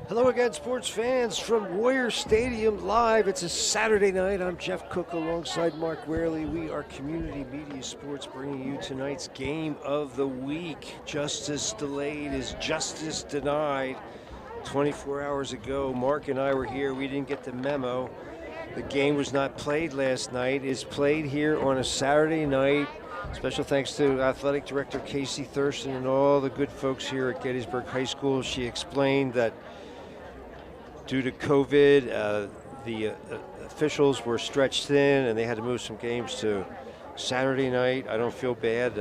Hello again, sports fans from Warrior Stadium live. It's a Saturday night. I'm Jeff Cook alongside Mark Warely. We are Community Media Sports bringing you tonight's game of the week. Justice delayed is justice denied. 24 hours ago, Mark and I were here. We didn't get the memo. The game was not played last night. It's played here on a Saturday night. Special thanks to Athletic Director Casey Thurston and all the good folks here at Gettysburg High School. She explained that due to COVID, the officials were stretched thin and they had to move some games to Saturday night. I don't feel bad.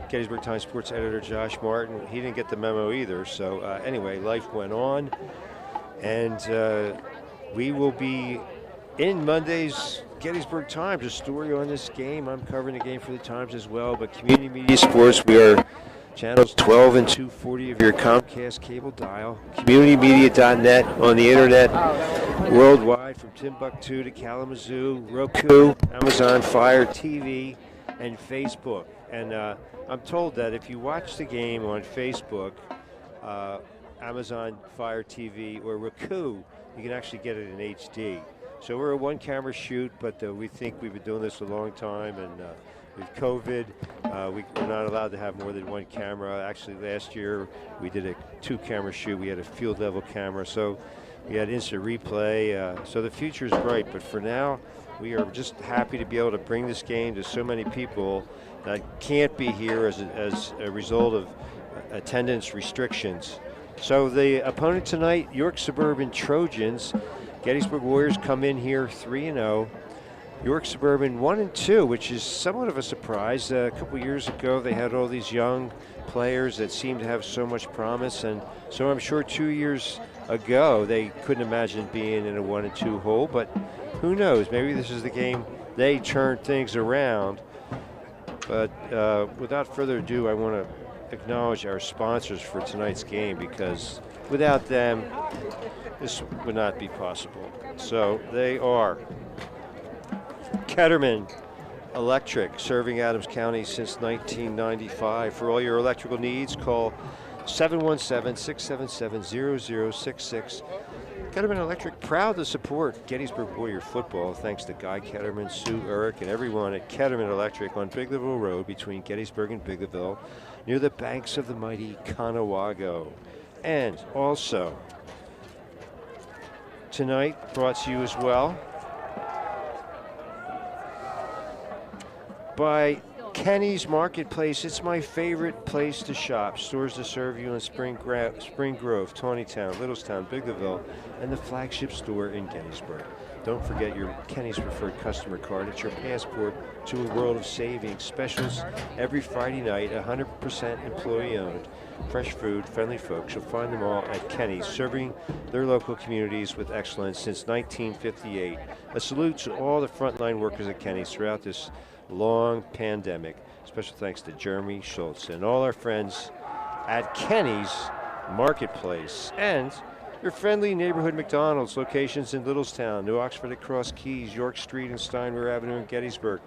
Gettysburg Times sports editor Josh Martin, he didn't get the memo either. So anyway, life went on. And we will be in Monday's Gettysburg Times, a story on this game. I'm covering the game for the Times as well. But Community Media Sports, we are channels 12 and 240 of your Comcast cable dial. CommunityMedia.net on the internet worldwide from Timbuktu to Kalamazoo, Roku, Amazon Fire TV, and Facebook. And I'm told that if you watch the game on Facebook, Amazon Fire TV, or Roku, you can actually get it in HD. So we're a one-camera shoot, but we think we've been doing this a long time, and with COVID, we're not allowed to have more than one camera. Actually, last year we did a two-camera shoot. We had a field-level camera, so we had instant replay. So the future is bright, but for now, we are just happy to be able to bring this game to so many people that can't be here as a result of attendance restrictions. So the opponent tonight, York Suburban Trojans. Gettysburg Warriors come in here 3-0. York Suburban 1-2, which is somewhat of a surprise. A couple years ago, they had all these young players that seemed to have so much promise, and so I'm sure 2 years ago they couldn't imagine being in a 1-2 hole. But who knows? Maybe this is the game they turn things around. But without further ado, I want to acknowledge our sponsors for tonight's game, because without them, this would not be possible. So they are Ketterman Electric, serving Adams County since 1995. For all your electrical needs, call 717-677-0066. Ketterman Electric, proud to support Gettysburg Warrior football, thanks to Guy Ketterman, Sue Eric, and everyone at Ketterman Electric on Biglerville Road between Gettysburg and Biglerville, near the banks of the mighty Conewago. And also, tonight, brought to you as well by Kenny's Marketplace. It's my favorite place to shop. Stores to serve you in Spring Grove, Tawnytown, Littlestown, Biglerville, and the flagship store in Gettysburg. Don't forget your Kenny's Preferred Customer Card. It's your passport to a world of savings. Specials every Friday night, 100% employee-owned. Fresh food, friendly folks. You'll find them all at Kenny's, serving their local communities with excellence since 1958. A salute to all the frontline workers at Kenny's throughout this long pandemic. Special thanks to Jeremy Schultz and all our friends at Kenny's Marketplace. And your friendly neighborhood McDonald's, locations in Littlestown, New Oxford at Cross Keys, York Street and Steinwehr Avenue in Gettysburg,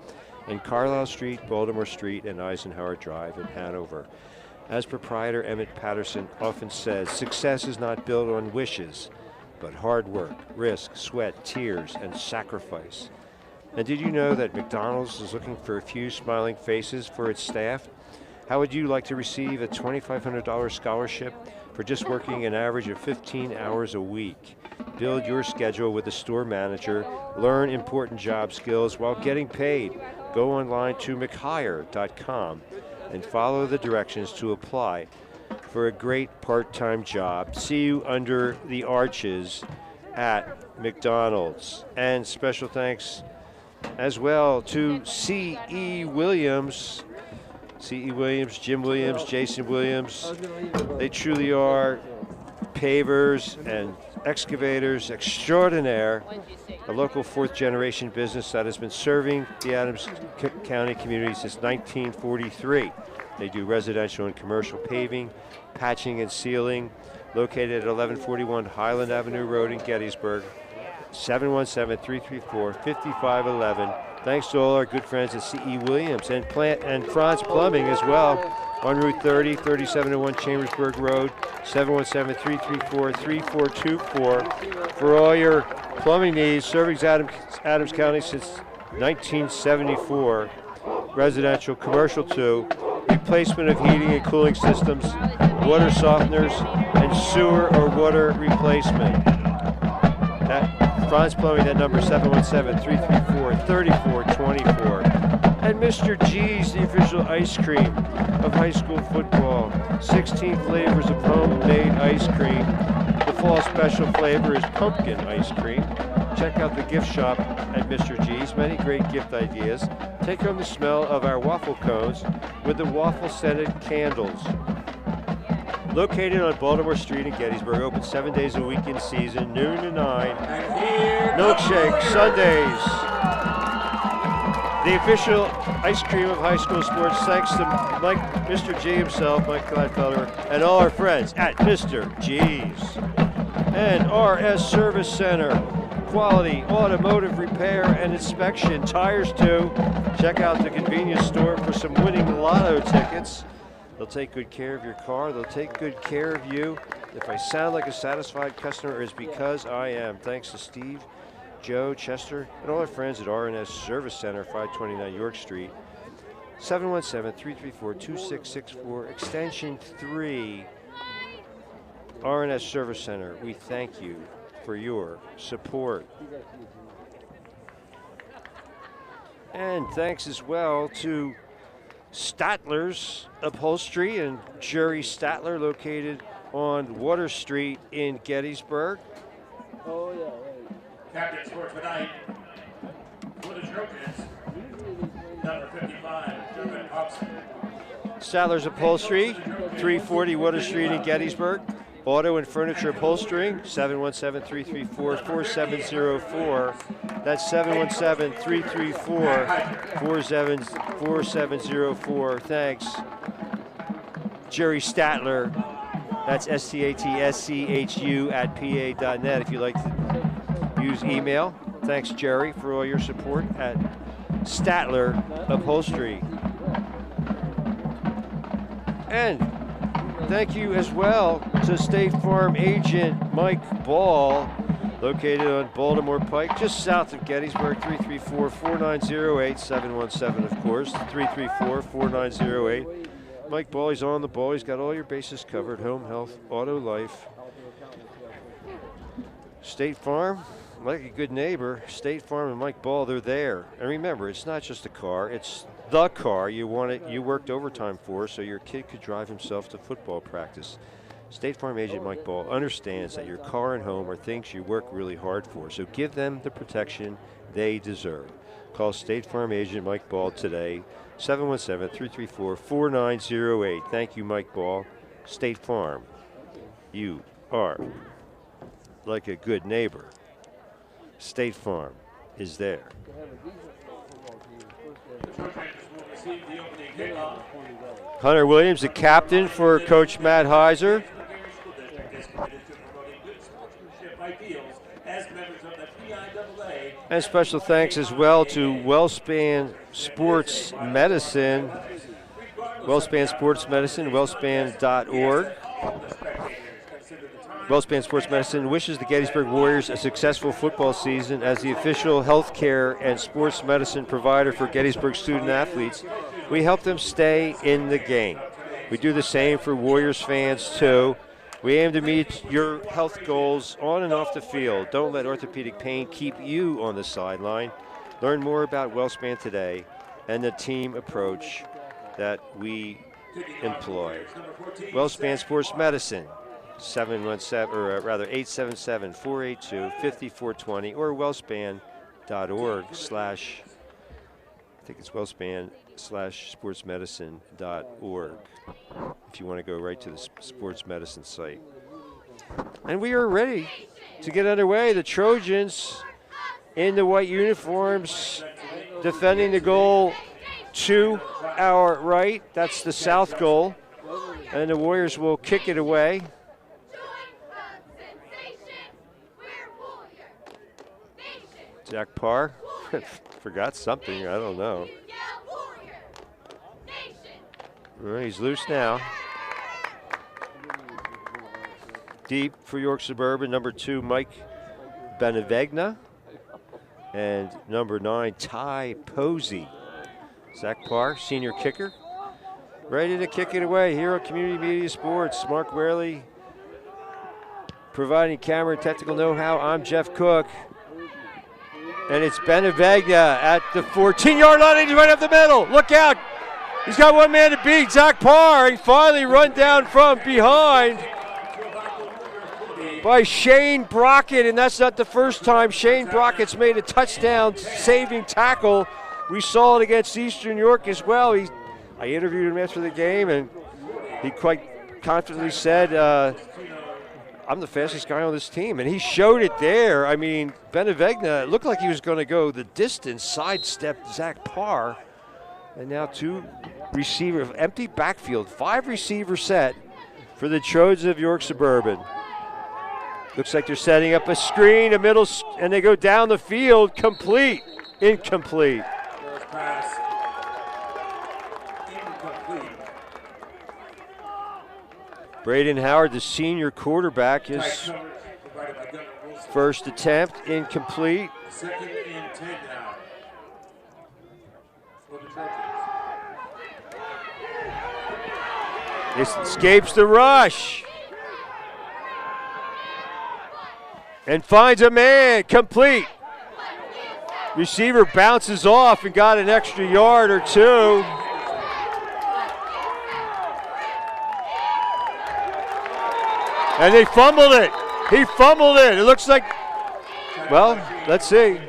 and Carlisle Street, Baltimore Street, and Eisenhower Drive in Hanover. As proprietor Emmett Patterson often says, success is not built on wishes, but hard work, risk, sweat, tears, and sacrifice. And did you know that McDonald's is looking for a few smiling faces for its staff? How would you like to receive a $2,500 scholarship for just working an average of 15 hours a week? Build your schedule with a store manager, learn important job skills while getting paid. Go online to mchire.com and follow the directions to apply for a great part-time job. See you under the arches at McDonald's. And special thanks as well to C.E. Williams. C.E. Williams, Jim Williams, Jason Williams. They truly are pavers and excavators extraordinaire, a local fourth-generation business that has been serving the Adams County community since 1943. They do residential and commercial paving, patching and sealing, located at 1141 Highland Avenue Road in Gettysburg. 717-334-5511. Thanks to all our good friends at C.E. Williams and Franz Plumbing as well on Route 30, 3701 Chambersburg Road, 717-334-3424. For all your plumbing needs, serving Adams County since 1974. Residential, commercial too. Replacement of heating and cooling systems, water softeners, and sewer or water replacement. Franz Plumbing, that number 717-334-3424. And Mr. G's, the official ice cream of high school football. 16 flavors of homemade ice cream. The fall special flavor is pumpkin ice cream. Check out the gift shop at Mr. G's. Many great gift ideas. Take home the smell of our waffle cones with the waffle-scented candles. Located on Baltimore Street in Gettysburg, open 7 days a week in season, noon to 9. Milkshake Sundays. The official ice cream of high school sports, thanks to Mr. G himself, Mike Gladfelder, and all our friends at Mr. G's. And RS Service Center, quality automotive repair and inspection, tires too. Check out the convenience store for some winning lotto tickets. They'll take good care of your car. They'll take good care of you. If I sound like a satisfied customer, it's because I am. Thanks to Steve, Joe, Chester, and all our friends at RNS Service Center, 529 York Street. 717-334-2664, extension 3. RNS Service Center, we thank you for your support. And thanks as well to Statler's Upholstery and Jerry Statler, located on Water Street in Gettysburg. Oh, yeah, right. Captains for tonight for the Trojans, number 55, German Hobson. Statler's Upholstery, 340 Water Street in Gettysburg. Auto and furniture upholstering, 717-334-4704. That's 717-334-4704. Thanks. Jerry Statler, that's STATSCHU@PA.net if you'd like to use email. Thanks, Jerry, for all your support at Statler Upholstery. And thank you as well to State Farm agent Mike Ball, located on Baltimore Pike, just south of Gettysburg, 334-4908, 717, of course, 334-4908. Mike Ball, he's on the ball. He's got all your bases covered, home, health, auto, life. State Farm, like a good neighbor, State Farm and Mike Ball, they're there. And remember, it's not just a car, it's the car you worked overtime for so your kid could drive himself to football practice. State Farm agent Mike Ball understands that your car and home are things you work really hard for, so give them the protection they deserve. Call State Farm agent Mike Ball today, 717-334-4908. Thank you, Mike Ball. State Farm, you are like a good neighbor. State Farm is there. Hunter Williams, the captain for Coach Matt Heiser. And special thanks as well to Wellspan Sports Medicine. Wellspan Sports Medicine, wellspan.org. Wellspan Sports Medicine wishes the Gettysburg Warriors a successful football season as the official health care and sports medicine provider for Gettysburg student athletes. We help them stay in the game. We do the same for Warriors fans too. We aim to meet your health goals on and off the field. Don't let orthopedic pain keep you on the sideline. Learn more about Wellspan today and the team approach that we employ. Wellspan Sports Medicine, 877-482-5420 or wellspan.org slash, I think it's wellspan/sportsmedicine.org if you want to go right to the sports medicine site. And we are ready to get underway. The Trojans in the white uniforms defending the goal to our right. That's the south goal. And the Warriors will kick it away. Zach Parr forgot something. I don't know. Well, he's loose now. Deep for York Suburban, number 2, Mike Benevegna. And number 9, Ty Posey. Zach Parr, senior kicker. Ready to kick it away here on Community Media Sports. Mark Werley providing camera and technical know-how. I'm Jeff Cook. And it's Benevegna at the 14-yard line, and he's right up the middle. Look out. He's got one man to beat, Zach Parr. He finally run down from behind by Shane Brockett, and that's not the first time Shane Brockett's made a touchdown-saving tackle. We saw it against Eastern York as well. I interviewed him after the game, and he quite confidently said, I'm the fastest guy on this team, and he showed it there. I mean, Benevegna, it looked like he was going to go the distance, sidestepped Zach Parr, and now 2 receiver, empty backfield, 5 receiver set for the Trojans of York Suburban. Looks like they're setting up a screen, a middle, and they go down the field, complete, incomplete. First pass. Incomplete. Braden Howard, the senior quarterback, his first attempt, incomplete. 2nd and 10 now for the Trojans. This escapes the rush. And finds a man, complete. Receiver bounces off and got an extra yard or 2. And they fumbled it. He fumbled it. It looks like, well, let's see.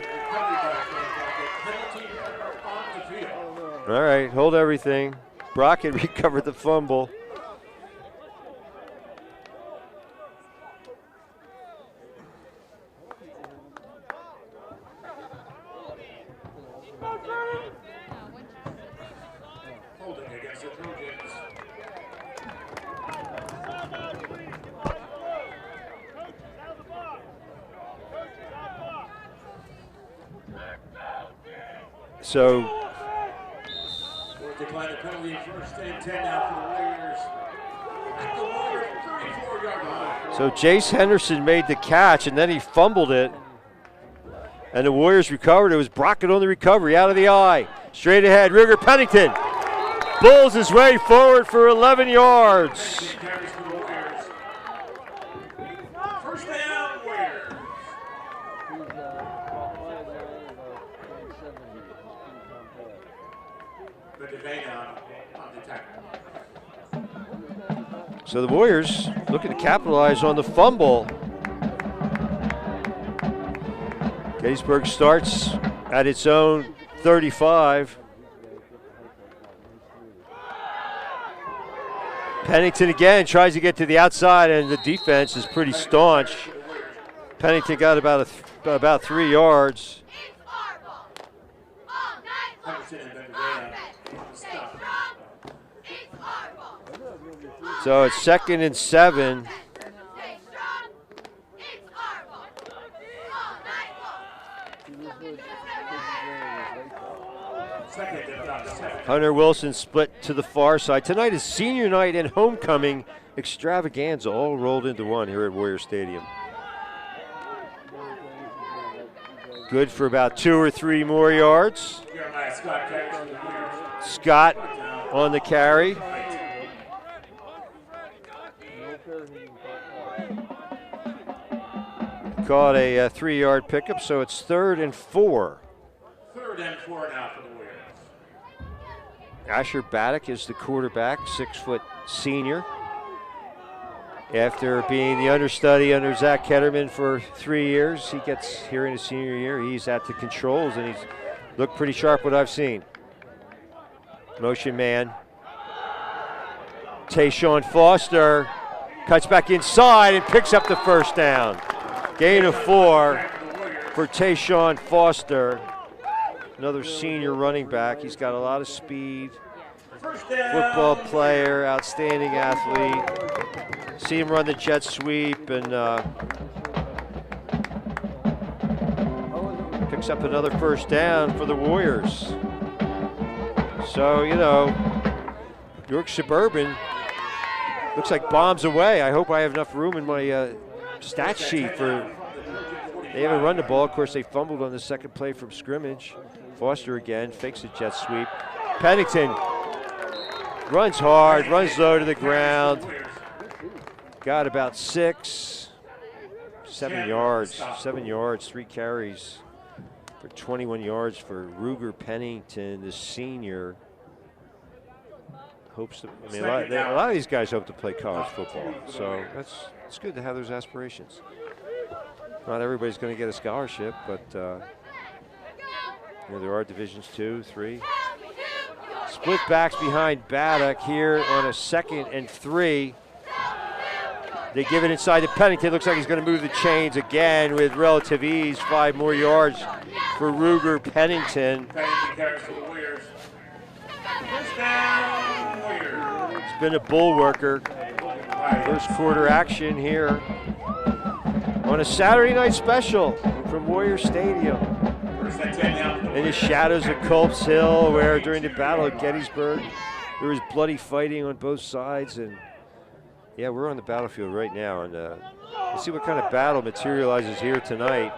All right, hold everything. Brockett recovered the fumble. Holding against the Trojans. So Decline the penalty, 1st and 10 now for the Warriors. At the Warriors, 34-yard line. So Jace Henderson made the catch, and then he fumbled it. And the Warriors recovered. It was Brockett on the recovery, out of the eye. Straight ahead, Rigger Pennington bulls his way forward for 11 yards. Carries for the Warriors. 1st down, Warriors. Benevegna on the tackle. So the Warriors looking to capitalize on the fumble. Gettysburg starts at its own 35. Pennington again tries to get to the outside, and the defense is pretty staunch. Pennington got about 3 yards. Henderson and Benevegna stop. So it's 2nd and 7. Hunter Wilson split to the far side. Tonight is senior night and homecoming extravaganza all rolled into one here at Warrior Stadium. Good for about 2 or 3 more yards. Scott on the carry. Caught a 3-yard pickup, so it's 3rd and 4. 3rd and 4 now for the Warriors. Asher Baddock is the quarterback, 6-foot senior. After being the understudy under Zach Ketterman for 3 years, he gets here in his senior year. He's at the controls, and he's looked pretty sharp what I've seen. Motion man. Tayshawn Foster cuts back inside and picks up the 1st down. Gain of 4 for Tayshawn Foster. Another senior running back. He's got a lot of speed. Football player, outstanding athlete. See him run the jet sweep and picks up another first down for the Warriors. So, you know, York Suburban looks like bombs away. I hope I have enough room in my stat sheet for. They haven't run the ball. Of course, they fumbled on the second play from scrimmage. Foster again, fakes a jet sweep. Pennington runs hard, runs low to the ground. Got about 7 yards, 3 carries for 21 yards for Ruger Pennington, the senior. Hopes to, I mean, a lot of these guys hope to play college football, so it's good to have those aspirations. Not everybody's going to get a scholarship, but you know, there are divisions 2, 3. Split backs behind Baddock here on a 2nd and 3. They give it inside to Pennington. Looks like he's going to move the chains again with relative ease. 5 more yards for Ruger Pennington. Pennington carries for the Warriors. First down, Warriors. It's been a bull worker. First quarter action here on a Saturday night special from Warrior Stadium. In the shadows of Culp's Hill, where during the Battle of Gettysburg, there was bloody fighting on both sides. And yeah, we're on the battlefield right now. And let's see what kind of battle materializes here tonight.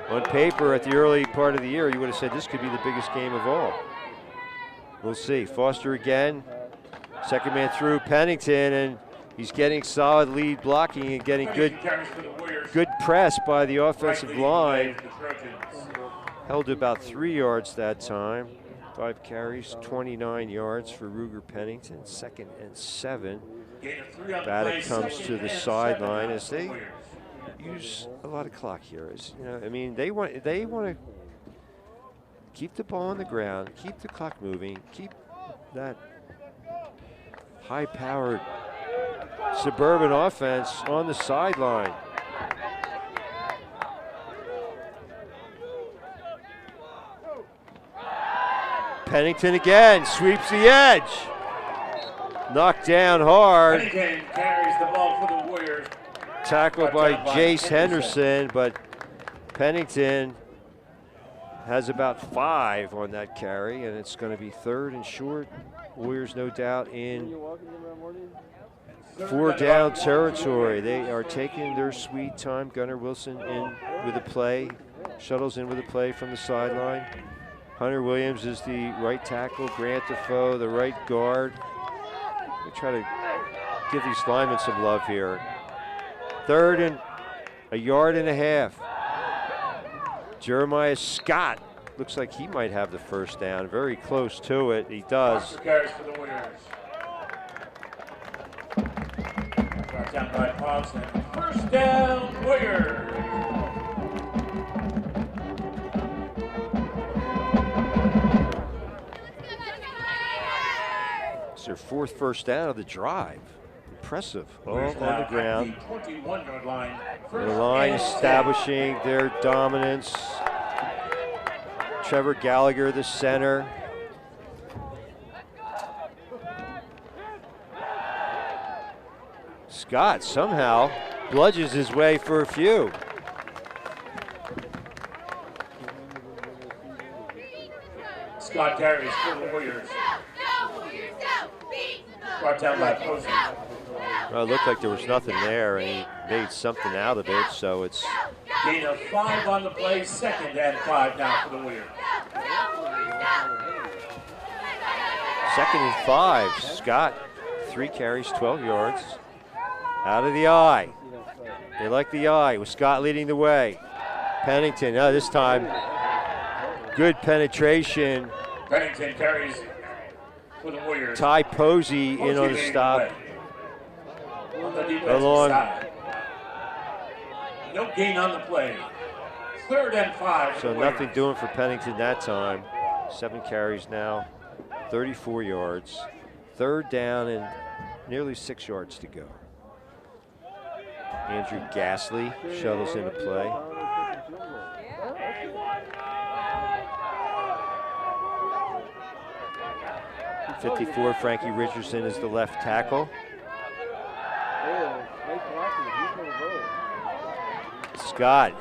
On paper, at the early part of the year, you would have said this could be the biggest game of all. We'll see. Foster again. Second man through, Pennington, and he's getting solid lead blocking and getting good press by the offensive line. Held to about 3 yards that time. 5 carries, 29 yards for Ruger Pennington. 2nd and 7. Baddock comes to the sideline as they use a lot of clock here. As, you know, I mean, they want to keep the ball on the ground, keep the clock moving, keep that high-powered Suburban offense on the sideline. Pennington again sweeps the edge. Knocked down hard. Pennington carries the ball for the Warriors. Tackled by Jace Henderson, but Pennington has about 5 on that carry, and it's going to be 3rd and short. Warriors, no doubt, in 4-down territory. They are taking their sweet time. Gunnar Wilson in with a play, shuttles in with a play from the sideline. Hunter Williams is the right tackle. Grant Defoe, the right guard. We try to give these linemen some love here. 3rd and a yard and a half. Jeremiah Scott looks like he might have the first down. Very close to it. He does. Carries for the Warriors. Brought down by Pogson. First down, Warriors. It's their 4th first down of the drive. Impressive. All on the ground. The line establishing their dominance. Trevor Gallagher, the center. Scott somehow bludgeons his way for a few. Scott carries for the Warriors. Brought down by Posey. Well, it looked like there was nothing there, and he made something out of it, so it's... Gain of 5 on the play, 2nd and 5 now for the Warriors. 2nd and 5. Scott, 3 carries, 12 yards. Out of the eye. They like the eye with Scott leading the way. Pennington, this time, good penetration. Pennington carries for the Warriors. Ty Posey in on the stop. Along. No gain on the play. 3rd and 5. So nothing doing for Pennington that time. 7 carries now, 34 yards. 3rd down and nearly 6 yards to go. Andrew Gasly shuttles into play. '54, Frankie Richardson is the left tackle. Scott,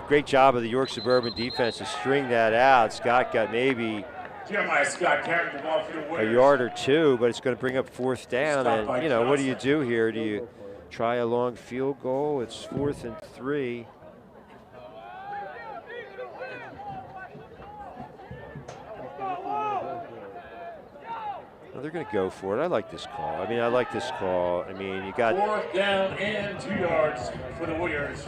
great job of the York Suburban defense to string that out. Scott got maybe Jeremiah Scott carrying the ball for the a Warriors. yard or two, but it's going to bring up 4th down. Stop by And, you know, what do you Johnson. do here? Do you try a long field goal? It's 4th and 3. Well, they're going to go for it. I like this call. I mean, you got. 4th down and 2 yards for the Warriors.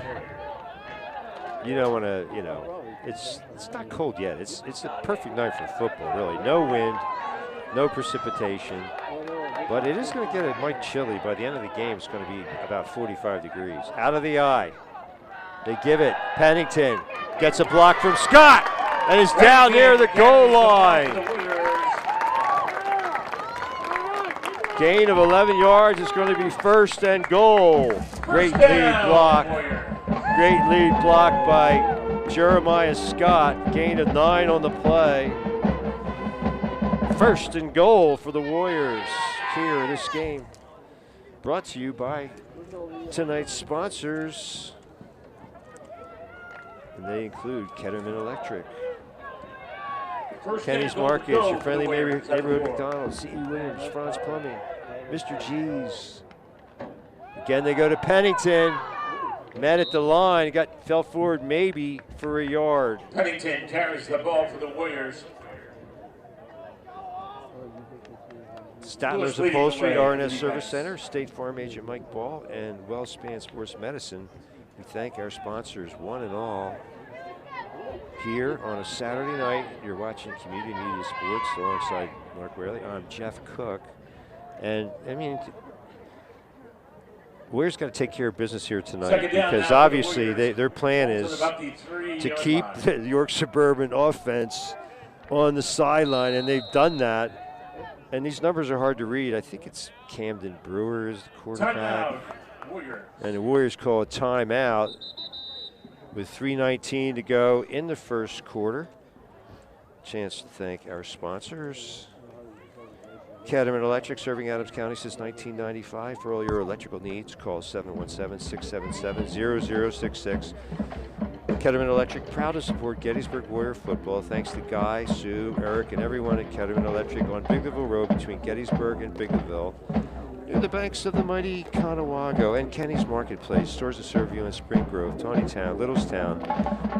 You don't want to, you know, it's not cold yet. It's a perfect night for football, really. No wind, no precipitation, but it is going to get it might chilly. By the end of the game, it's going to be about 45 degrees. Out of the eye. They give it. Pennington gets a block from Scott and is down near the goal line. Gain of 11 yards. It's going to be 1st and goal. Great lead block. Great lead block by Jeremiah Scott. Gain of 9 on the play. 1st and goal for the Warriors here in this game. Brought to you by tonight's sponsors. And they include Ketterman Electric, Kenny's Markets, your friendly neighborhood McDonald's, C.E. Williams, Franz Plumbing, Mr. G's. Again, they go to Pennington. Met at the line, fell forward maybe for a yard. Pennington carries the ball for the Warriors. Statler's Upholstery, R&S Service Center, State Farm Agent Mike Ball, and WellSpan Sports Medicine. We thank our sponsors, one and all. Here on a Saturday night, you're watching Community Media Sports alongside Mark Whaley. I'm Jeff Cook. And, I mean, Warriors got to take care of business here tonight because obviously their plan is to keep the York Suburban offense on the sideline, and they've done that. And these numbers are hard to read. I think it's Camden Brewer is the quarterback. And the Warriors call a timeout with 3:19 to go in the first quarter. Chance to thank our sponsors. Ketterman Electric, serving Adams County since 1995. For all your electrical needs, call 717-677-0066. Ketterman Electric, proud to support Gettysburg Warrior football. Thanks to Guy, Sue, Eric, and everyone at Ketterman Electric on Biglerville Road between Gettysburg and Biglerville. Near the banks of the mighty Conawago and Kenny's Marketplace. Stores that serve you in Spring Grove, Tawnytown, Littlestown,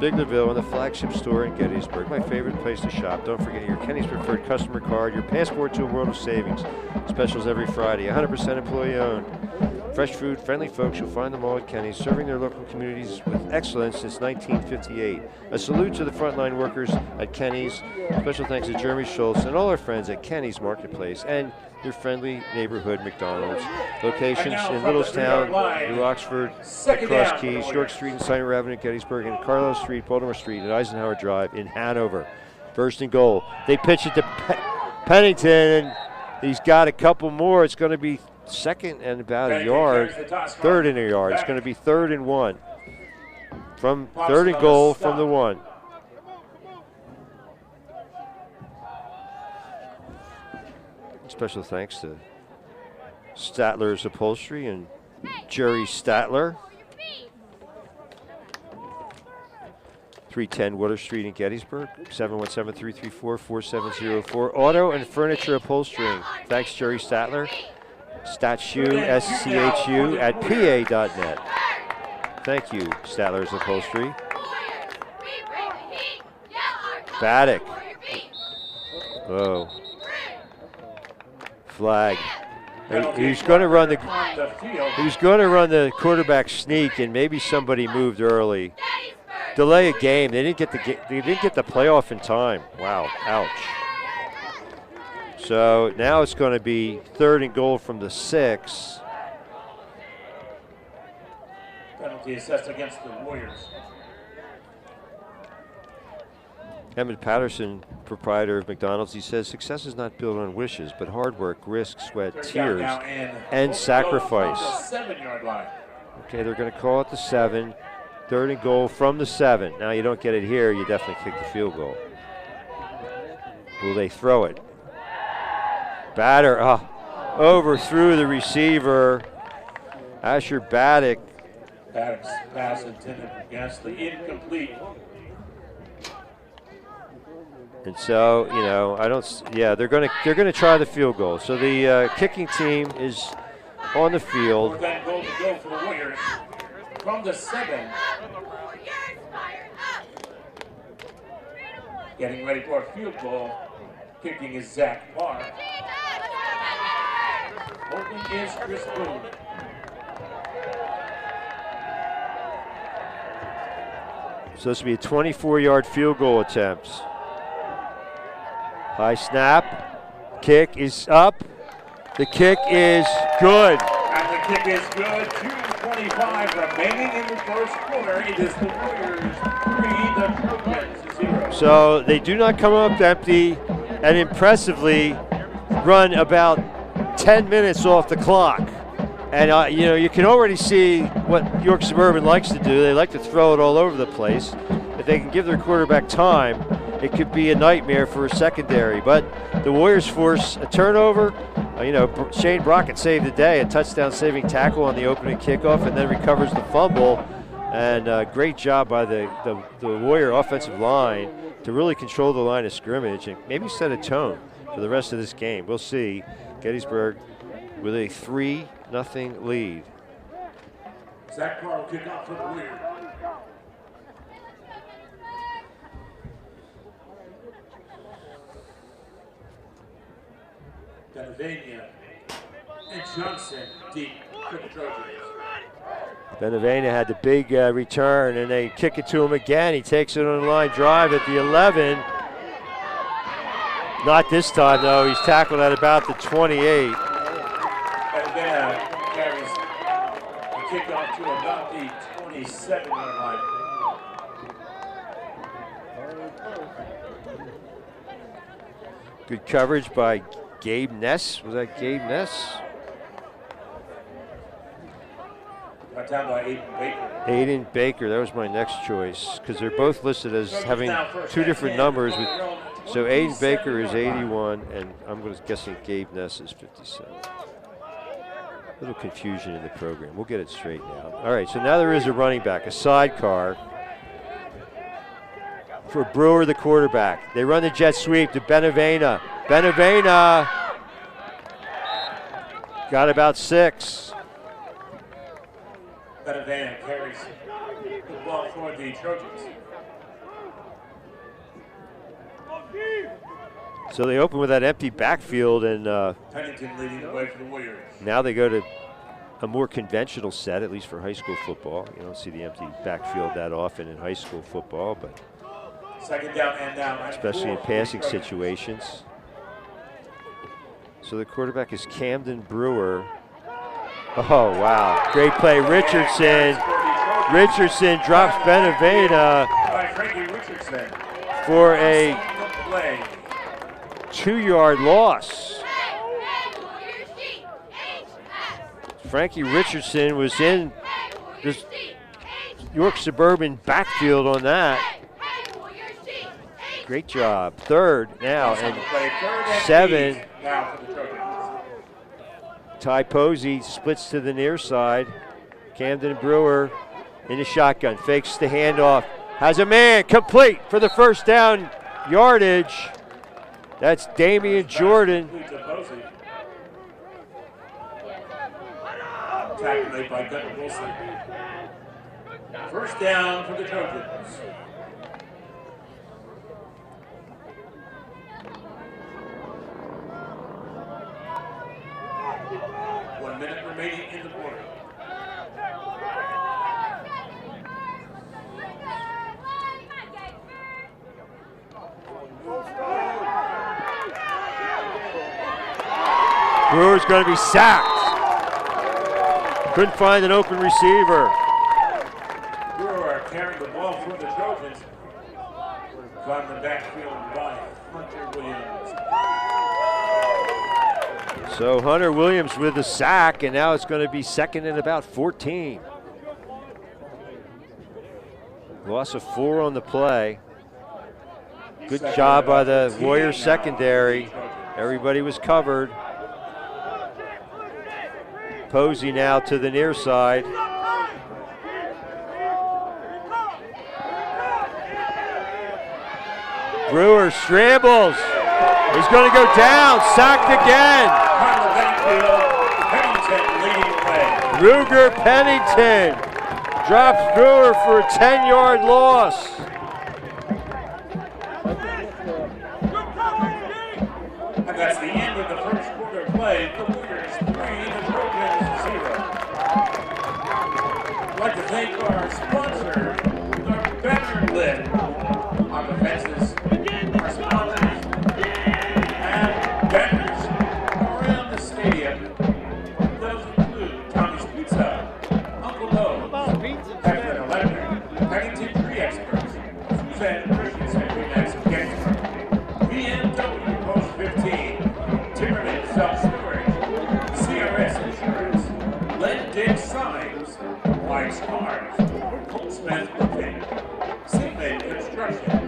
Biglerville, and the flagship store in Gettysburg. My favorite place to shop. Don't forget your Kenny's Preferred customer card, your passport to a world of savings. Specials every Friday, 100% employee owned. Fresh food, friendly folks, you'll find them all at Kenny's, serving their local communities with excellence since 1958. A salute to the frontline workers at Kenny's. Special thanks to Jeremy Schultz and all our friends at Kenny's Marketplace and your friendly neighborhood McDonald's. Locations in Littlestown, New Oxford, Cross Keys, York Street and Center Avenue, Gettysburg, and Carlos Street, Baltimore Street, and Eisenhower Drive in Hanover. 1st and goal. They pitch it to Pennington, and he's got a couple more. It's going to be 2nd and about a yard, 3rd and a yard. It's going to be 3rd and 1. From 3rd and goal from the 1. Special thanks to Statler's Upholstery and Jerry Statler. 310 Water Street in Gettysburg, 717-334-4704. Auto and Furniture Upholstering. Thanks, Jerry Statler. Statschu, SCHU at PA.net. Thank you, Statler's Upholstery. Baddock. Oh. Flag. He's going to run the quarterback sneak, and maybe somebody moved early. Delay a game. They didn't get the playoff in time. Wow. Ouch. So now it's going to be 3rd and goal from the 6. Penalty assessed against the Warriors. Emmett Patterson, proprietor of McDonald's, he says success is not built on wishes, but hard work, risk, sweat, tears, and sacrifice. 7-yard line. Okay, they're going to call it the 7. 3rd and goal from the 7. Now you don't get it here, you definitely kick the field goal. Will they throw it? Batter overthrew the receiver. Asher Baddock Pass intended for Gasly, incomplete. And so, you know, they're gonna try the field goal. So the kicking team is on the field. Fourth and goal to go for the Warriors from the 7. Getting ready for a field goal. Kicking is Zach Parr. Holding is Chris Boone. So this will be a 24-yard field goal attempt. High snap. Kick is up. The kick is good. And the kick is good. 2:25 remaining in the first quarter. It is the Warriors 3, the Trojans 0. So they do not come up empty and impressively run about 10 minutes off the clock. And, you know, you can already see what York Suburban likes to do. They like to throw it all over the place. If they can give their quarterback time, it could be a nightmare for a secondary. But the Warriors force a turnover. You know, Shane Brockett saved the day, a touchdown-saving tackle on the opening kickoff, and then recovers the fumble. And great job by the Warrior offensive line to really control the line of scrimmage and maybe set a tone for the rest of this game. We'll see. Gettysburg with a 3-0 lead. Zach Parr will kick off for the Warriors. Pennsylvania and Johnson deep for the Trojans. Benevena had the big return, and they kick it to him again. He takes it on the line drive at the 11. Not this time, though. He's tackled at about the 28. Benevena carries the kickoff to about the 27-yard line. Good coverage by Gabe Ness. Was that Gabe Ness? Brought down by Aiden Baker. Aiden Baker, that was my next choice, because they're both listed as having two different numbers. So Aiden Baker is 81, and I'm guessing Gabe Ness is 57. A little confusion in the program. We'll get it straightened out. All right, so now there is a running back, a sidecar for Brewer, the quarterback. They run the jet sweep to Benevena. Benevena got about 6. Benevena carries the ball for the Trojans. So they open with that empty backfield, and Pennington leading the way for the Warriors. now they go to a more conventional set, at least for high school football. You don't see the empty backfield that often in high school football, but second down and now, especially in passing situations. So the quarterback is Camden Brewer. Oh, wow. Great play. Richardson drops Benevena for a 2-yard loss. Frankie Richardson was in this York Suburban backfield on that. Great job. 3rd now and 7. Ty Posey splits to the near side. Camden Brewer in the shotgun, fakes the handoff, has a man, complete for the first down yardage. That's Damian Jordan. Tackled by Gunnar Wilson. First down for the Trojans. Remaining in the quarter. Brewer's going to be sacked. Couldn't find an open receiver. Brewer carrying the ball for the Trojans. Caught the backfield by Hunter Williams. So Hunter Williams with the sack, and now it's going to be 2nd and about 14. Loss of 4 on the play. Good job by the Warriors secondary. Everybody was covered. Posey now to the near side. Brewer scrambles. He's going to go down, sacked again. Ruger Pennington drops Brewer for a 10-yard loss. And that's the end of the first quarter play. The Warriors 3, the Trojans 0. I'd like to thank our sponsor, the Better Lift on the fences. Our sponsors and vendors around the stadium. Those include Tommy's Pizza, Uncle Lowe's, Pepper Electric, Pennington Tree Experts, Suzanne Christian Center next to Gettysburg, BMW Post 15, Timberland Self-Storage, CRS Insurance, Len Dick Signs, White's Cars, Coltsmith Roofing, Sigmund Construction,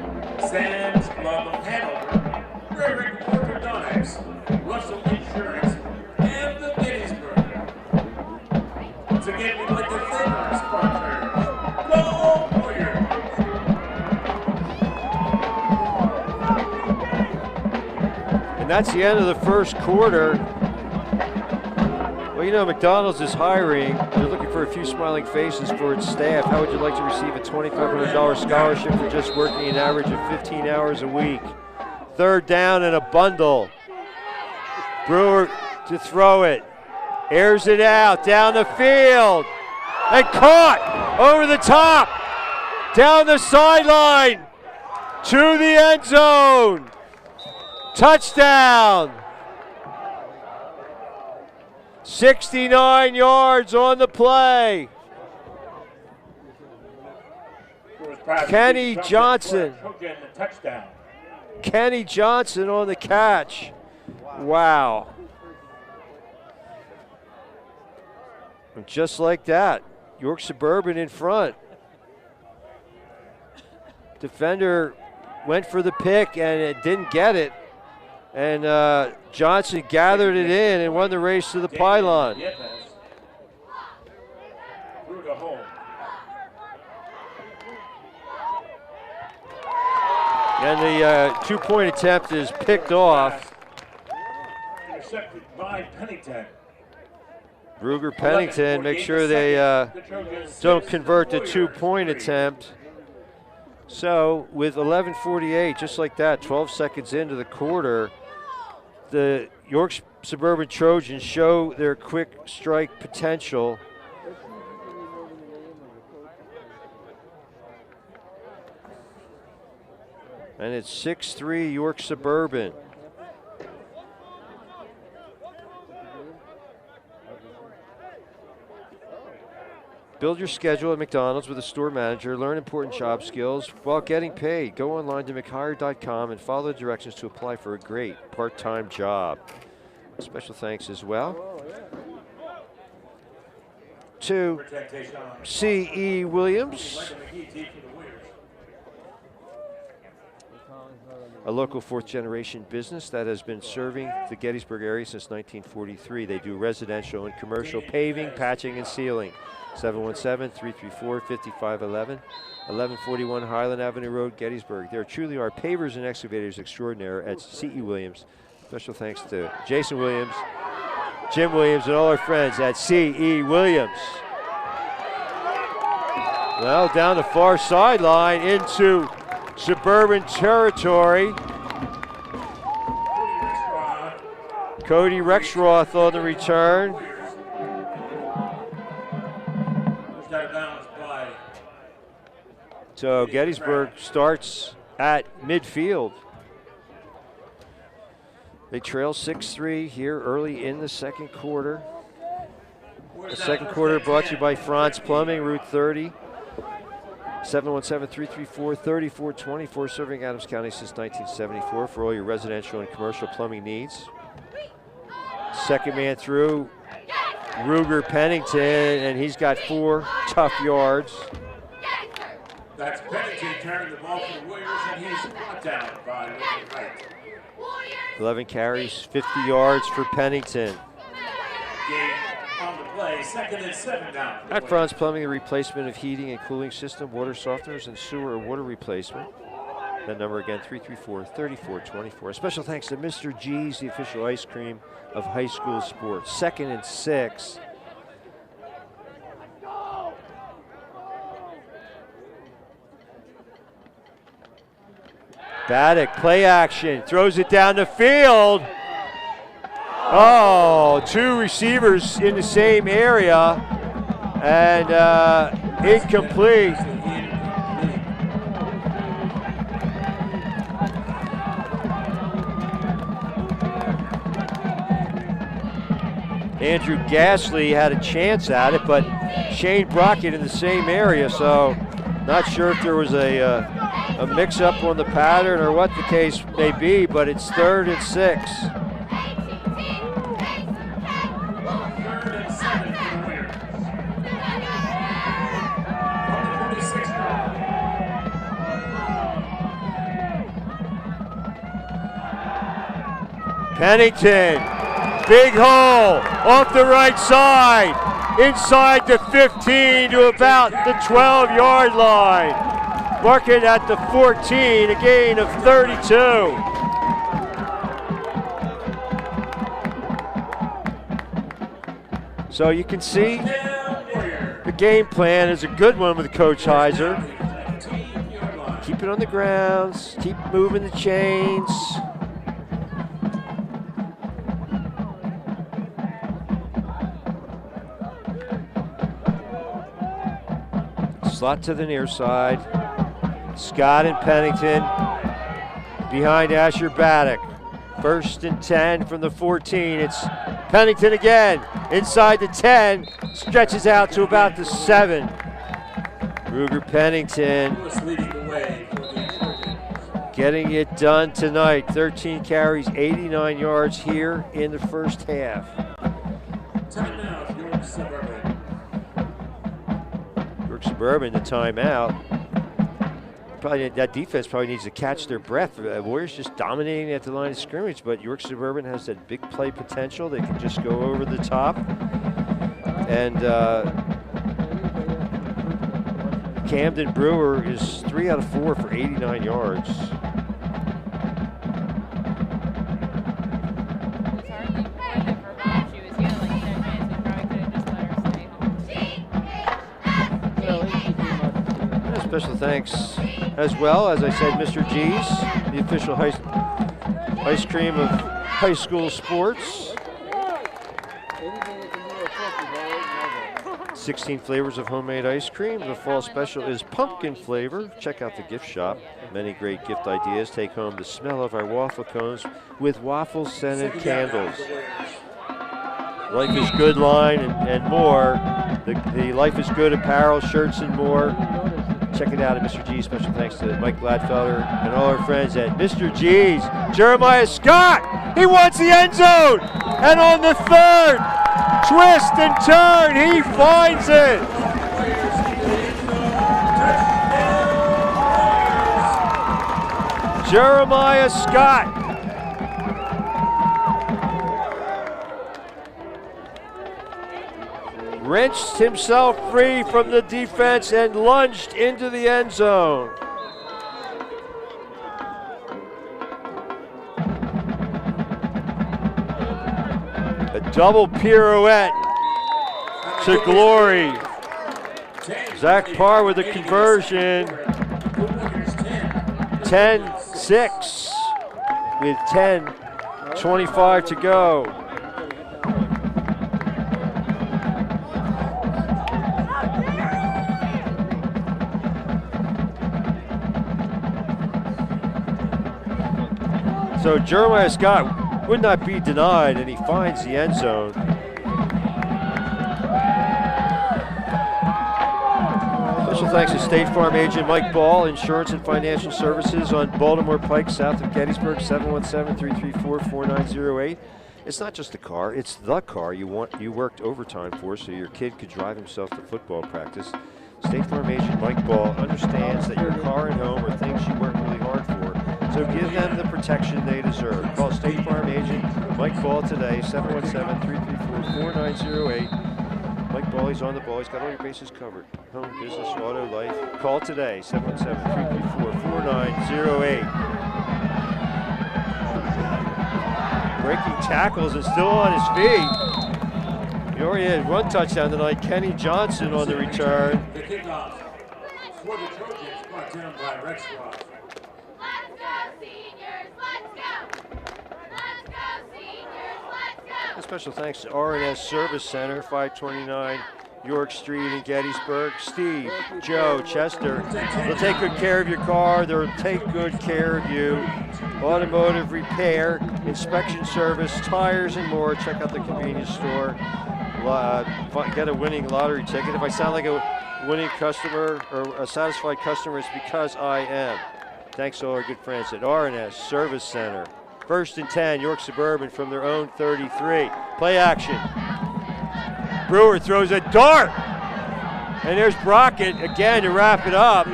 Sam's Club of Hanover, Rarick Orthodontics, Russell Insurance, and the Gettysburg. Once again, we'd like to thank our sponsors. Go Warriors! And that's the end of the first quarter. Well, you know, McDonald's is hiring. They're looking for a few smiling faces for its staff. How would you like to receive a $2,500 scholarship for just working an average of 15 hours a week? Third down and a bundle. Brewer to throw it. Airs it out down the field. And caught over the top. Down the sideline to the end zone. Touchdown. 69 yards on the play. Kenny Johnson. Kenny Johnson on the catch. Wow. And just like that, York Suburban in front. Defender went for the pick and it didn't get it. And Johnson gathered it in and won the race to the pylon. And the two-point attempt is picked off. Intercepted by Pennington. Ruger Pennington, make sure they don't convert the two-point attempt. So with 11:48, just like that, 12 seconds into the quarter, the York Suburban Trojans show their quick strike potential. And it's 6-3 York Suburban. Build your schedule at McDonald's with a store manager. Learn important job skills while getting paid. Go online to mchire.com and follow the directions to apply for a great part-time job. Special thanks as well to C.E. Williams, a local fourth-generation business that has been serving the Gettysburg area since 1943. They do residential and commercial paving, patching, and sealing. 717-334-5511, 1141 Highland Avenue Road, Gettysburg. There truly are pavers and excavators extraordinaire at C.E. Williams. Special thanks to Jason Williams, Jim Williams, and all our friends at C.E. Williams. Well, down the far sideline into Suburban territory. Cody Rexroth on the return. So Gettysburg starts at midfield. They trail 6-3 here early in the second quarter. The second quarter brought to you by Franz Plumbing, Route 30. 717-334-3424, serving Adams County since 1974 for all your residential and commercial plumbing needs. Second man through, Ruger Pennington, and he's got 4 tough yards. That's Pennington carrying the ball for the Warriors, and he's brought down by Wright. 11 carries, 50 yards for Pennington. Game on the play, 2nd and 7 now. At Franz Plumbing, the replacement of heating and cooling system, water softeners, and sewer or water replacement. That number again, 334-3424. Special thanks to Mr. G's, the official ice cream of high school sports. 2nd and 6. Baddock, play action, throws it down the field. Oh, 2 receivers in the same area, and incomplete. Andrew Gasly had a chance at it, but Shane Brockett in the same area, so not sure if there was a mix-up on the pattern or what the case may be, but it's 3rd and 6. Pennington, big hole off the right side, inside the 15 to about the 12-yard line. Mark it at the 14, a gain of 32. So you can see the game plan is a good one with Coach Heiser. Keep it on the grounds, keep moving the chains. Slot to the near side. Scott and Pennington behind Asher Baddock. 1st and 10 from the 14. It's Pennington again. Inside the 10. Stretches out to about the 7. Ruger Pennington getting it done tonight. 13 carries, 89 yards here in the first half. Timeout, York Suburban. Suburban, the timeout. Probably that defense probably needs to catch their breath. Warriors just dominating at the line of scrimmage, but York Suburban has that big play potential. They can just go over the top. And Camden Brewer is 3 out of 4 for 89 yards. Special thanks as well, as I said, Mr. G's, the official ice cream of high school sports. 16 flavors of homemade ice cream. The fall special is pumpkin flavor. Check out the gift shop. Many great gift ideas. Take home the smell of our waffle cones with waffle-scented candles. Life is Good line and more. The Life is Good apparel, shirts, and more. Check it out at Mr. G's. Special thanks to Mike Gladfelder and all our friends at Mr. G's. Jeremiah Scott, he wants the end zone. And on the 3rd, twist and turn, he finds it. Jeremiah Scott. Wrenched himself free from the defense and lunged into the end zone. A double pirouette to glory. Zach Parr with the conversion. 10-6 with 10:25 to go. So Jeremiah Scott would not be denied, and he finds the end zone. Special thanks to State Farm agent Mike Ball, Insurance and Financial Services on Baltimore Pike, south of Gettysburg, 717-334-4908. It's not just a car, it's the car you worked overtime for so your kid could drive himself to football practice. State Farm agent Mike Ball understands that your car and home are things you work really hard for. So give them the protection they deserve. Call State Farm agent Mike Ball today, 717-334-4908. Mike Bawley's on the ball. He's got all your bases covered. Home, business, auto, life. Call today, 717-334-4908. Breaking tackles and still on his feet. He already had one touchdown tonight. Kenny Johnson on the return. The kickoff for the Trojans, brought down by Rex Ross. Let's go, seniors! Let's go! Let's go, seniors! Let's go! A special thanks to R&S Service Center, 529 York Street in Gettysburg. Steve, Joe, Chester, they'll take good care of your car. They'll take good care of you. Automotive repair, inspection service, tires, and more. Check out the convenience store. Get a winning lottery ticket. If I sound like a winning customer or a satisfied customer, it's because I am. Thanks to all our good friends at R&S Service Center. 1st and 10, York Suburban from their own 33. Play action. Brewer throws a dart. And there's Brockett again to wrap it up.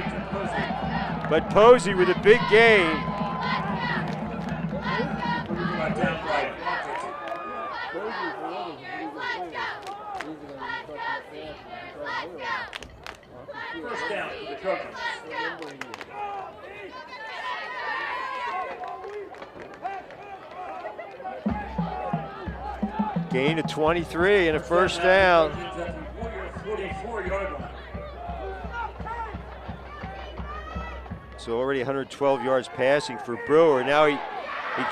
But Posey with a big game. Brought down by first down for the Trojans. Gain of 23 and a first down. Trojans at the Warrior 44-yard line. So already 112 yards passing for Brewer. Now he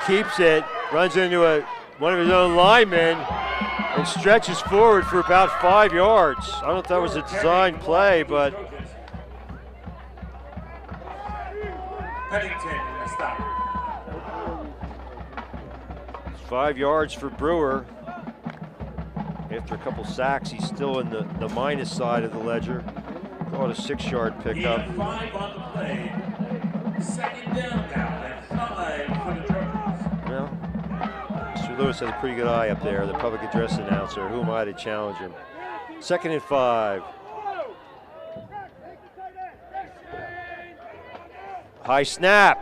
keeps it, runs into one of his own linemen, and stretches forward for about 5 yards. I don't know if that was a design play, but Pennington in the stop. 5 yards for Brewer. After a couple sacks, he's still in the minus side of the ledger. Called a 6-yard pickup. 5 on the play. Second down now and 5 for the Trojans. Well, Mr. Lewis has a pretty good eye up there, the public address announcer. Who am I to challenge him? 2nd and 5. High snap.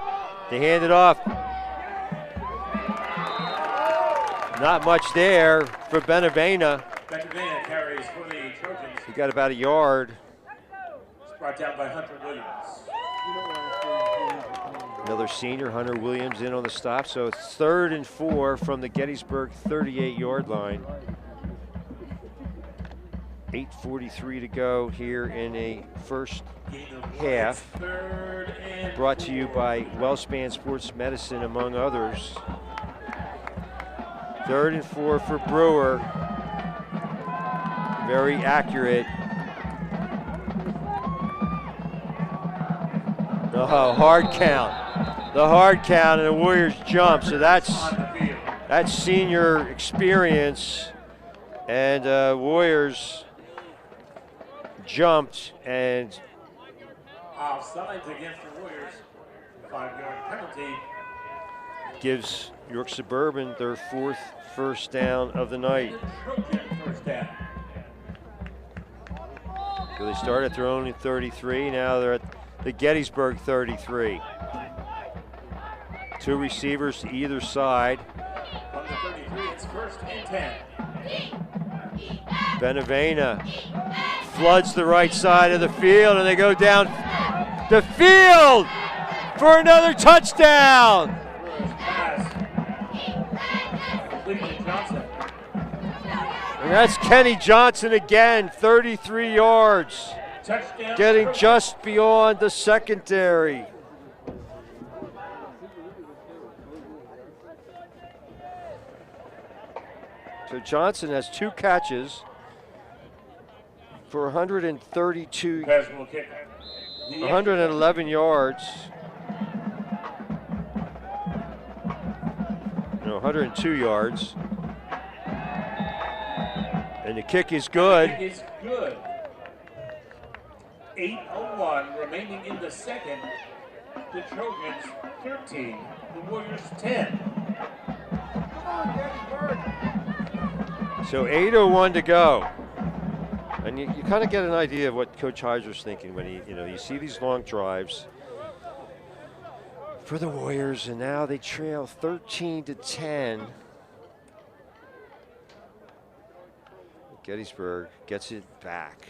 They hand it off. Not much there for Benavena. Benavena carries for the Trojans. He got about a yard. It's brought down by Hunter Williams. Another senior, Hunter Williams, in on the stop. So it's 3rd and 4 from the Gettysburg 38-yard line. 8:43 to go here in a first half. Brought to you by Wellspan Sports Medicine, among others. 3rd and 4 for Brewer. Very accurate. Oh, hard count. The hard count, and the Warriors jump. So that's senior experience. And Warriors jumped and offsides against the Warriors. 5-yard penalty. Gives York Suburban their 4th first down of the night. Trojan first down. So they start at their own 33. Now they're at the Gettysburg 33. 2 receivers to either side. From the 33, it's 1st and 10. Benavena floods the right side of the field, and they go down the field for another touchdown. And that's Kenny Johnson again, 33 yards. Touchdown. Getting just beyond the secondary. So Johnson has 2 catches for 132, Casual kick. 111 yards. No, 102 yards. And the kick is good. Kick is good. 8:01 remaining in the second. The Trojans 13, the Warriors 10. So 8:01 to go. And you kind of get an idea of what Coach Heiser's thinking when you see these long drives for the Warriors, and now they trail 13-10. Gettysburg gets it back.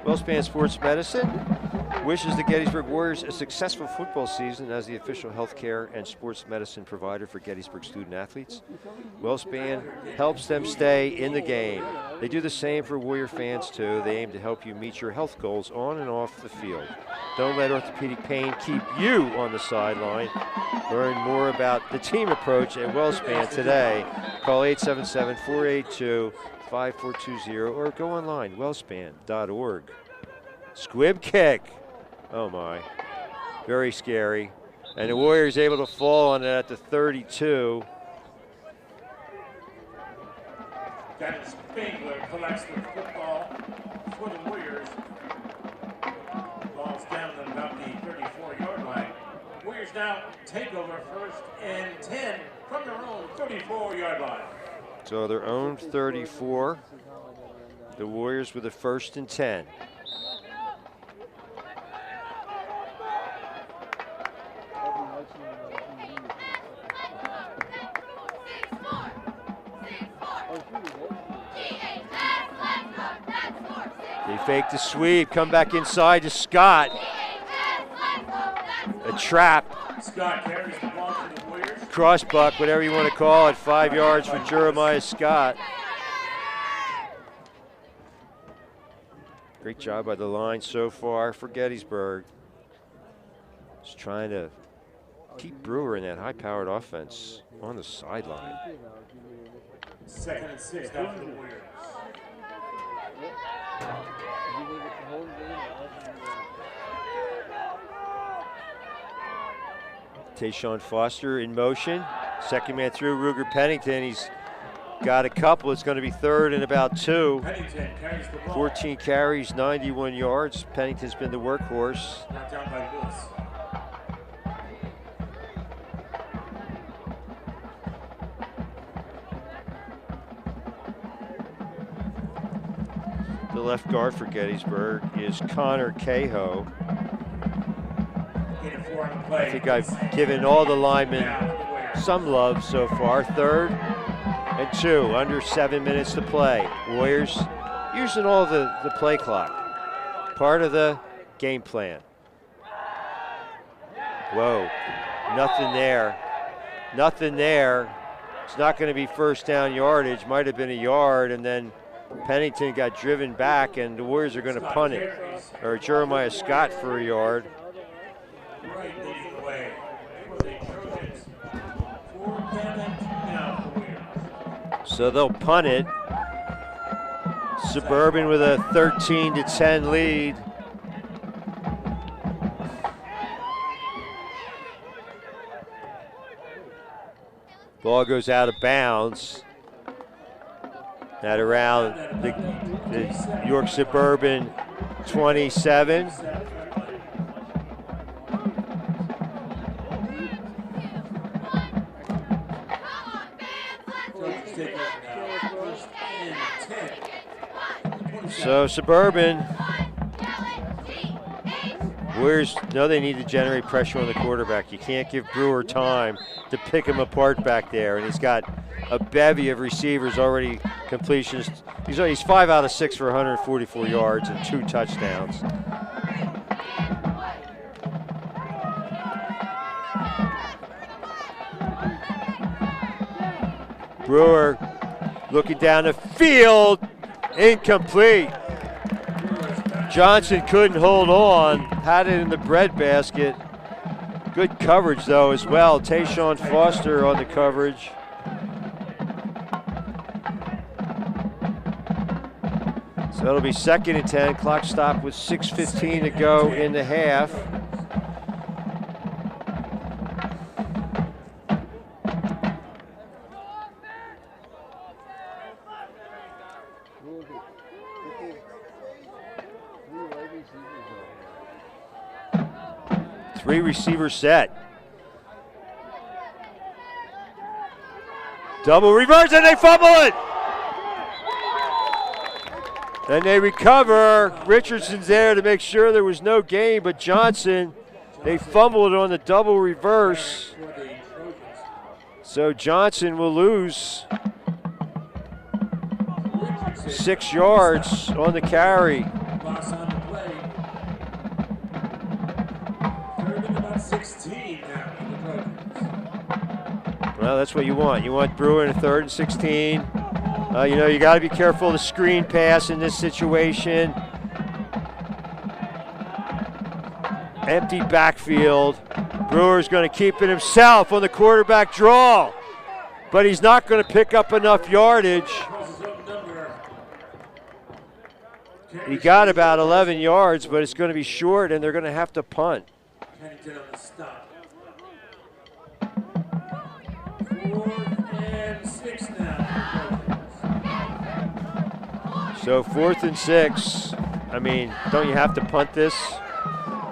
WellSpan Sports Medicine wishes the Gettysburg Warriors a successful football season as the official healthcare and sports medicine provider for Gettysburg student athletes. WellSpan helps them stay in the game. They do the same for Warrior fans too. They aim to help you meet your health goals on and off the field. Don't let orthopedic pain keep you on the sideline. Learn more about the team approach at WellSpan today. Call 877-482-5420 or go online, wellspan.org. Squib kick. Oh my. Very scary. And the Warriors able to fall on it at the 32. Dennis Spangler collects the football for the Warriors. Ball's down at about the 34-yard line. Warriors now take over first and 10 from their own 34-yard line. So their own 34. The Warriors with a first and 10. They fake the sweep, come back inside to Scott. A trap. Scott carries the ball for the Warriors. Crossbuck, whatever you want to call it, 5 yards for Jeremiah Scott. Great job by the line so far for Gettysburg. Just trying to keep Brewer in that high-powered offense on the sideline. 2nd and 6 now for the Warriors. Tayshawn Foster in motion. Second man through, Ruger Pennington. He's got a couple. It's going to be 3rd and about 2. Pennington carries the ball. 14 carries, 91 yards. Pennington's been the workhorse. Knocked down by Lewis. The left guard for Gettysburg is Connor Cahoe. I think I've given all the linemen some love so far. 3rd and 2, under 7 minutes to play. Warriors using all the play clock. Part of the game plan. Whoa, nothing there. Nothing there. It's not going to be first down yardage. Might have been a yard, and then Pennington got driven back, and the Warriors are going to punt it. Or Jeremiah Scott for a yard. Right leading the way for the Trojans. 4th down and 2 now for the Warriors. So they'll punt it. Suburban with a 13-10 lead. Ball goes out of bounds. At around the York Suburban 27. So Suburban, Warriors know they need to generate pressure on the quarterback. You can't give Brewer time to pick him apart back there, and he's got a bevy of receivers already completions. He's 5 out of 6 for 144 yards and 2 touchdowns. Brewer looking down the field, incomplete. Johnson couldn't hold on, had it in the breadbasket. Good coverage though as well. Tayshawn Foster on the coverage. So it'll be 2nd and 10. Clock stop with 6:15 to go in the half. Three receiver set. Double reverse and they fumble it. Then they recover. Richardson's there to make sure there was no gain, but Johnson They fumbled on the double reverse. For the Trojans. So Johnson will lose Richardson. 6 yards on the carry. Loss on the play. Third and about 16 now for the Trojans. Well, that's what you want. You want Brewer in a 3rd and 16. You know, you got to be careful of the screen pass in this situation. Empty backfield. Brewer's going to keep it himself on the quarterback draw, but he's not going to pick up enough yardage. He got about 11 yards, but it's going to be short, and they're going to have to punt. Pennington on the stop. 4th and 6 now. So 4th and 6. I mean, don't you have to punt this?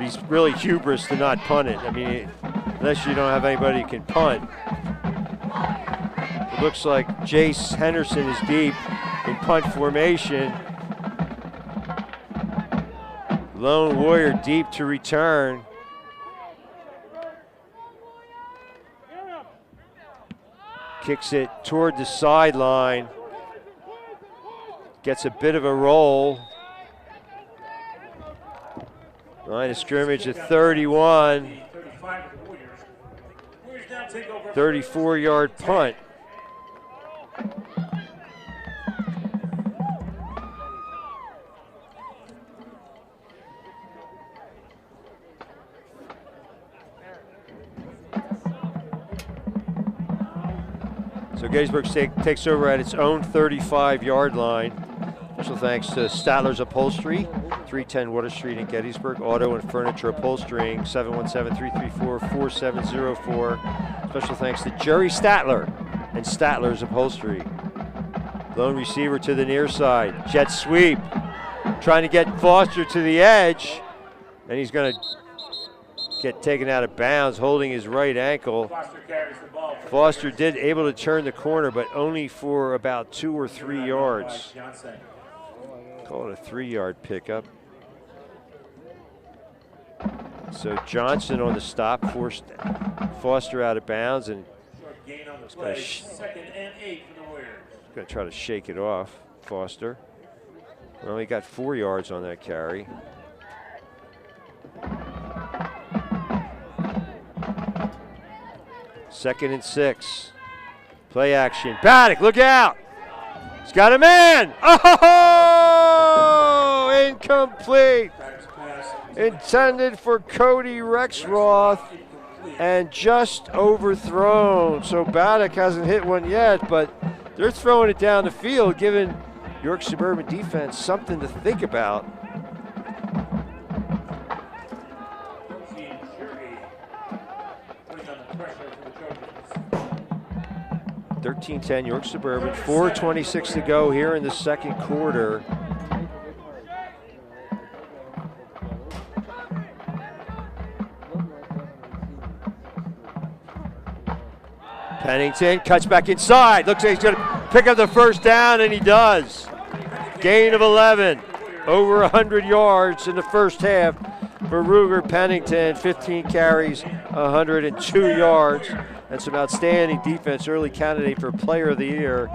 He's really hubris to not punt it. I mean, unless you don't have anybody who can punt. It looks like Jace Henderson is deep in punt formation. Lone Warrior deep to return. Kicks it toward the sideline. Gets a bit of a roll. Line of scrimmage at 31. 34-yard punt. So Gettysburg takes over at its own 35-yard line. Special thanks to Statler's Upholstery, 310 Water Street in Gettysburg. Auto and furniture upholstering, 717-334-4704. Special thanks to Jerry Statler and Statler's Upholstery. Lone receiver to the near side. Jet sweep. Trying to get Foster to the edge. And he's going to get taken out of bounds, holding his right ankle. Foster carries the ball. Foster did able to turn the corner, but only for about 2 or 3 yards. Call it a 3-yard pickup. So Johnson on the stop forced Foster out of bounds, and Gain on the play. 2nd and 8 for the Warriors. going to try to shake it off, Foster. Well, he got 4 yards on that carry. Second and 6. Play action. Paddock, look out! He's got a man! Oh! Incomplete! Intended for Cody Rexroth and just overthrown. So Paddock hasn't hit one yet, but they're throwing it down the field, giving York Suburban defense something to think about. 13-10 York Suburban, 4:26 to go here in the second quarter. Pennington cuts back inside. Looks like he's going to pick up the first down, and he does. Gain of 11. Over 100 yards in the first half for Ruger Pennington. 15 carries, 102 yards. And some outstanding defense. Early candidate for Player of the Year.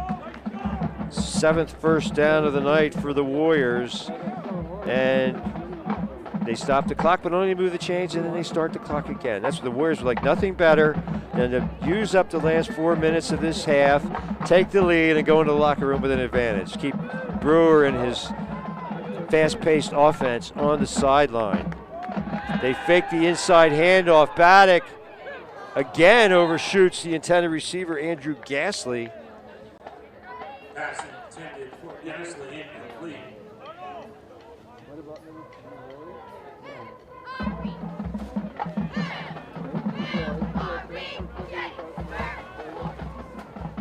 7th first down of the night for the Warriors. And they stop the clock, but only move the chains, and then they start the clock again. That's what the Warriors were like, nothing better than to use up the last 4 minutes of this half, take the lead, and go into the locker room with an advantage. Keep Brewer and his fast-paced offense on the sideline. They fake the inside handoff. Paddock again overshoots the intended receiver, Andrew Gasly. Pass intended for Gasly, incomplete.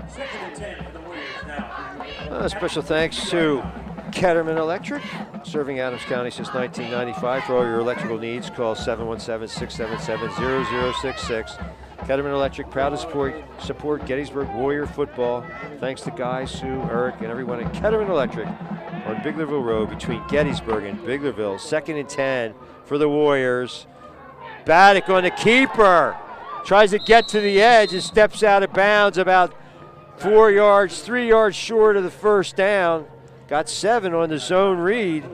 Second and 10 for the Warriors now. Special thanks to Ketterman Electric, serving Adams County since 1995. For all your electrical needs, call 717-677-0066. Ketterman Electric, proud to support Gettysburg Warrior football. Thanks to Guy, Sue, Eric, and everyone at Ketterman Electric on Biglerville Road between Gettysburg and Biglerville. 2nd and 10 for the Warriors. Baddock on the keeper. Tries to get to the edge and steps out of bounds about 4 yards, 3 yards short of the first down. Got 7 on the zone read.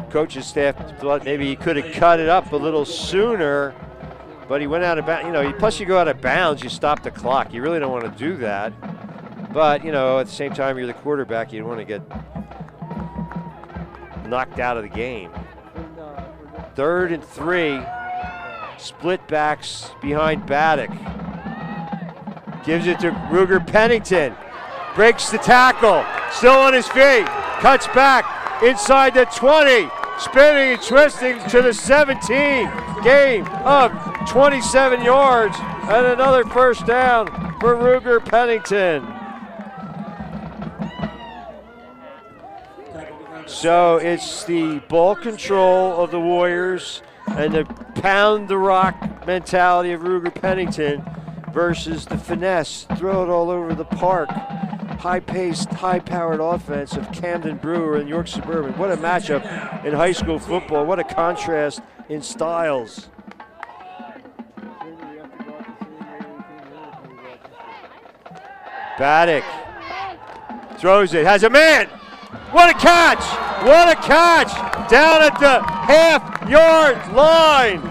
Coach's staff thought maybe he could have cut it up a little sooner, but he went out of bounds. You know, plus you go out of bounds, you stop the clock. You really don't want to do that. But, you know, at the same time, you're the quarterback. You don't want to get knocked out of the game. 3rd and 3. Split backs behind Baddock. Gives it to Ruger Pennington. Breaks the tackle. Still on his feet. Cuts back inside the 20. Spinning and twisting to the 17. Gain of 27 yards. And another first down for Ruger Pennington. So it's the ball control of the Warriors and the pound the rock mentality of Ruger Pennington versus the finesse, throw it all over the park, high-paced, high-powered offense of Camden Brewer and York Suburban. What a matchup in high school football. What a contrast in styles. Baddock throws it, has a man. What a catch! What a catch! Down at the half-yard line.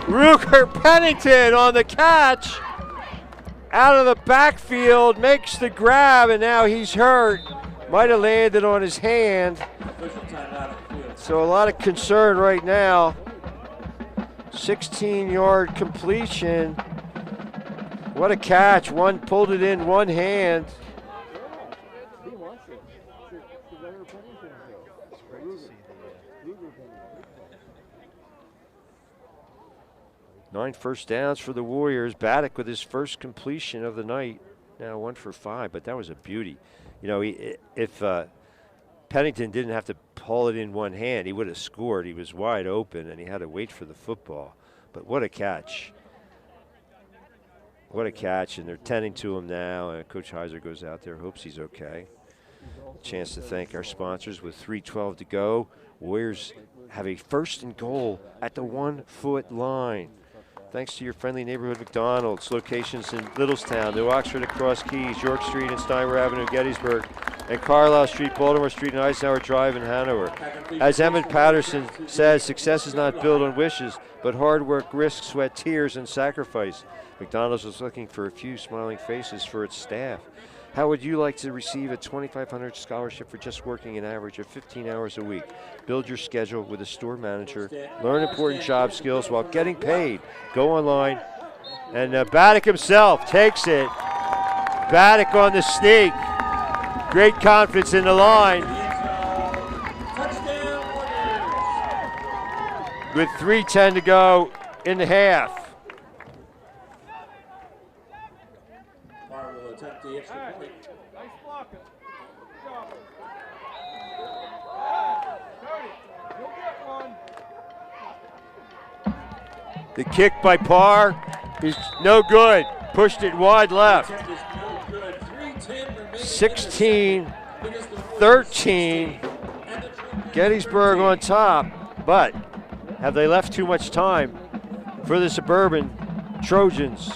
Ruger Pennington on the catch. Out of the backfield, makes the grab, and now he's hurt. Might have landed on his hand. So a lot of concern right now. 16-yard completion. What a catch. One pulled it in one hand. Nine first downs for the Warriors. Baddock with his first completion of the night. Now 1 for 5, but that was a beauty. You know, if Pennington didn't have to pull it in one hand, he would have scored. He was wide open, and he had to wait for the football. But what a catch. What a catch, and they're tending to him now. And Coach Heiser goes out there, hopes he's okay. Chance to thank our sponsors with 3:12 to go. Warriors have a 1st and goal at the 1-foot line. Thanks to your friendly neighborhood McDonald's, locations in Littlestown, New Oxford and Cross Keys, York Street and Steinway Avenue, Gettysburg, and Carlisle Street, Baltimore Street, and Eisenhower Drive in Hanover. As Emmett Patterson says, success is not built on wishes, but hard work, risk, sweat, tears, and sacrifice. McDonald's is looking for a few smiling faces for its staff. How would you like to receive a $2,500 scholarship for just working an average of 15 hours a week? Build your schedule with a store manager. Learn important job skills while getting paid. Go online. And Baddock himself takes it. Baddock on the sneak. Great confidence in the line. With 3:10 to go in the half. The kick by Parr is no good. Pushed it wide left. 16-13. Gettysburg on top. But have they left too much time for the Suburban Trojans?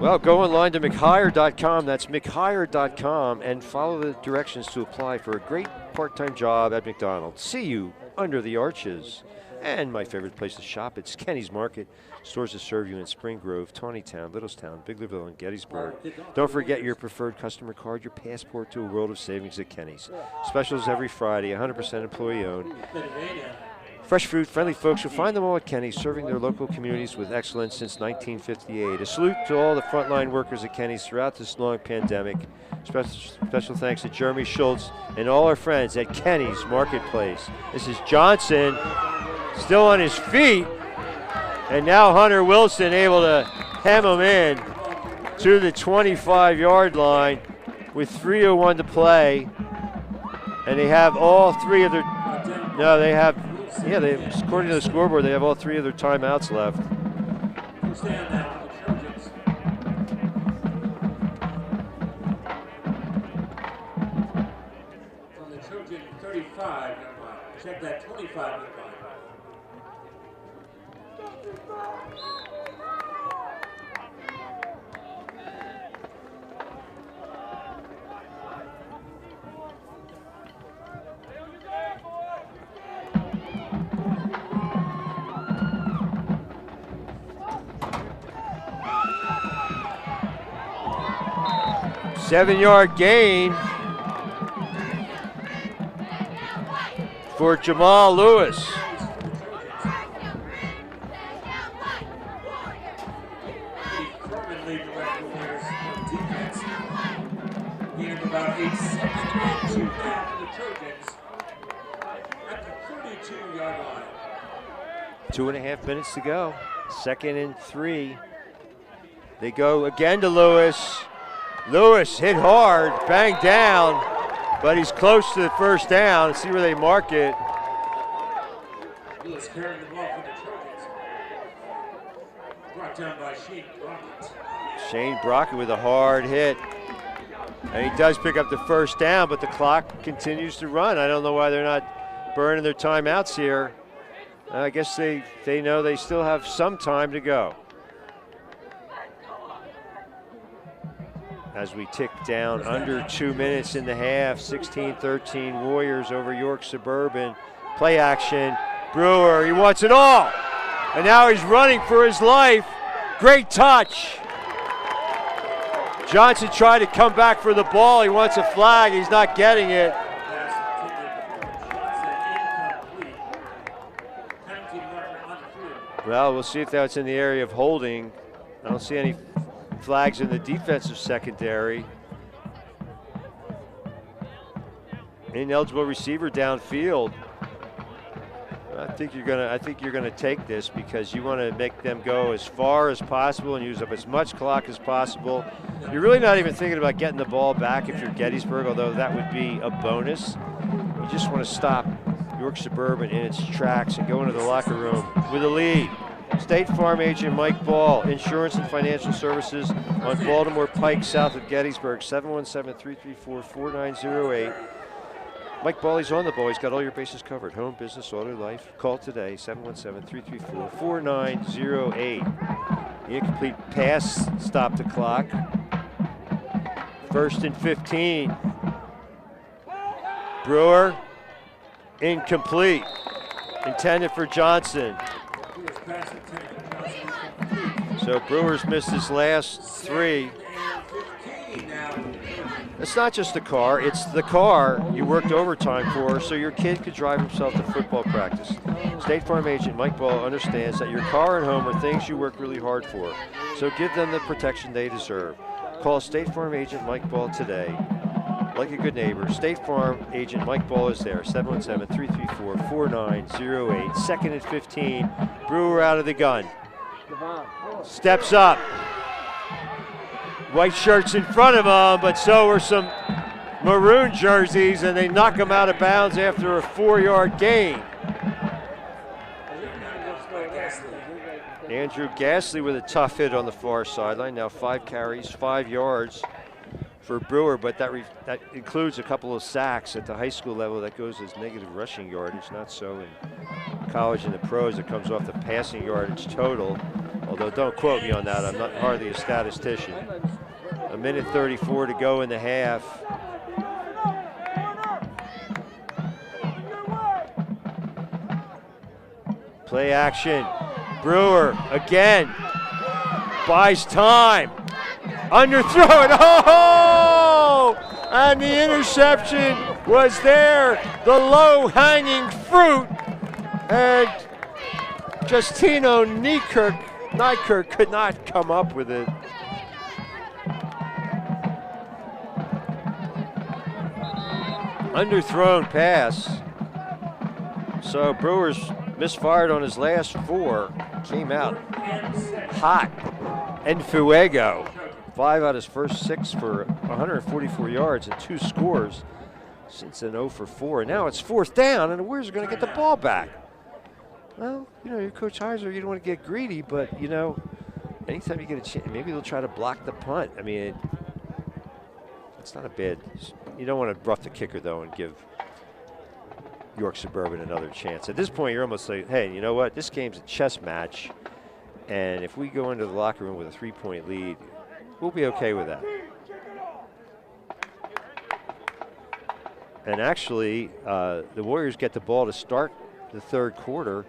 Well, go online to McHire.com. That's McHire.com, and follow the directions to apply for a great part-time job at McDonald's. See you under the arches. And my favorite place to shop, it's Kenny's Market. Stores that serve you in Spring Grove, Tawnytown, Littlestown, Biglerville, and Gettysburg. Don't forget your preferred customer card, your passport to a world of savings at Kenny's. Specials every Friday, 100% employee-owned. Fresh fruit, friendly folks, you'll find them all at Kenny's, serving their local communities with excellence since 1958. A salute to all the frontline workers at Kenny's throughout this long pandemic. Special thanks to Jeremy Schultz and all our friends at Kenny's Marketplace. This is Johnson, still on his feet, and now Hunter Wilson able to hem him in to the 25-yard line with 3:01 to play. And they have all three of their, no, they have, yeah, they, according to the scoreboard, they have all three of their timeouts left. First down now for the Trojans. From the Trojan 35, check that 25. 7-yard gain for Jamal Lewis. About a second and 2 down for the Trojans at the 32-yard line. 2.5 minutes to go. 2nd and 3. They go again to Lewis. Lewis hit hard, banged down, but he's close to the first down. See where they mark it. Lewis carrying the ball for the Trojans. Brought down by Shane Brockett. Shane Brockett with a hard hit. And he does pick up the first down, but the clock continues to run. I don't know why they're not burning their timeouts here. I guess they know they still have some time to go. As we tick down under 2 minutes in the half, 16-13 Warriors over York Suburban. Play action, Brewer, he wants it all. And now he's running for his life. Great touch. Johnson tried to come back for the ball. He wants a flag. He's not getting it. Well, we'll see if that's in the area of holding. I don't see any flags in the defensive secondary. Ineligible receiver downfield. I think you're gonna take this because you want to make them go as far as possible and use up as much clock as possible. You're really not even thinking about getting the ball back if you're Gettysburg, although that would be a bonus. You just want to stop York Suburban in its tracks and go into the locker room with a lead. State Farm agent Mike Ball, insurance and financial services on Baltimore Pike south of Gettysburg, 717-334-4908. Mike Ball, he's on the ball. He's got all your bases covered. Home, business, auto, life. Call today, 717-334-4908. The incomplete pass stopped the clock. 1st and 15. Brewer, incomplete. Intended for Johnson. So Brewer's missed his last 3. It's not just the car, it's the car you worked overtime for so your kid could drive himself to football practice. State Farm agent Mike Ball understands that your car and home are things you work really hard for, so give them the protection they deserve. Call State Farm agent Mike Ball today. Like a good neighbor, State Farm agent Mike Ball is there, 717-334-4908. 2nd and 15, Brewer out of the gun. Steps up. White shirts in front of him, but so are some maroon jerseys, and they knock him out of bounds after a 4-yard gain. Andrew Gasly with a tough hit on the far sideline. Now 5 carries, 5 yards for Brewer, but that includes a couple of sacks at the high school level. That goes as negative rushing yardage, not so in college and the pros. It comes off the passing yardage total, although don't quote me on that. I'm not hardly a statistician. 1:34 to go in the half. Play action. Brewer again. Buys time. Underthrow it. Oh! And the interception was there. The low-hanging fruit. And Justino Nykirk could not come up with it. Underthrown pass. So Brewer's misfired on his last 4. Came out hot and fuego. 5 out of his first 6 for 144 yards and 2 scores. since an 0 for 4. And now it's 4th down, and the Warriors are going to get the ball back. Well, you know, your Coach Heiser, you don't want to get greedy, but, you know, anytime you get a chance, maybe they'll try to block the punt. I mean, it's not a bad. You don't want to rough the kicker, though, and give York Suburban another chance. At this point, you're almost like, hey, you know what? This game's a chess match, and if we go into the locker room with a 3-point lead, we'll be okay with that. And actually, the Warriors get the ball to start the 3rd quarter.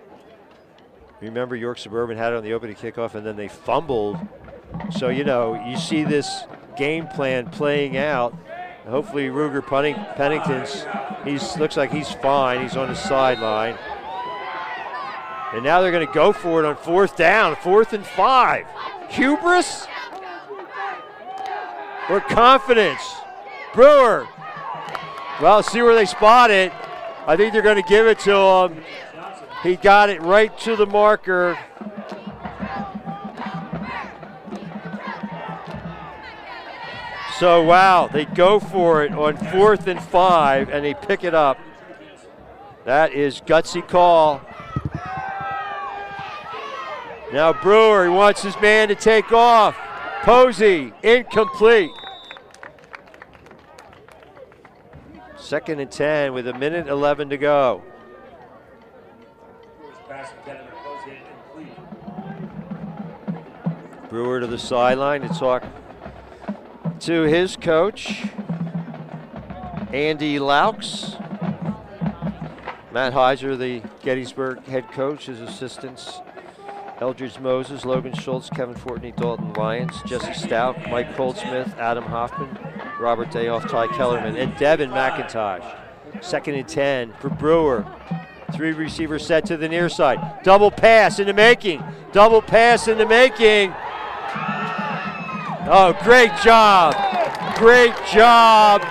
Remember, York Suburban had it on the opening kickoff, and then they fumbled. So, you know, you see this game plan playing out. Hopefully, Ruger Pennington's, looks like he's fine. He's on the sideline. And now they're going to go for it on 4th down, 4th and 5. Hubris or confidence? Brewer. Well, see where they spot it. I think they're going to give it to him. He got it right to the marker. So, wow, they go for it on 4th and 5, and they pick it up. That is gutsy call. Now Brewer, he wants his man to take off. Posey, incomplete. 2nd and 10 with 1:11 to go. Brewer to the sideline to talk to his coach, Andy Laux. Matt Heiser, the Gettysburg head coach, his assistants, Eldridge Moses, Logan Schultz, Kevin Fortney, Dalton Lyons, Jesse Stout, Mike Goldsmith, Adam Hoffman, Robert Dayoff, Ty Kellerman, and Devin McIntosh. 2nd and 10 for Brewer. 3 receivers set to the near side. Double pass in the making. Double pass in the making. Oh, great job. Great job.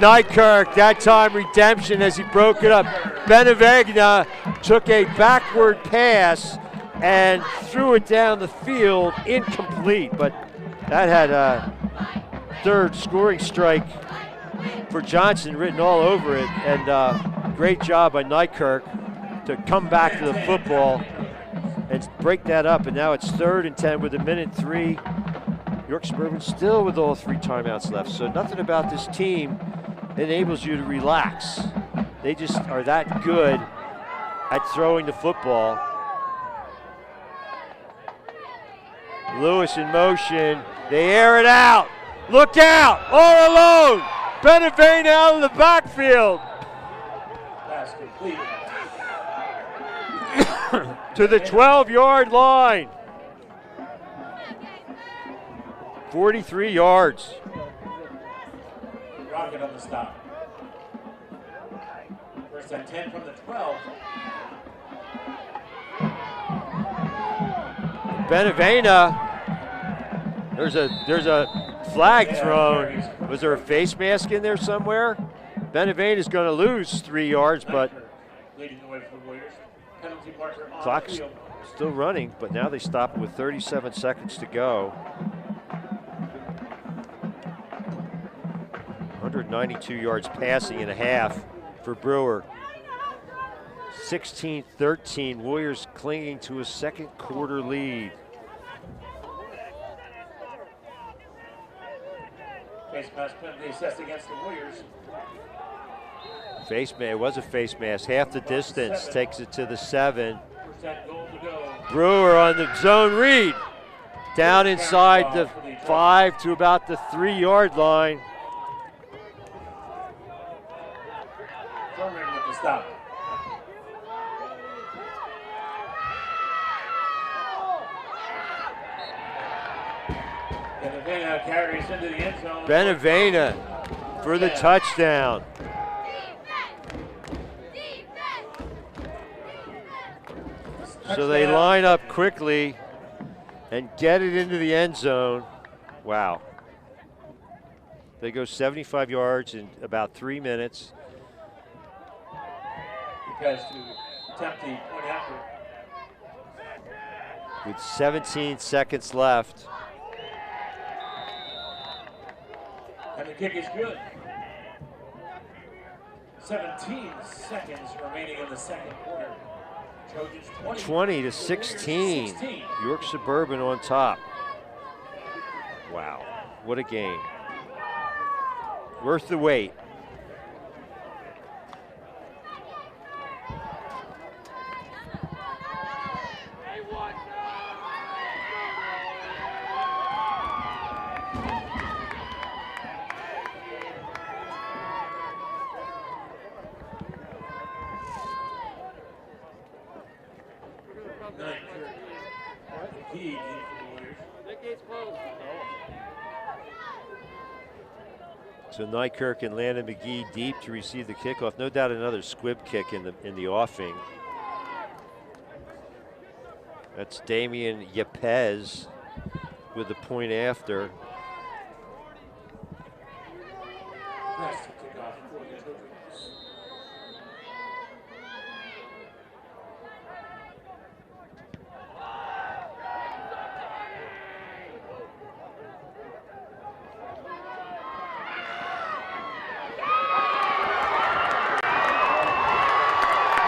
Nykirk, that time redemption as he broke it up. Benevegna took a backward pass and threw it down the field, incomplete, but that had a 3rd scoring strike for Johnson written all over it, and great job by Nykirk to come back to the football and break that up, and now it's 3rd and 10 with 1:03. York Suburban still with all 3 timeouts left, so nothing about this team enables you to relax. They just are that good at throwing the football. Lewis in motion. They air it out. Look out! All alone! Benevegna out of the backfield. Pass complete. To the 12-yard line. 43 yards. Rocket on the stop. 1st and 10 from the 12. Benevegna. There's a flag thrown. Was there a face mask in there somewhere? Benevegna's going to lose 3 yards, but Leading the way for the Warriors. Penalty marker on the clock's field. still running, but now they stop with 37 seconds to go. 192 yards passing and a half for Brewer. 16-13, Warriors clinging to a 2nd quarter lead. Face mask penalty assessed against the Warriors. Face mask, it was a face mask. Half the distance, takes it to the 7. 1st goal to go. Brewer on the zone read. Down inside the 5 to about the 3-yard line. Thurman with the stop. Benevegna carries into the end zone. Benevegna for the touchdown. So they line up quickly and get it into the end zone. Wow. They go 75 yards in about 3 minutes. Because to attempt the point after. With 17 seconds left. And the kick is good. 17 seconds remaining in the second quarter. Trojans 20 to 16. York Suburban on top. Wow, what a game. Worth the wait. So Nykirk and Landon McGee deep to receive the kickoff. No doubt another squib kick in the offing. That's Damian Yepes with the point after.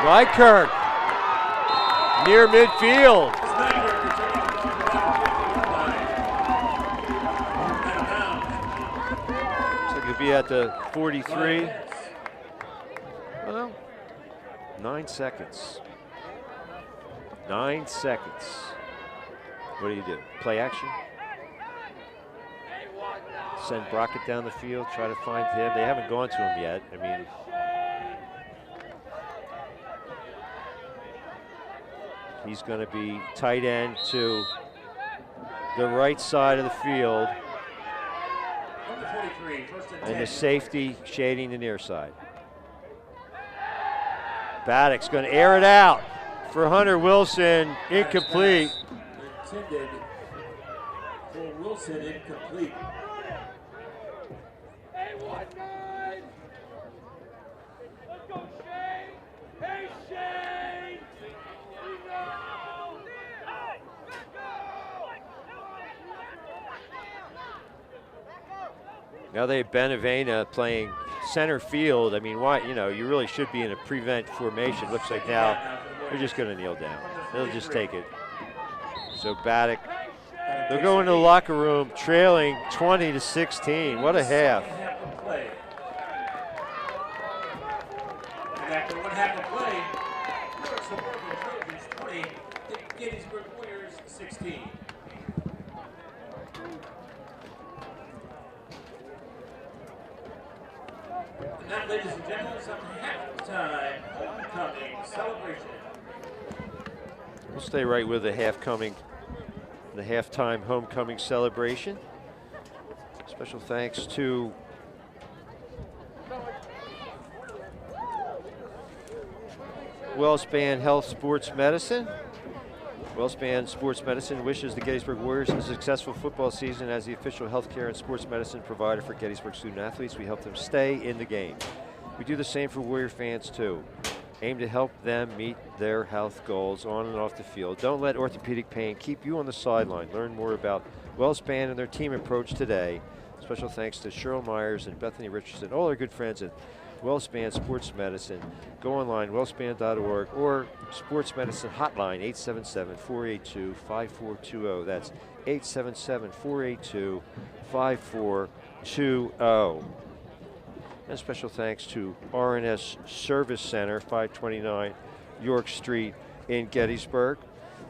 Nykirk near midfield. Looks like it'll be at the 43. Well, 9 seconds. 9 seconds. What do? Play action? Send Brockett down the field, try to find him. They haven't gone to him yet. I mean, he's going to be tight end to the right side of the field. And the safety shading the near side. Baddock's going to air it out for Hunter Wilson. Incomplete. Intended for Wilson, incomplete. Now they have Benavena playing center field. I mean, why? You know, you really should be in a prevent formation. Looks like now they're just going to kneel down. They'll just take it. So Baddock, they'll go into the locker room trailing 20 to 16. What a half. And after 1 half of play, Suburban Trojans 20, Gettysburg Warriors 16. And now, ladies and gentlemen, some halftime homecoming celebration. We'll stay right with the halftime homecoming celebration. Special thanks to WellSpan Health Sports Medicine. WellSpan Sports Medicine wishes the Gettysburg Warriors a successful football season. As the official healthcare and sports medicine provider for Gettysburg student athletes, we help them stay in the game. We do the same for Warrior fans too. Aim to help them meet their health goals on and off the field. Don't let orthopedic pain keep you on the sideline. Learn more about WellSpan and their team approach today. Special thanks to Cheryl Myers and Bethany Richardson, all our good friends at WellSpan Sports Medicine. Go online, wellspan.org, or Sports Medicine Hotline, 877-482-5420. That's 877-482-5420. And special thanks to R&S Service Center, 529 York Street in Gettysburg.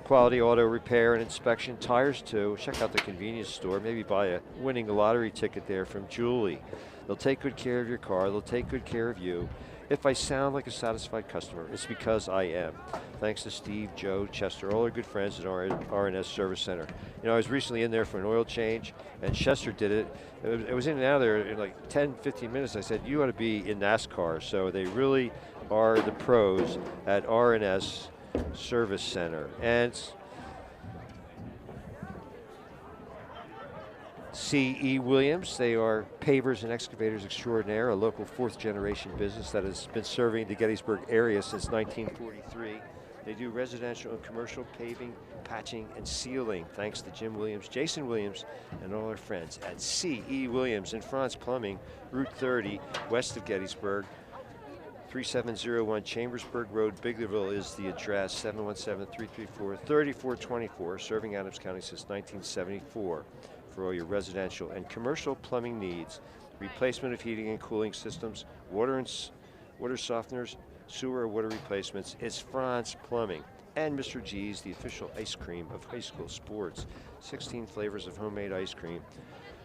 Quality auto repair and inspection, tires too. Check out the convenience store. Maybe buy a winning lottery ticket there from Julie. They'll take good care of your car. They'll take good care of you. If I sound like a satisfied customer, it's because I am. Thanks to Steve, Joe, Chester, all our good friends at R&S Service Center. You know, I was recently in there for an oil change, and Chester did it. It was in and out of there in like 10, 15 minutes. I said, you ought to be in NASCAR. So they really are the pros at R&S Service Center. And C.E. Williams, they are pavers and excavators extraordinaire, a local fourth-generation business that has been serving the Gettysburg area since 1943. They do residential and commercial paving, patching, and sealing, thanks to Jim Williams, Jason Williams, and all our friends at C.E. Williams and Franz Plumbing, Route 30, west of Gettysburg. 3701 Chambersburg Road, Biglerville is the address. 717-334-3424. Serving Adams County since 1974 for all your residential and commercial plumbing needs. Replacement of heating and cooling systems, water softeners, sewer or water replacements. It's Franz Plumbing. And Mr. G's, the official ice cream of high school sports. 16 flavors of homemade ice cream.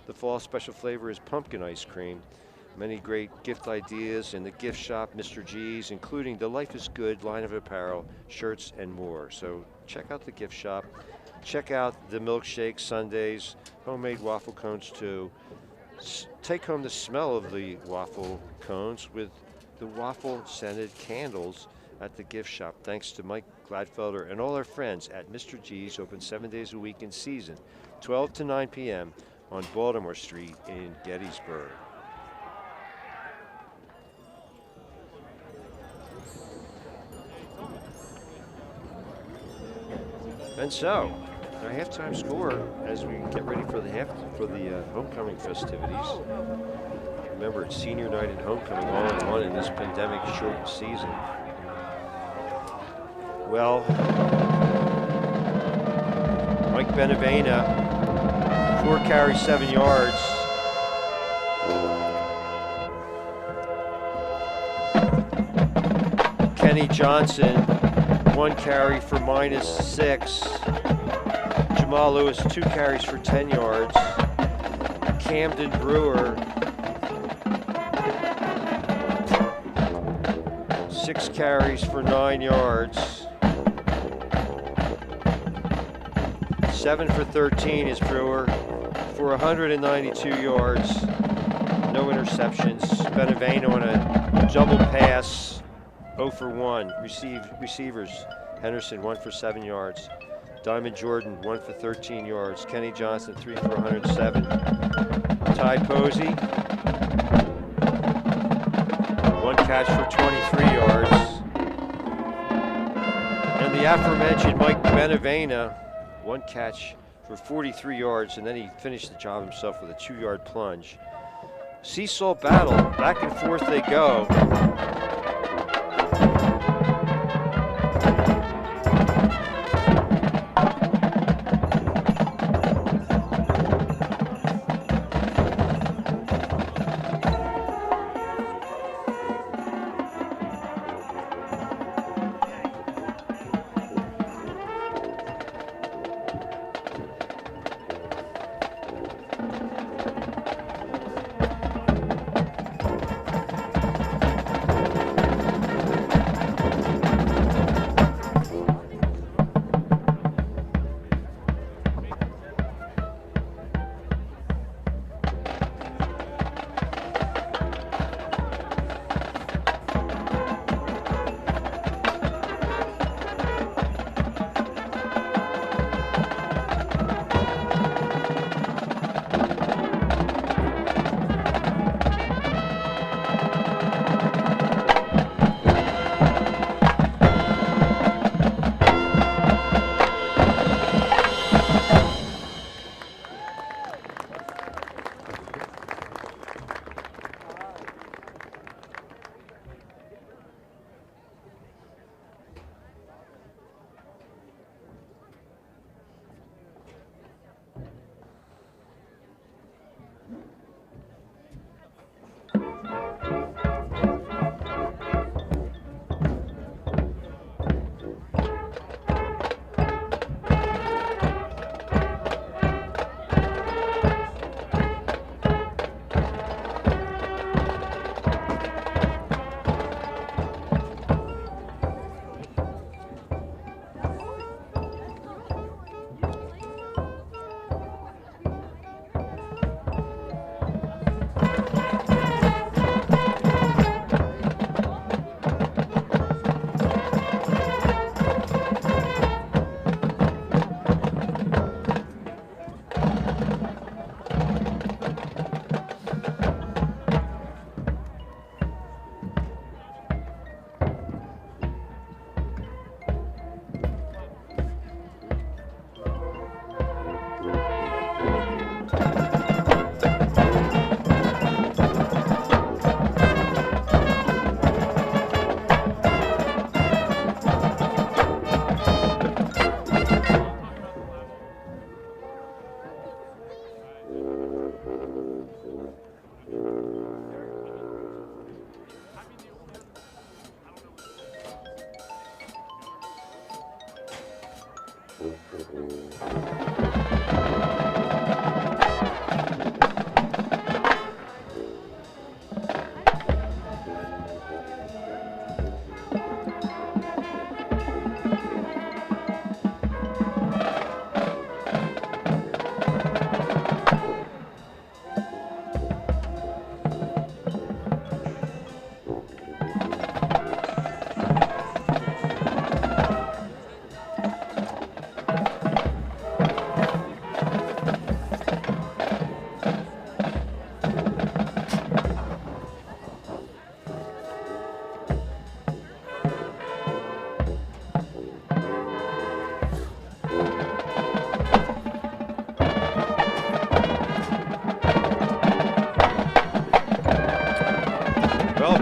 The fall special flavor is pumpkin ice cream. Many great gift ideas in the gift shop, Mr. G's, including the Life is Good line of apparel, shirts, and more. So check out the gift shop. Check out the milkshake sundaes, homemade waffle cones too. Take home the smell of the waffle cones with the waffle-scented candles at the gift shop. Thanks to Mike Gladfelder and all our friends at Mr. G's, open 7 days a week in season, 12 to 9 p.m. on Baltimore Street in Gettysburg. And so, our halftime score as we get ready for the homecoming festivities. Remember, it's senior night and homecoming all in one in this pandemic-shortened season. Well, Mike Benavena, 4 carries, 7 yards. Kenny Johnson, 1 carry for -6. Jamal Lewis, 2 carries for 10 yards. Camden Brewer, 6 carries for 9 yards. 7 for 13 is Brewer for 192 yards. No interceptions. Benavena on a double pass, 0 for 1. Receivers, Henderson 1 for 7 yards. Diamond Jordan 1 for 13 yards. Kenny Johnson 3 for 107. Ty Posey, 1 catch for 23 yards. And the aforementioned Mike Benavena, 1 catch for 43 yards, and then he finished the job himself with a 2-yard plunge. Seesaw battle, back and forth they go.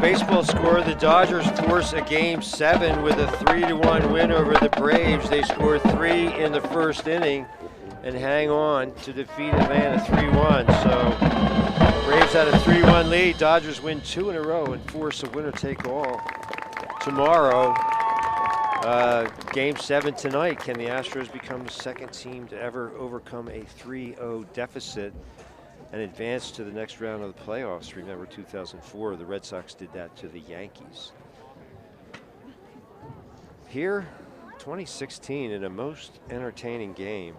Baseball score, the Dodgers force a Game 7 with a 3-1 win over the Braves. They score 3 in the first inning and hang on to defeat Atlanta 3-1. So Braves had a 3-1 lead. Dodgers win 2 in a row and force a winner-take-all. Tomorrow, Game 7 tonight. Can the Astros become the second team to ever overcome a 3-0 deficit and advance to the next round of the playoffs? Remember 2004, the Red Sox did that to the Yankees. Here, 2016, in a most entertaining game.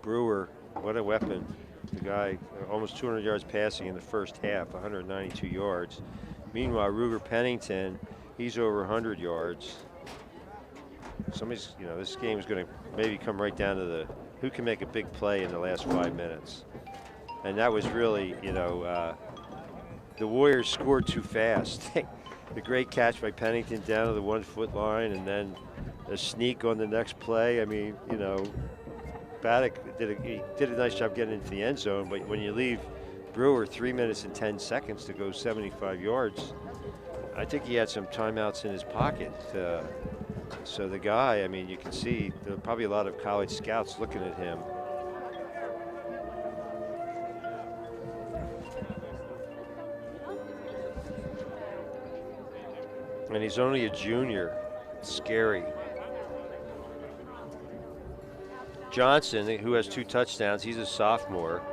Brewer, what a weapon. The guy, almost 200 yards passing in the first half, 192 yards. Meanwhile, Ruger Pennington, he's over 100 yards. Somebody's, this game is going to maybe come right down to who can make a big play in the last 5 minutes. And that was really, the Warriors scored too fast. The great catch by Pennington down to the 1 foot line, and then a sneak on the next play. I mean, Paddock did a nice job getting into the end zone, but when you leave Brewer 3 minutes and 10 seconds to go 75 yards, I think he had some timeouts in his pocket. So the guy, I mean, you can see there are probably a lot of college scouts looking at him. And he's only a junior. It's scary. Johnson, who has 2 touchdowns, he's a sophomore.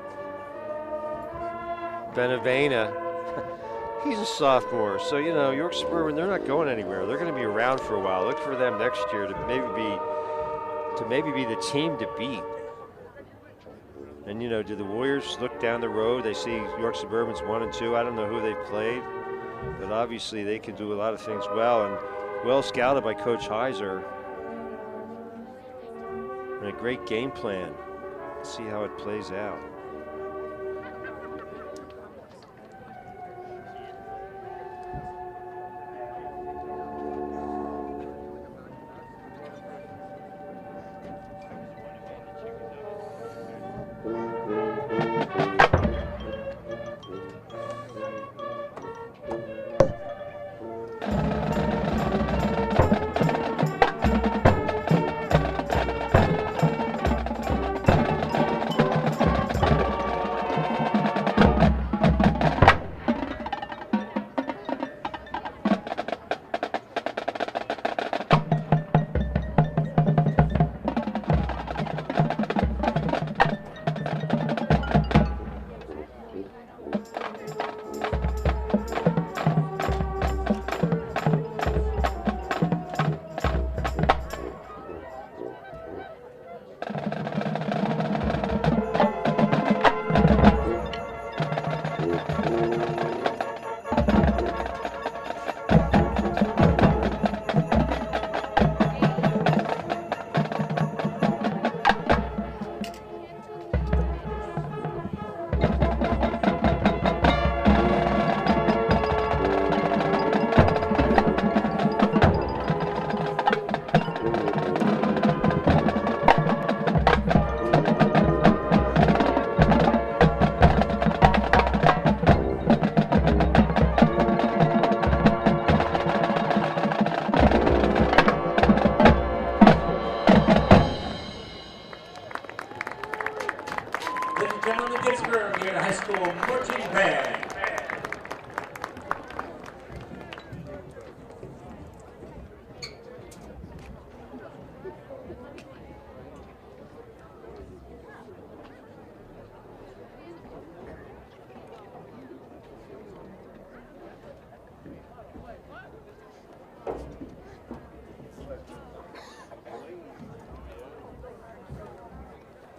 Benavena, he's a sophomore. So, York Suburban, they're not going anywhere. They're going to be around for a while. Look for them next year to maybe be the team to beat. And, do the Warriors look down the road? They see York Suburban's 1 and 2. I don't know who they've played, but obviously they can do a lot of things well, and well scouted by Coach Heiser. And a great game plan. Let's see how it plays out. Down to Gettysburg here, high school marching band.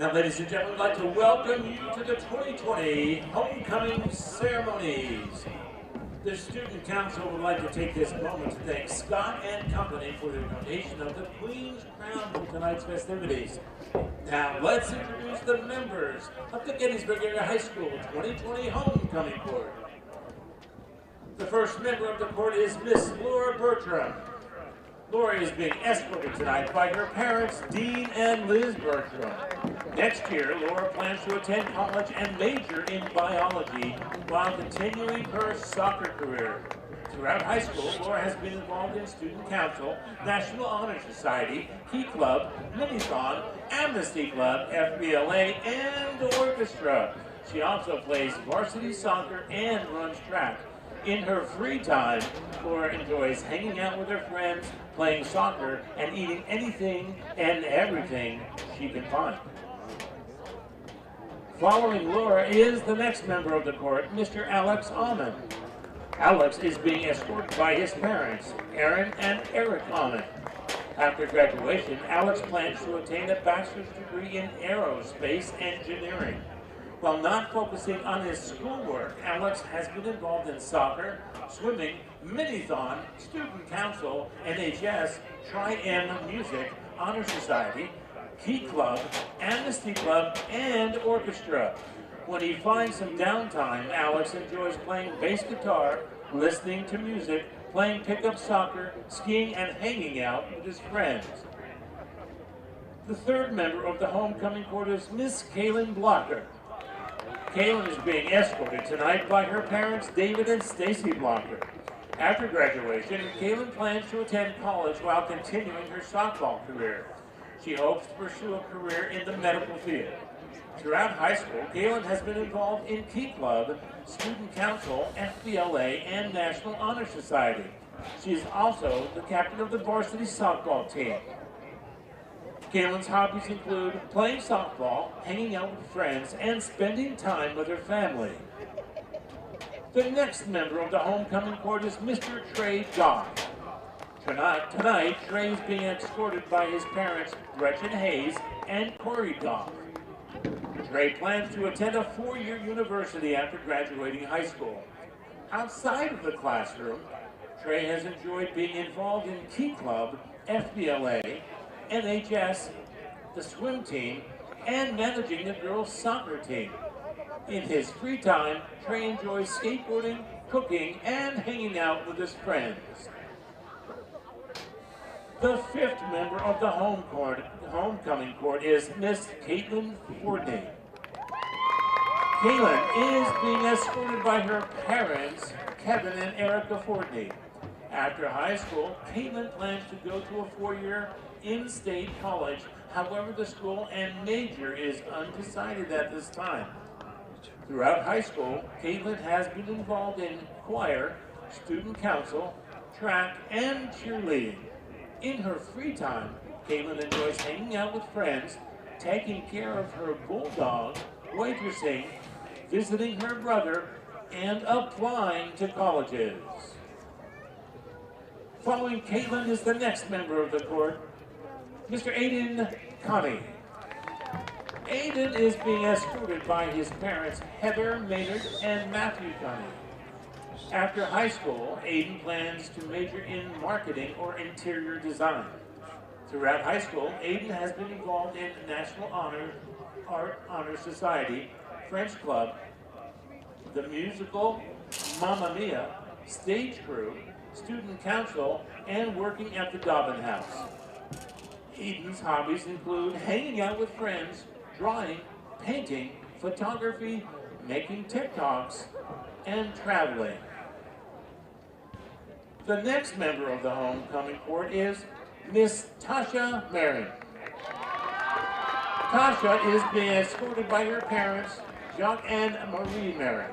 Now, ladies and gentlemen, I'd like to welcome you to the 2020 Homecoming Ceremonies. The Student Council would like to take this moment to thank Scott and Company for their donation of the Queen's Crown for tonight's festivities. Now, let's introduce the members of the Gettysburg Area High School 2020 Homecoming Court. The first member of the court is Miss Laura Bertram. Laura is being escorted tonight by her parents, Dean and Liz Bertram. Next year, Laura plans to attend college and major in biology while continuing her soccer career. Throughout high school, Laura has been involved in Student Council, National Honor Society, Key Club, Minithon, Amnesty Club, FBLA, and orchestra. She also plays varsity soccer and runs track. In her free time, Laura enjoys hanging out with her friends, playing soccer, and eating anything and everything she can find. Following Laura is the next member of the court, Mr. Alex Almond. Alex is being escorted by his parents, Aaron and Eric Almond. After graduation, Alex plans to attain a bachelor's degree in aerospace engineering. While not focusing on his schoolwork, Alex has been involved in soccer, swimming, Minithon, Student Council, NHS, Tri-M Music, Honor Society, Key Club, Amnesty Club, and orchestra. When he finds some downtime, Alex enjoys playing bass guitar, listening to music, playing pickup soccer, skiing, and hanging out with his friends. The third member of the homecoming court is Miss Kaylin Blocker. Kaylin is being escorted tonight by her parents, David and Stacy Blocker. After graduation, Kaylin plans to attend college while continuing her softball career. She hopes to pursue a career in the medical field. Throughout high school, Kaylin has been involved in Key Club, Student Council, FBLA, and National Honor Society. She is also the captain of the varsity softball team. Kaylin's hobbies include playing softball, hanging out with friends, and spending time with her family. The next member of the homecoming court is Mr. Trey Goff. Tonight, Trey is being escorted by his parents, Gretchen Hayes and Corey Goff. Trey plans to attend a 4-year university after graduating high school. Outside of the classroom, Trey has enjoyed being involved in Key Club, FBLA, NHS, the swim team, and managing the girls' soccer team. In his free time, Trey enjoys skateboarding, cooking, and hanging out with his friends. The fifth member of the homecoming court is Miss Caitlin Fordney. Caitlin is being escorted by her parents, Kevin and Erica Fordney. After high school, Caitlin plans to go to a 4-year in-state college. However, the school and major is undecided at this time. Throughout high school, Caitlin has been involved in choir, student council, track, and cheerleading. In her free time, Caitlin enjoys hanging out with friends, taking care of her bulldog, waitressing, visiting her brother, and applying to colleges. Following Caitlin is the next member of the court, Mr. Aiden Connie. Aiden is being escorted by his parents, Heather Maynard and Matthew Connie. After high school, Aiden plans to major in marketing or interior design. Throughout high school, Aiden has been involved in National Honor Society, French Club, the musical Mamma Mia, stage crew, student council, and working at the Dobbin House. Aiden's hobbies include hanging out with friends, drawing, painting, photography, making TikToks, and traveling. The next member of the homecoming court is Miss Tasha Marion. Tasha is being escorted by her parents, Jacques and Marie Marion.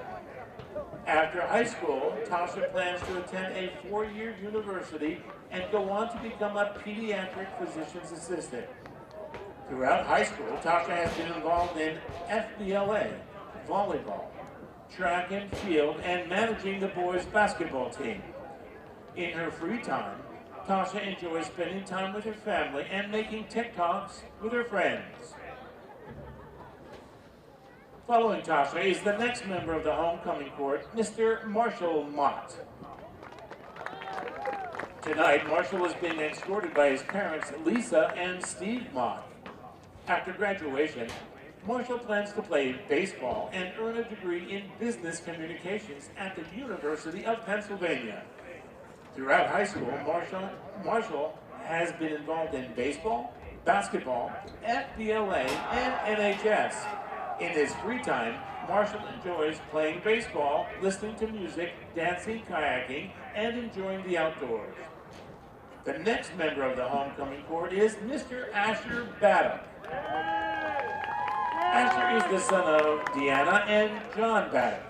After high school, Tasha plans to attend a 4-year university and go on to become a pediatric physician's assistant. Throughout high school, Tasha has been involved in FBLA, volleyball, track and field, and managing the boys' basketball team. In her free time, Tasha enjoys spending time with her family and making TikToks with her friends. Following Tasha is the next member of the homecoming court, Mr. Marshall Mott. Tonight, Marshall is being escorted by his parents, Lisa and Steve Mott. After graduation, Marshall plans to play baseball and earn a degree in business communications at the University of Pennsylvania. Throughout high school, Marshall has been involved in baseball, basketball, FBLA, and NHS. In his free time, Marshall enjoys playing baseball, listening to music, dancing, kayaking, and enjoying the outdoors. The next member of the homecoming court is Mr. Asher Baddock. Asher is the son of Deanna and John Baddock.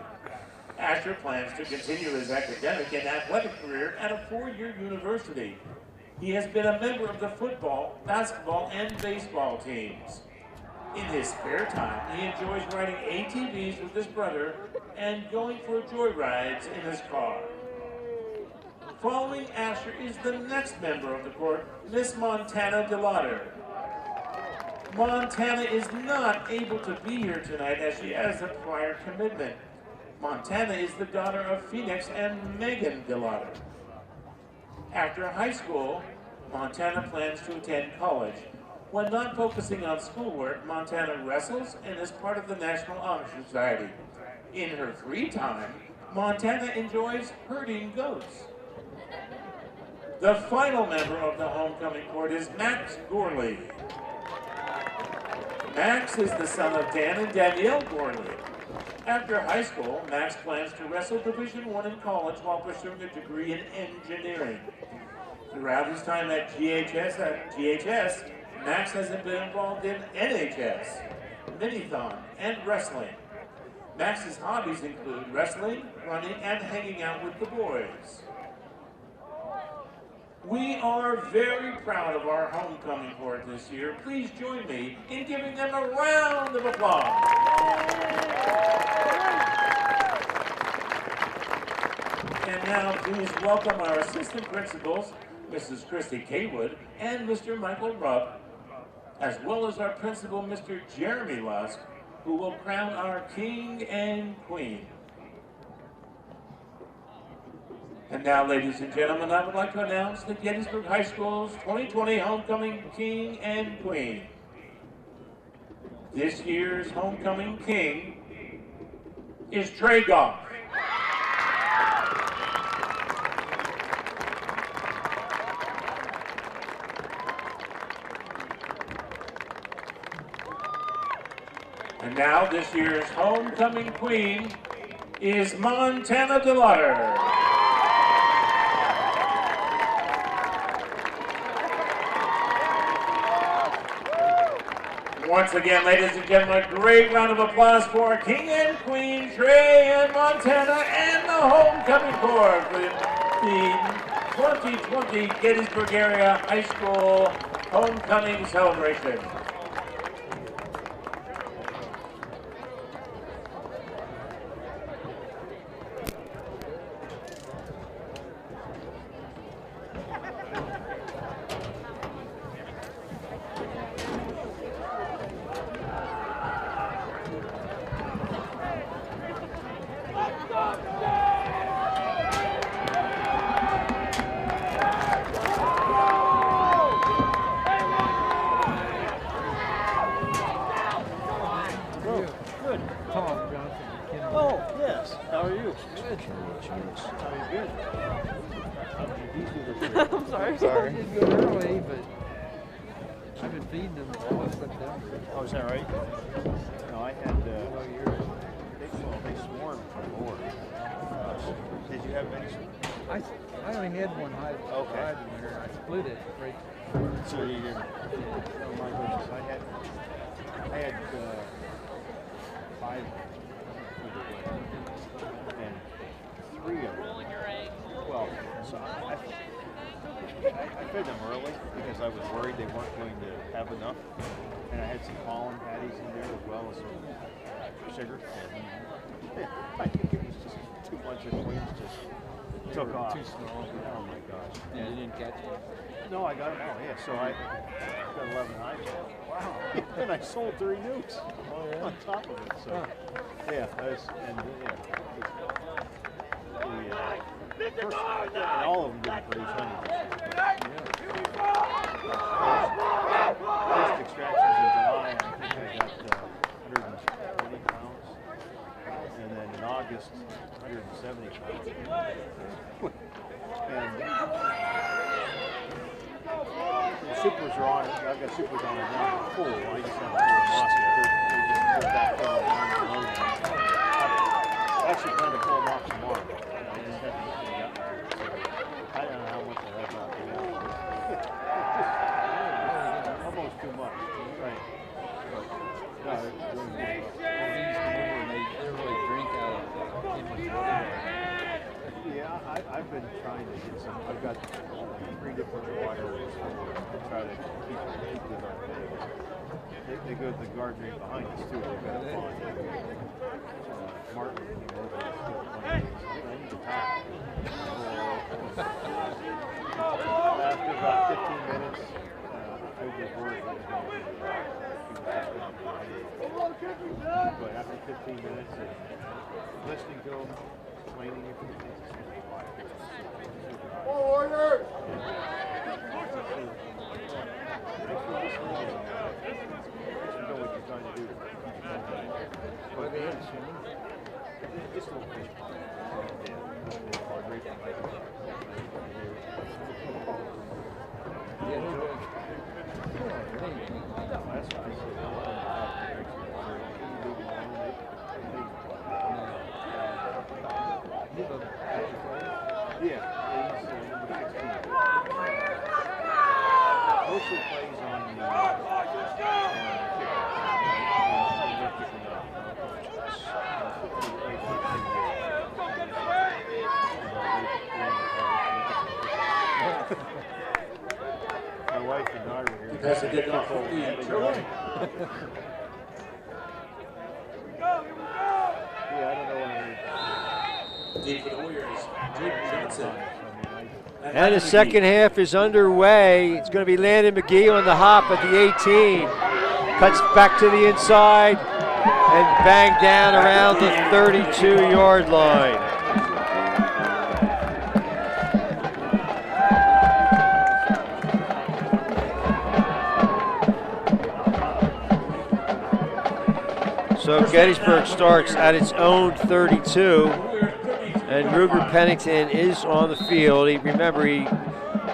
Asher plans to continue his academic and athletic career at a 4-year university. He has been a member of the football, basketball, and baseball teams. In his spare time, he enjoys riding ATVs with his brother and going for joyrides in his car. Following Asher is the next member of the court, Miss Montana DeLauder. Montana is not able to be here tonight as she has a prior commitment. Montana is the daughter of Phoenix and Megan DeLauder. After high school, Montana plans to attend college. When not focusing on schoolwork, Montana wrestles and is part of the National Honor Society. In her free time, Montana enjoys herding goats. The final member of the homecoming court is Max Gorley. Max is the son of Dan and Danielle Gorley. After high school, Max plans to wrestle Division I in college while pursuing a degree in engineering. Throughout his time at GHS, Max has been involved in NHS, Minithon, and wrestling. Max's hobbies include wrestling, running, and hanging out with the boys. We are very proud of our homecoming court this year. Please join me in giving them a round of applause. And now please welcome our assistant principals, Mrs. Christy Kaywood and Mr. Michael Rupp, as well as our principal, Mr. Jeremy Lusk, who will crown our king and queen. And now, ladies and gentlemen, I would like to announce the Gettysburg High School's 2020 Homecoming King and Queen. This year's Homecoming King is Trey Goff. And now, this year's Homecoming Queen is Montana DeLauder. Once again, ladies and gentlemen, a great round of applause for King and Queen, Trey and Montana, and the homecoming court for the 2020 Gettysburg Area High School Homecoming Celebration. Oh, is that right? No, I had, they swarmed from more. Did you have many? I only had one hide in there. I split it right. So you didn't? Oh my goodness, I had 5 and 3 of them. Well, so I fed them early because I was worried they weren't going to have enough. And I had some pollen patties in there as well as some sugar. And I think it was just too much of queens just took off. Too small. Oh my gosh. Yeah, you didn't catch it. No, I got it. Oh yeah, so I got 11 hides. Wow. And I sold 3 nukes on top of it. So yeah, that's and first, and all of them didn't produce honey. First extractions in July, I think I got 120 pounds, and then in August, 170 pounds. And the supers are on. I've got supers on it now. Full. I just have a full moss. They're back down below them. I actually plan to pull them off tomorrow. I just haven't got to it. So I don't know how much I have out there. Almost too much. Right. But, no, they're doing good. These come over and they really drink out of water. Yeah, I've been trying to get some. I've got 3 different wires to try to keep them on things. They go to the gardening behind us too. They've got a pond. Martin came over and took one of these. I need to talk. After about 15 minutes, I was worried that it was going to be but after 15 minutes and listening to them, explaining it, Warriors! Know what you're trying to do. But just a little fish pond. That's what I said. Yeah, he's number 16. Mostly plays on the my wife and daughter were here. That's a good enough for me. Yeah, I don't know when Deep for the Warriors. Jake Johnson. And the second half is underway. It's going to be Landon McGee on the hop at the 18. Cuts back to the inside and banged down around the 32-yard line. So Gettysburg starts at its own 32. And Ruger Pennington is on the field. Remember, he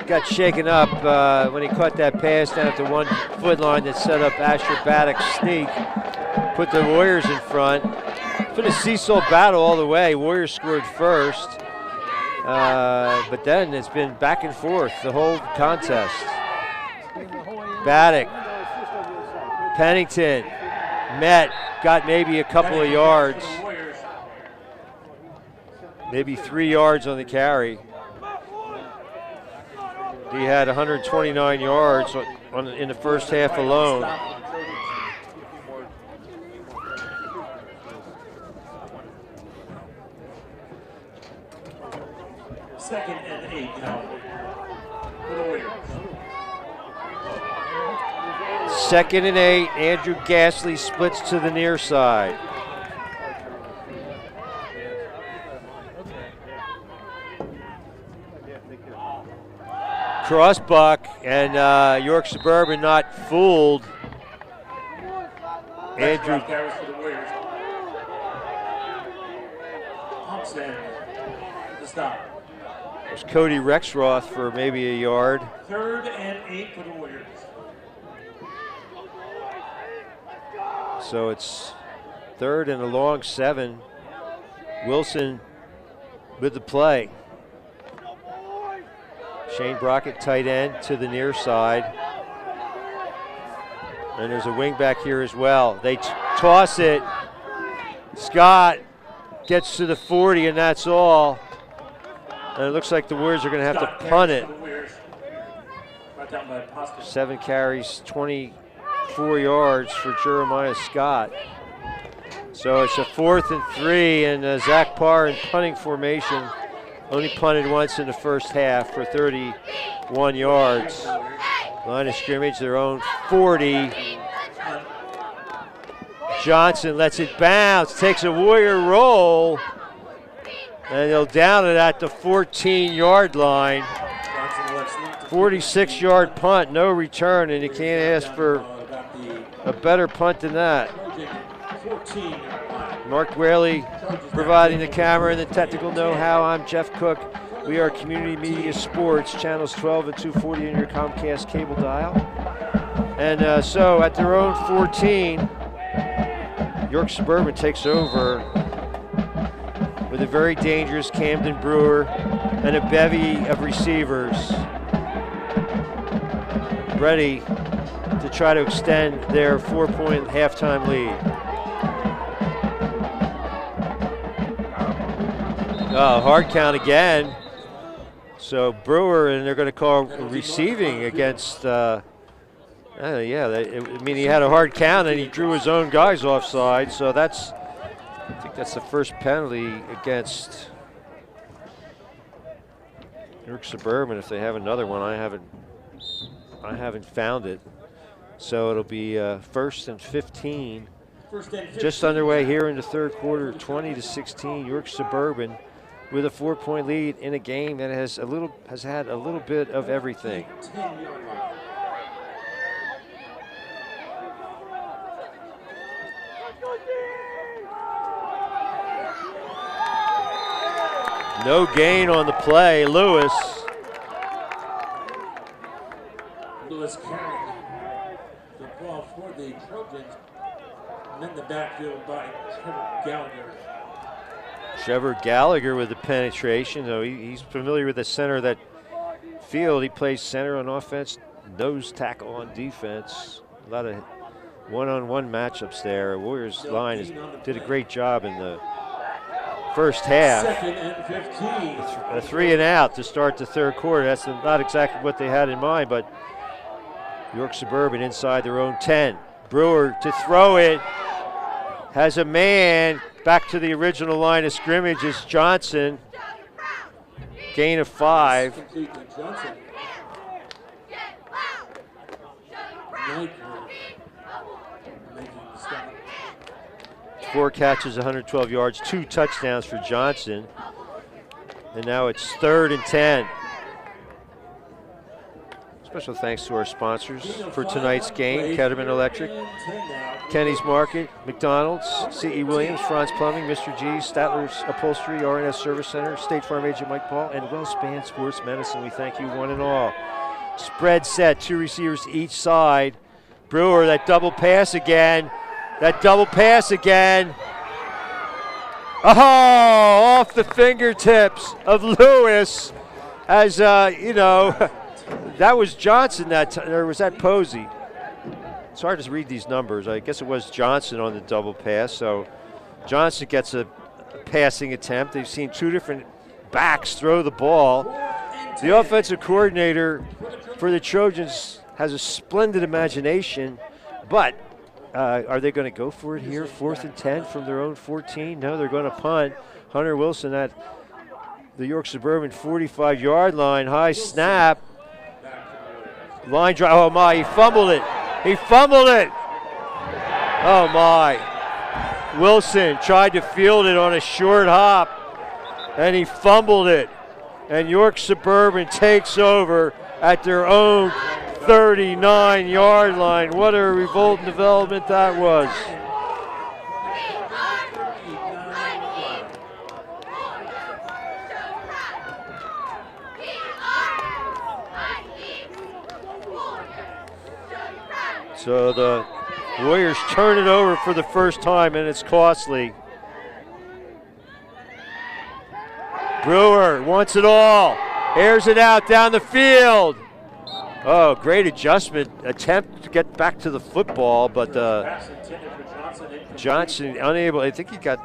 got shaken up when he caught that pass down at the 1 foot line that set up Asher Baddock's sneak. Put the Warriors in front. It's been a seesaw battle all the way. Warriors scored first. But then it's been back and forth the whole contest. Baddock, Pennington, met, got maybe a couple of yards. Maybe 3 yards on the carry. He had 129 yards in the first half alone. Second and 8 now for the Warriors. Second and 8, Andrew Gasly splits to the near side. Cross buck, and York Suburban not fooled. Andrew carries for the Warriors. Thompson to stop. There's Cody Rexroth for maybe a yard. Third and 8 for the Warriors. So it's third and a long 7. Wilson with the play. Shane Brockett, tight end, to the near side. And there's a wing back here as well. They toss it. Scott gets to the 40, and that's all. And it looks like the Warriors are going to have to punt it. 7 carries, 24 yards for Jeremiah Scott. So it's a 4th and 3, and Zach Parr in punting formation only punted once in the first half for 31 yards. Line of scrimmage, their own 40. Johnson lets it bounce, takes a Warrior roll, and they'll down it at the 14-yard line. 46-yard punt, no return, and you can't ask for a better punt than that. Mark Whaley providing the camera and the technical know-how. I'm Jeff Cook. We are Community Media Sports, channels 12 and 240 on your Comcast cable dial. And so at their own 14, York Suburban takes over with a very dangerous Camden Brewer and a bevy of receivers ready to try to extend their 4-point halftime lead. Hard count again. So Brewer, and they're going to call receiving against, he had a hard count and he drew his own guys offside. So I think that's the first penalty against York Suburban. If they have another one, I haven't found it. So it'll be 1st and 15. Just underway here in the third quarter, 20-16. York Suburban with a 4-point lead in a game that has had a little bit of everything. No gain on the play. Lewis carrying the ball for the Trojans. And in the backfield by Trevor Gallagher. Trevor Gallagher with the penetration. Though he's familiar with the center of that field. He plays center on offense, nose tackle on defense. A lot of one-on-one matchups there. Warriors line did a great job in the first half. 2nd and 15. A 3 and out to start the third quarter. That's not exactly what they had in mind, but York Suburban inside their own 10. Brewer to throw it. Has a man back to the original line of scrimmage is Johnson. Gain of 5. Complete to Johnson. 4 catches, 112 yards, 2 touchdowns for Johnson. And now it's 3rd and 10. Special thanks to our sponsors for tonight's game: Ketterman Electric, Kenny's Market, McDonald's, C.E. Williams, Franz Plumbing, Mr. G's, Statler's Upholstery, RNS Service Center, State Farm Agent Mike Paul, and WellSpan Sports Medicine. We thank you one and all. Spread set, 2 receivers each side. Brewer, that double pass again. Oh, off the fingertips of Lewis. As, that was Johnson that time, or was that Posey? It's hard to read these numbers. I guess it was Johnson on the double pass. So Johnson gets a passing attempt. They've seen 2 different backs throw the ball. The offensive coordinator for the Trojans has a splendid imagination, but are they going to go for it here? 4th and 10 from their own 14? No, they're going to punt. Hunter Wilson at the York Suburban 45-yard line. High snap. Line drive. Oh, my. He fumbled it. Oh, my. Wilson tried to field it on a short hop, and he fumbled it. And York Suburban takes over at their own 39-yard line. What a revolting development that was. So the Warriors turn it over for the first time, and it's costly. Brewer wants it all. Airs it out down the field. Oh, great adjustment. Attempt to get back to the football, but Johnson unable. I think he got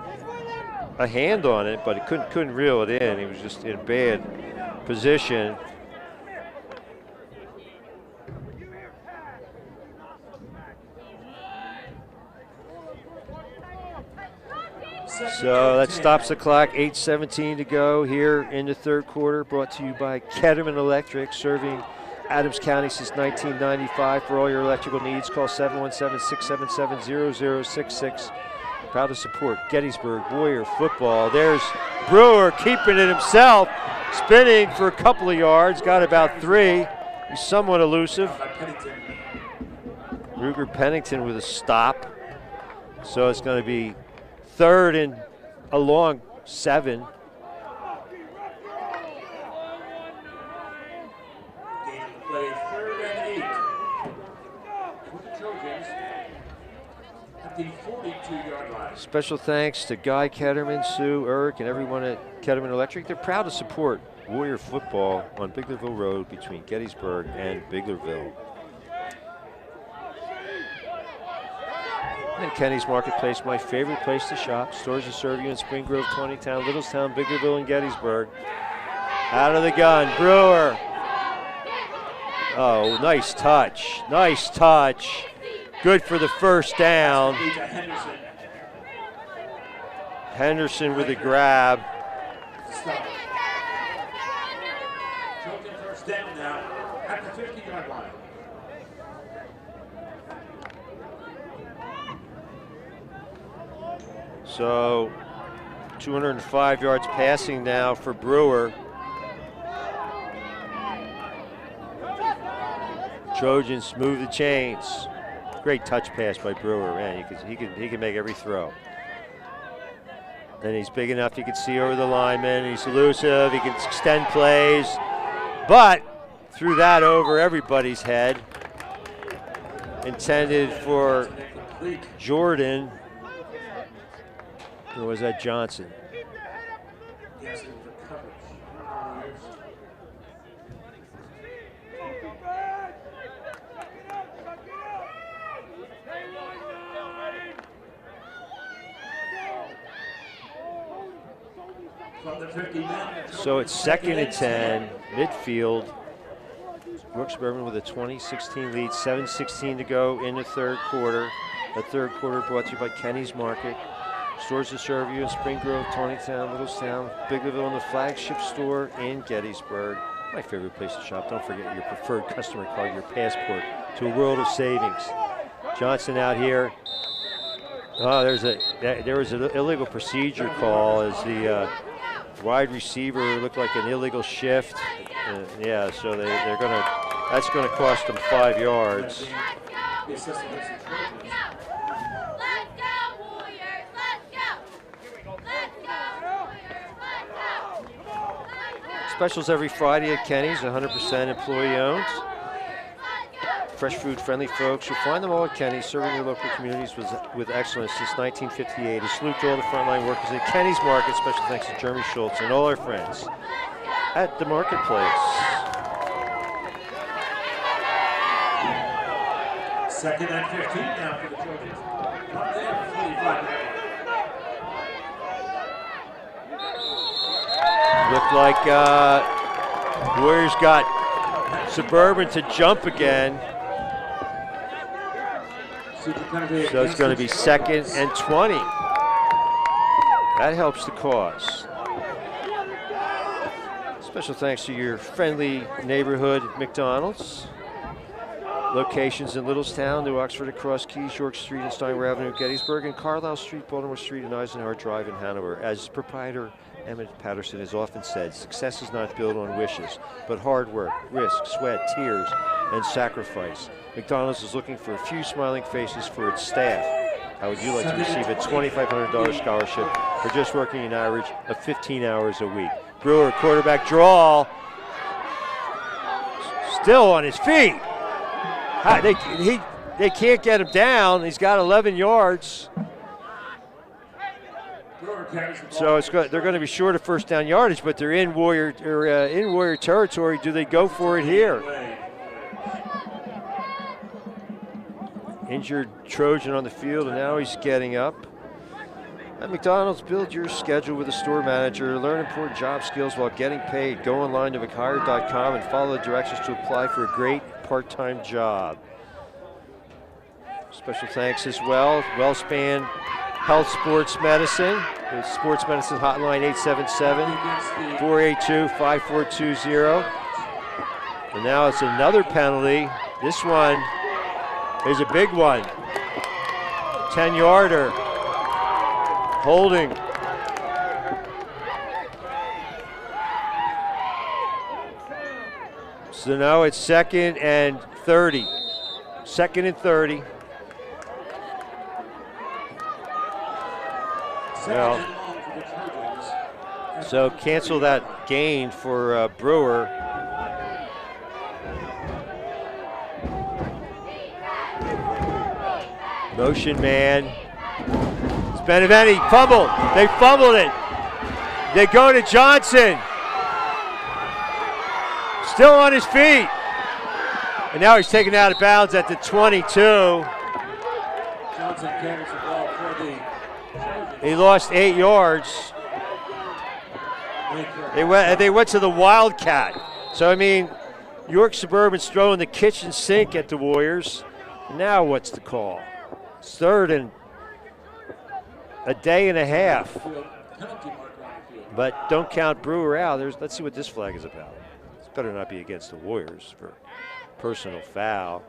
a hand on it, but he couldn't reel it in. He was just in bad position. So that stops the clock. 8:17 to go here in the third quarter. Brought to you by Ketterman Electric, serving Adams County since 1995. For all your electrical needs, call 717-677-0066. Proud to support Gettysburg Warrior football. There's Brewer keeping it himself, spinning for a couple of yards, got about 3. He's somewhat elusive. Ruger Pennington with a stop. So it's going to be 3rd and a long 7. Play 3rd and 8 with the Trojans at the 42-yard line. Special thanks to Guy Ketterman, Sue, Eric, and everyone at Ketterman Electric. They're proud to support Warrior football on Biglerville Road between Gettysburg and Biglerville. And Kenny's Marketplace, my favorite place to shop. Stores that serve you in Spring Grove, Tawnytown, Littlestown, Biglerville, and Gettysburg. Out of the gun, Brewer. Oh, nice touch. Nice touch. Good for the first down. Henderson with a grab. Trojan first down now at the 50-yard line. So 205 yards passing now for Brewer. Trojans move the chains. Great touch pass by Brewer, man. He can make every throw. And he's big enough you can see over the lineman. He's elusive. He can extend plays, but threw that over everybody's head. Intended for Jordan. Or was that Johnson? Yes, it was a coverage. From the 50 now. So it's 2nd and 10, midfield. York Suburban with a 20-16 lead, 7:16 to go in the third quarter. The third quarter brought to you by Kenny's Market. Stores that serve you in Spring Grove, Tawnytown, Littlestown, Biglerville, and the flagship store in Gettysburg. My favorite place to shop. Don't forget your preferred customer card, your passport to a world of savings. Johnson out here. Oh, there was an illegal procedure call as the wide receiver looked like an illegal shift. Yeah, so that's gonna cost them 5 yards. Specials every Friday at Kenny's, 100% employee owned. Fresh food, friendly folks. You'll find them all at Kenny's, serving your local communities with excellence since 1958. A salute to all the frontline workers at Kenny's Market. Special thanks to Jeremy Schultz and all our friends at the marketplace. 2nd and 15 now for the Trojans. From there, 45. Looked like Warriors got Suburban to jump again. So it's going to be 2nd and 20. That helps the cause. Special thanks to your friendly neighborhood McDonald's. Locations in Littlestown, New Oxford at Cross Keys, York Street and Steinway Avenue, Gettysburg, and Carlisle Street, Baltimore Street, and Eisenhower Drive in Hanover. As proprietor Emmett Patterson has often said, success is not built on wishes, but hard work, risk, sweat, tears, and sacrifice. McDonald's is looking for a few smiling faces for its staff. How would you like to receive a $2,500 scholarship for just working an average of 15 hours a week? Brewer, quarterback draw. Still on his feet. They can't get him down. He's got 11 yards. So they're going to be short of first down yardage, but they're in Warrior territory. Do they go for it here? Injured Trojan on the field, and now he's getting up. At McDonald's, build your schedule with a store manager. Learn important job skills while getting paid. Go online to mchire.com and follow the directions to apply for a great part-time job. Special thanks as well, WellSpan Health Sports Medicine. The Sports Medicine Hotline, 877-482-5420. And now it's another penalty. This one is a big one. 10-yarder. Holding. So now it's 2nd and 30. 2nd and 30. Well, so cancel that gain for Brewer. Motion man. It's Beneventi, fumbled. They fumbled it. They go to Johnson. Still on his feet. And now he's taken out of bounds at the 22. Johnson carries the ball for the Trojans. He lost 8 yards. They went to the Wildcat. So, I mean, York Suburban's throwing the kitchen sink at the Warriors. Now what's the call? It's 3rd and a day and a half. But don't count Brewer out. Let's see what this flag is about. This better not be against the Warriors for personal foul.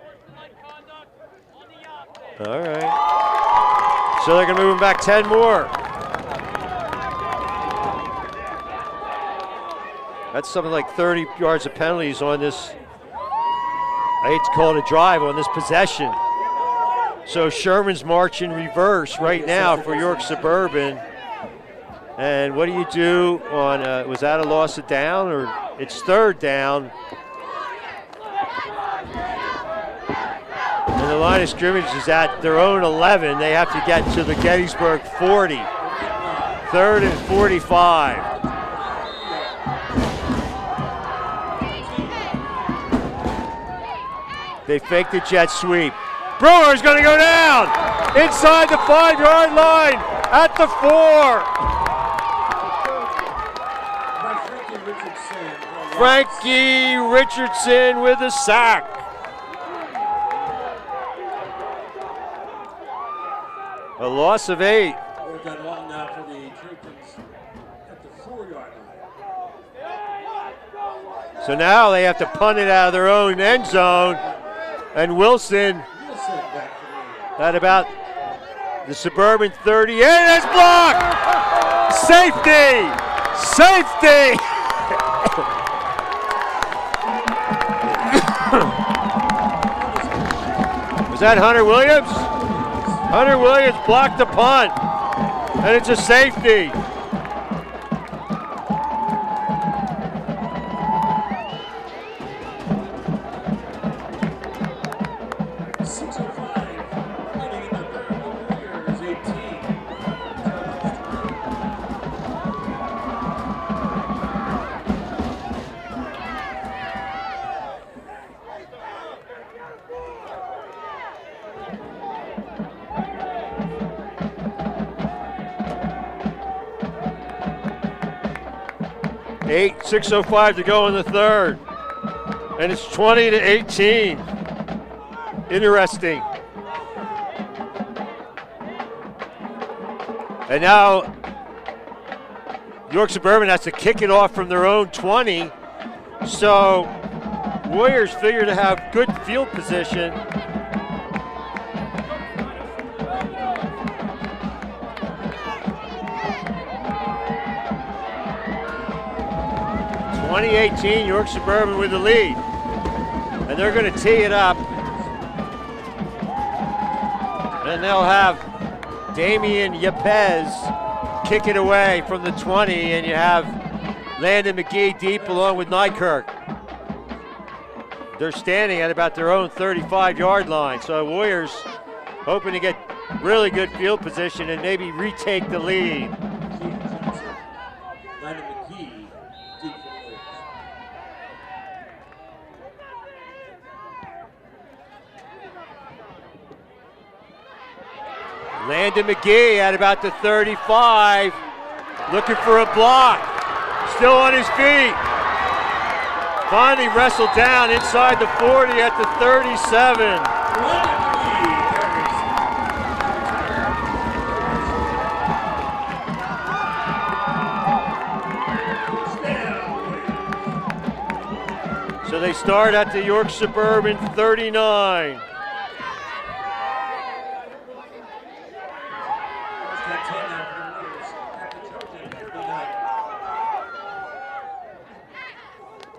All right. So they're going to move him back 10 more. That's something like 30 yards of penalties on this. I hate to call it a drive on this possession. So Sherman's marching reverse right now for York Suburban. And what do you do on, was that a loss of down, or it's 3rd down? And the line of scrimmage is at their own 11. They have to get to the Gettysburg 40. 3rd and 45. They fake the jet sweep. Brewer's going to go down inside the 5-yard line at the 4. Frankie Richardson with a sack. A loss of 8. We're done long now for the Trojans at the 4-yard line. So now they have to punt it out of their own end zone. And Wilson at about the Suburban 38. That's blocked! Safety! Safety! Was that Hunter Williams? Hunter Williams blocked the punt. And it's a safety. Eight, 6:05 to go in the 3rd. And it's 20-18. Interesting. And now York Suburban has to kick it off from their own 20. So Warriors figure to have good field position. (2018) York Suburban with the lead. And they're going to tee it up. And they'll have Damian Yepes kick it away from the 20, and you have Landon McGee deep along with Nykirk. They're standing at about their own 35-yard line. So Warriors hoping to get really good field position and maybe retake the lead. Landon McGee deep for the Warriors. Landon McGee at about the 35, looking for a block. Still on his feet. Finally wrestled down inside the 40 at the 37. So they start at the York Suburban 39.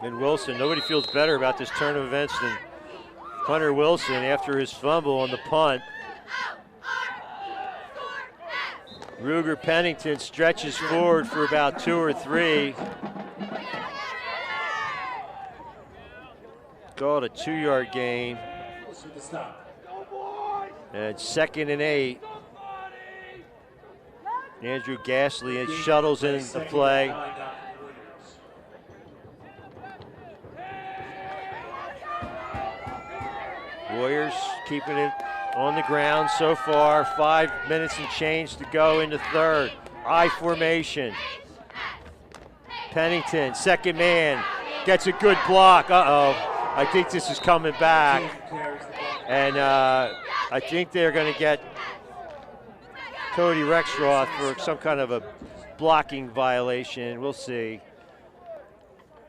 And Wilson, nobody feels better about this turn of events than Hunter Wilson after his fumble on the punt. Ruger Pennington stretches forward for about 2 or 3. Called a 2-yard gain. And 2nd and 8. Andrew Gasly shuttles in the play. Warriors keeping it on the ground so far. 5 minutes and change to go into third. I formation. Pennington, second man, gets a good block. Uh-oh. I think this is coming back. And I think they're going to get Cody Rexroth for some kind of a blocking violation. We'll see.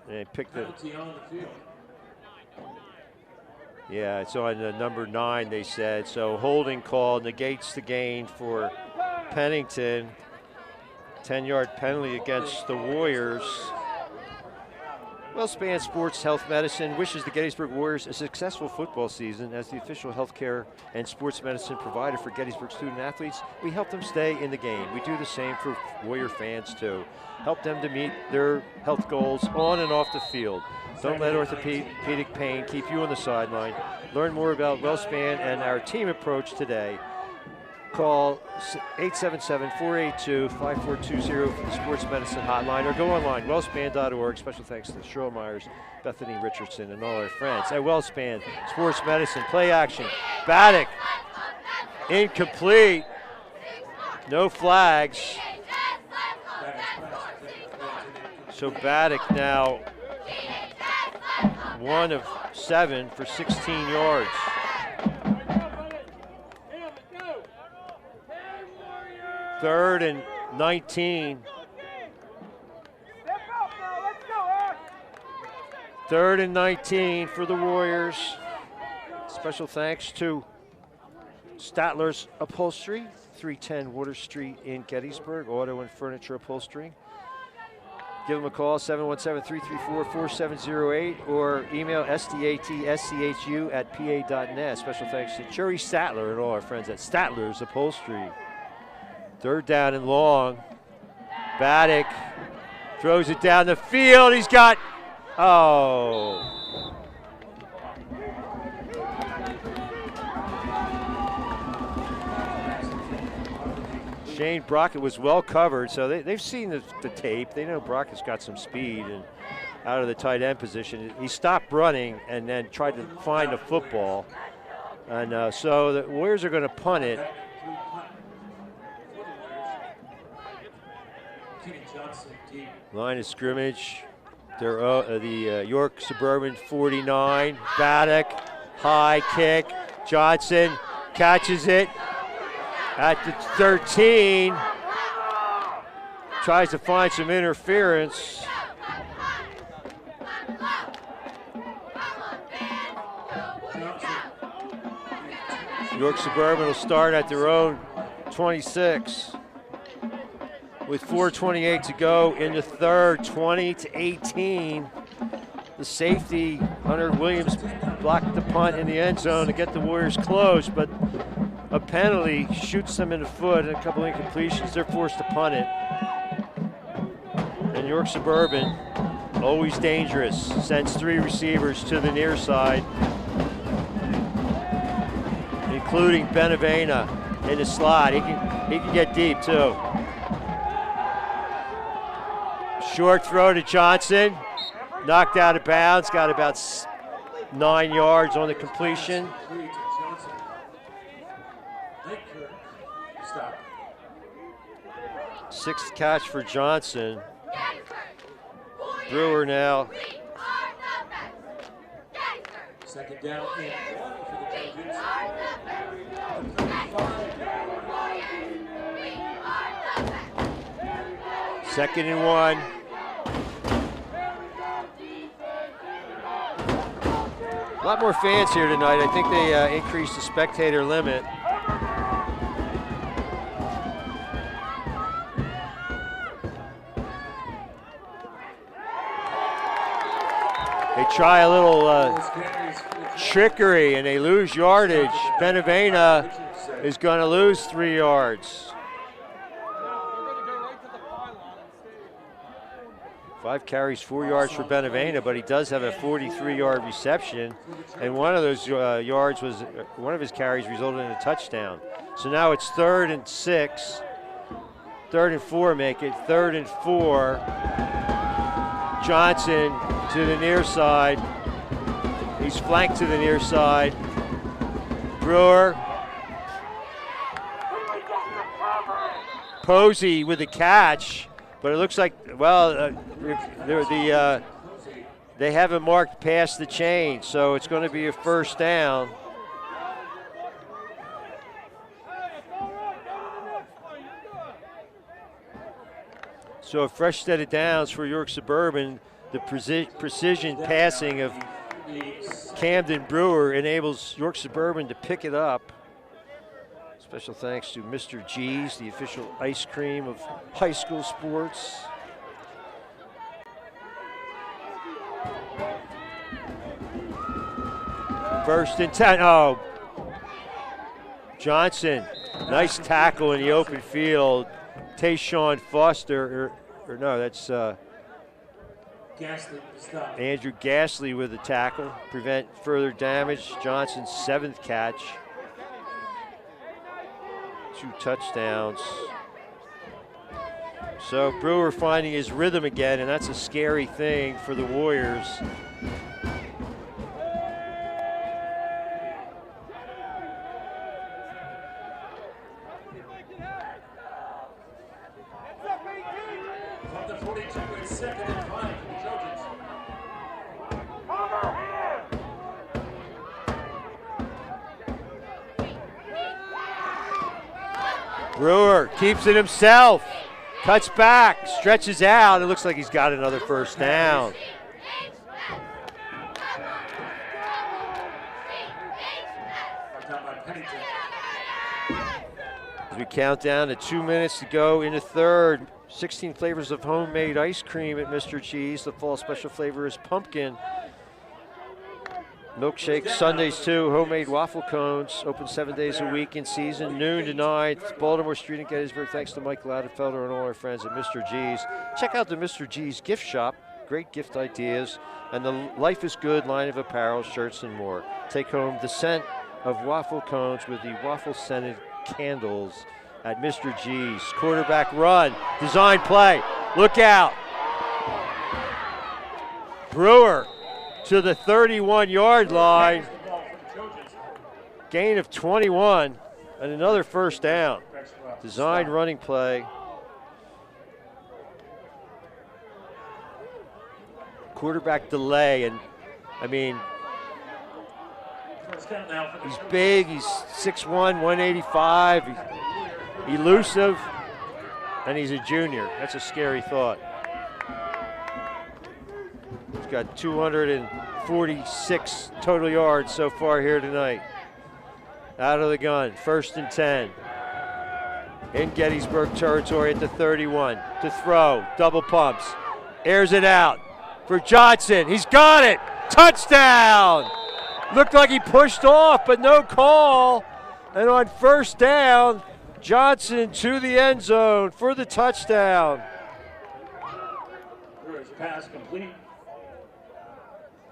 They picked the... Yeah, it's on the number 9, they said. So holding call negates the gain for Pennington. 10-yard penalty against the Warriors. WellSpan Sports Health Medicine wishes the Gettysburg Warriors a successful football season. As the official healthcare and sports medicine provider for Gettysburg student athletes, we help them stay in the game. We do the same for Warrior fans too. Help them to meet their health goals on and off the field. Don't let orthopedic pain keep you on the sideline. Learn more about WellSpan and our team approach today. Call 877-482-5420 for the sports medicine hotline, or go online, wellspan.org. Special thanks to Cheryl Myers, Bethany Richardson, and all our friends at WellSpan Sports Medicine. Play action. Baddock. Incomplete. No flags. So Baddock now 1 of 7 for 16 yards. Third and 19. Third and 19 for the Warriors. Special thanks to Statler's Upholstery, 310 Water Street in Gettysburg, auto and furniture upholstery. Give them a call, 717-334-4708, or email sdatschu@pa.net. Special thanks to Cherry Statler and all our friends at Statler's Upholstery. Third down and long. Baddock throws it down the field. He's got, Shane Brockett was well covered, so they've seen the tape. They know Brockett's got some speed and out of the tight end position. He stopped running and then tried to find a football. And so the Warriors are going to punt it. Line of scrimmage. They're the York Suburban 49. Baddock, high kick. Johnson catches it at the 13. Tries to find some interference. York Suburban will start at their own 26. With 4:28 to go in the third, 20-18. The safety, Hunter Williams, blocked the punt in the end zone to get the Warriors close, but a penalty shoots them in the foot and a couple incompletions. They're forced to punt it. And York Suburban, always dangerous, sends 3 receivers to the near side, including Benavena in the slot. He can get deep too. Short throw to Johnson, knocked out of bounds, got about 9 yards on the completion. Sixth catch for Johnson. Brewer now. Second down and 1 for the Trojans. Second and 1. A lot more fans here tonight. I think they increased the spectator limit. They try a little trickery and they lose yardage. Benevena is going to lose 3 yards. 5 carries, 4 yards for Benevena, but he does have a 43-yard reception, and one of those yards was one of his carries resulted in a touchdown. So now it's 3rd and 6, 3rd and 4 make it, 3rd and 4. Johnson to the near side. He's flanked to the near side. Brewer. Posey with the catch. But it looks like, well, they haven't marked past the chain, so it's going to be a first down. So a fresh set of downs for York Suburban. The precision passing of Camden Brewer enables York Suburban to pick it up. Special thanks to Mr. G's, the official ice cream of high school sports. First and 10. Oh, Johnson, nice tackle in the open field. Tayshawn Foster, or no, that's Andrew Gasly with the tackle. Prevent further damage. Johnson's 7th catch. 2 touchdowns. So Brewer finding his rhythm again, and that's a scary thing for the Warriors. From the 42, it's 2nd and 5 for the Trojans. Brewer keeps it himself, cuts back, stretches out. It looks like he's got another first down. As we count down to 2 minutes to go in the third, 16 flavors of homemade ice cream at Mr. G's. The fall special flavor is pumpkin. Milkshake Sundays too, homemade waffle cones, open 7 days a week in season, noon to 9, Baltimore Street in Gettysburg. Thanks to Mike Ladderfelder and all our friends at Mr. G's. Check out the Mr. G's gift shop, great gift ideas, and the Life is Good line of apparel, shirts, and more. Take home the scent of waffle cones with the waffle-scented candles at Mr. G's. Quarterback run, design play, look out. Brewer to the 31-yard line. Gain of 21 and another first down. Design running play. Quarterback delay, and I mean, he's big, he's 6'1", 185, he's elusive, and he's a junior. That's a scary thought. He's got 246 total yards so far here tonight. Out of the gun, 1st and 10. In Gettysburg territory at the 31. To throw, double pumps. Airs it out for Johnson. He's got it. Touchdown! Looked like he pushed off, but no call. And on first down, Johnson to the end zone for the touchdown. First pass complete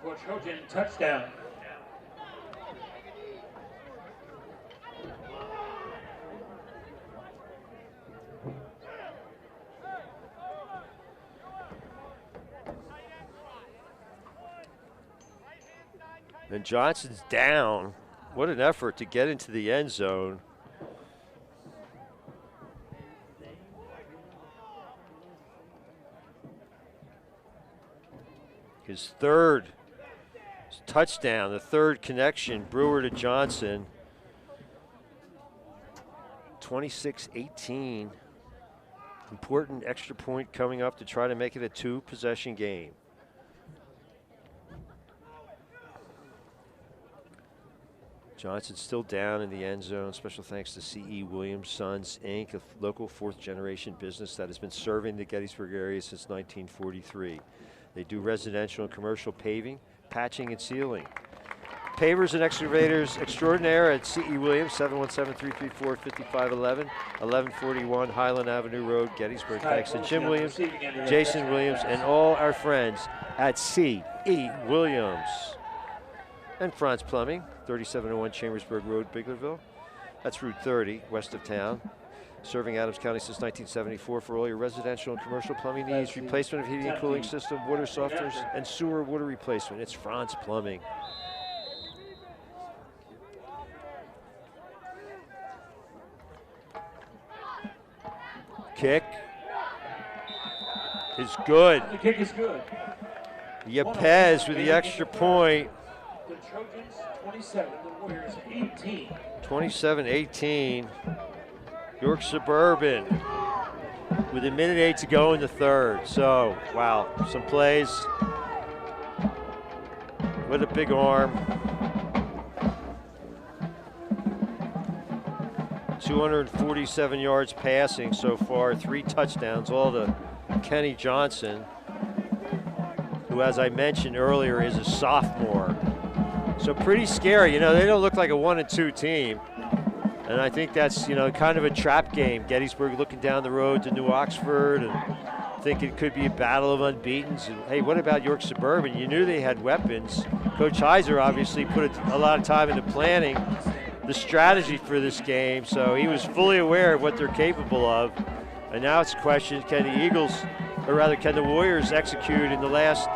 for Trojan touchdown. And Johnson's down. What an effort to get into the end zone. His third touchdown, the third connection, Brewer to Johnson. 26-18. Important extra point coming up to try to make it a 2-possession game. Johnson still down in the end zone. Special thanks to C.E. Williams Sons, Inc., a local fourth-generation business that has been serving the Gettysburg area since 1943. They do residential and commercial paving, patching, and sealing. Pavers and excavators extraordinaire at C.E. Williams, 717-334-5511, 1141 Highland Avenue Road, Gettysburg. Thanks to Jim Williams, Jason Williams, and all our friends at C.E. Williams. And Franz Plumbing, 3701 Chambersburg Road, Biglerville. That's Route 30, west of town. Serving Adams County since 1974 for all your residential and commercial plumbing needs, replacement of heating and cooling system, water softeners, and sewer water replacement. It's Franz Plumbing. Kick is good. The kick is good. Yepez with the extra point. The Trojans 27, the Warriors 18. 27-18. York Suburban with 1:08 to go in the third. So, wow, some plays. What a big arm. 247 yards passing so far, 3 touchdowns, all to Kenny Johnson, who, as I mentioned earlier, is a sophomore. So pretty scary. You know, they don't look like a 1-2 team. And I think that's, you know, kind of a trap game. Gettysburg looking down the road to New Oxford and think it could be a battle of unbeatens. And hey, what about York Suburban? You knew they had weapons. Coach Heiser obviously put a lot of time into planning the strategy for this game, so he was fully aware of what they're capable of. And now it's a question, can the Eagles, or rather can the Warriors execute in the last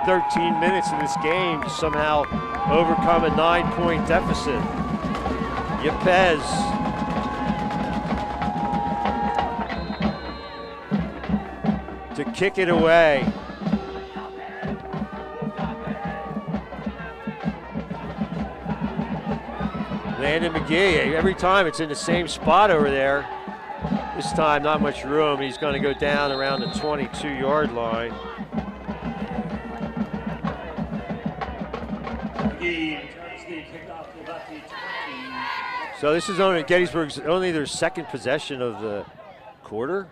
13 minutes of this game to somehow overcome a 9-point deficit? Yepez. To kick it away. Landon McGee, every time it's in the same spot over there. This time not much room. He's going to go down around the 22-yard line. So this is only Gettysburg's only their second possession of the quarter.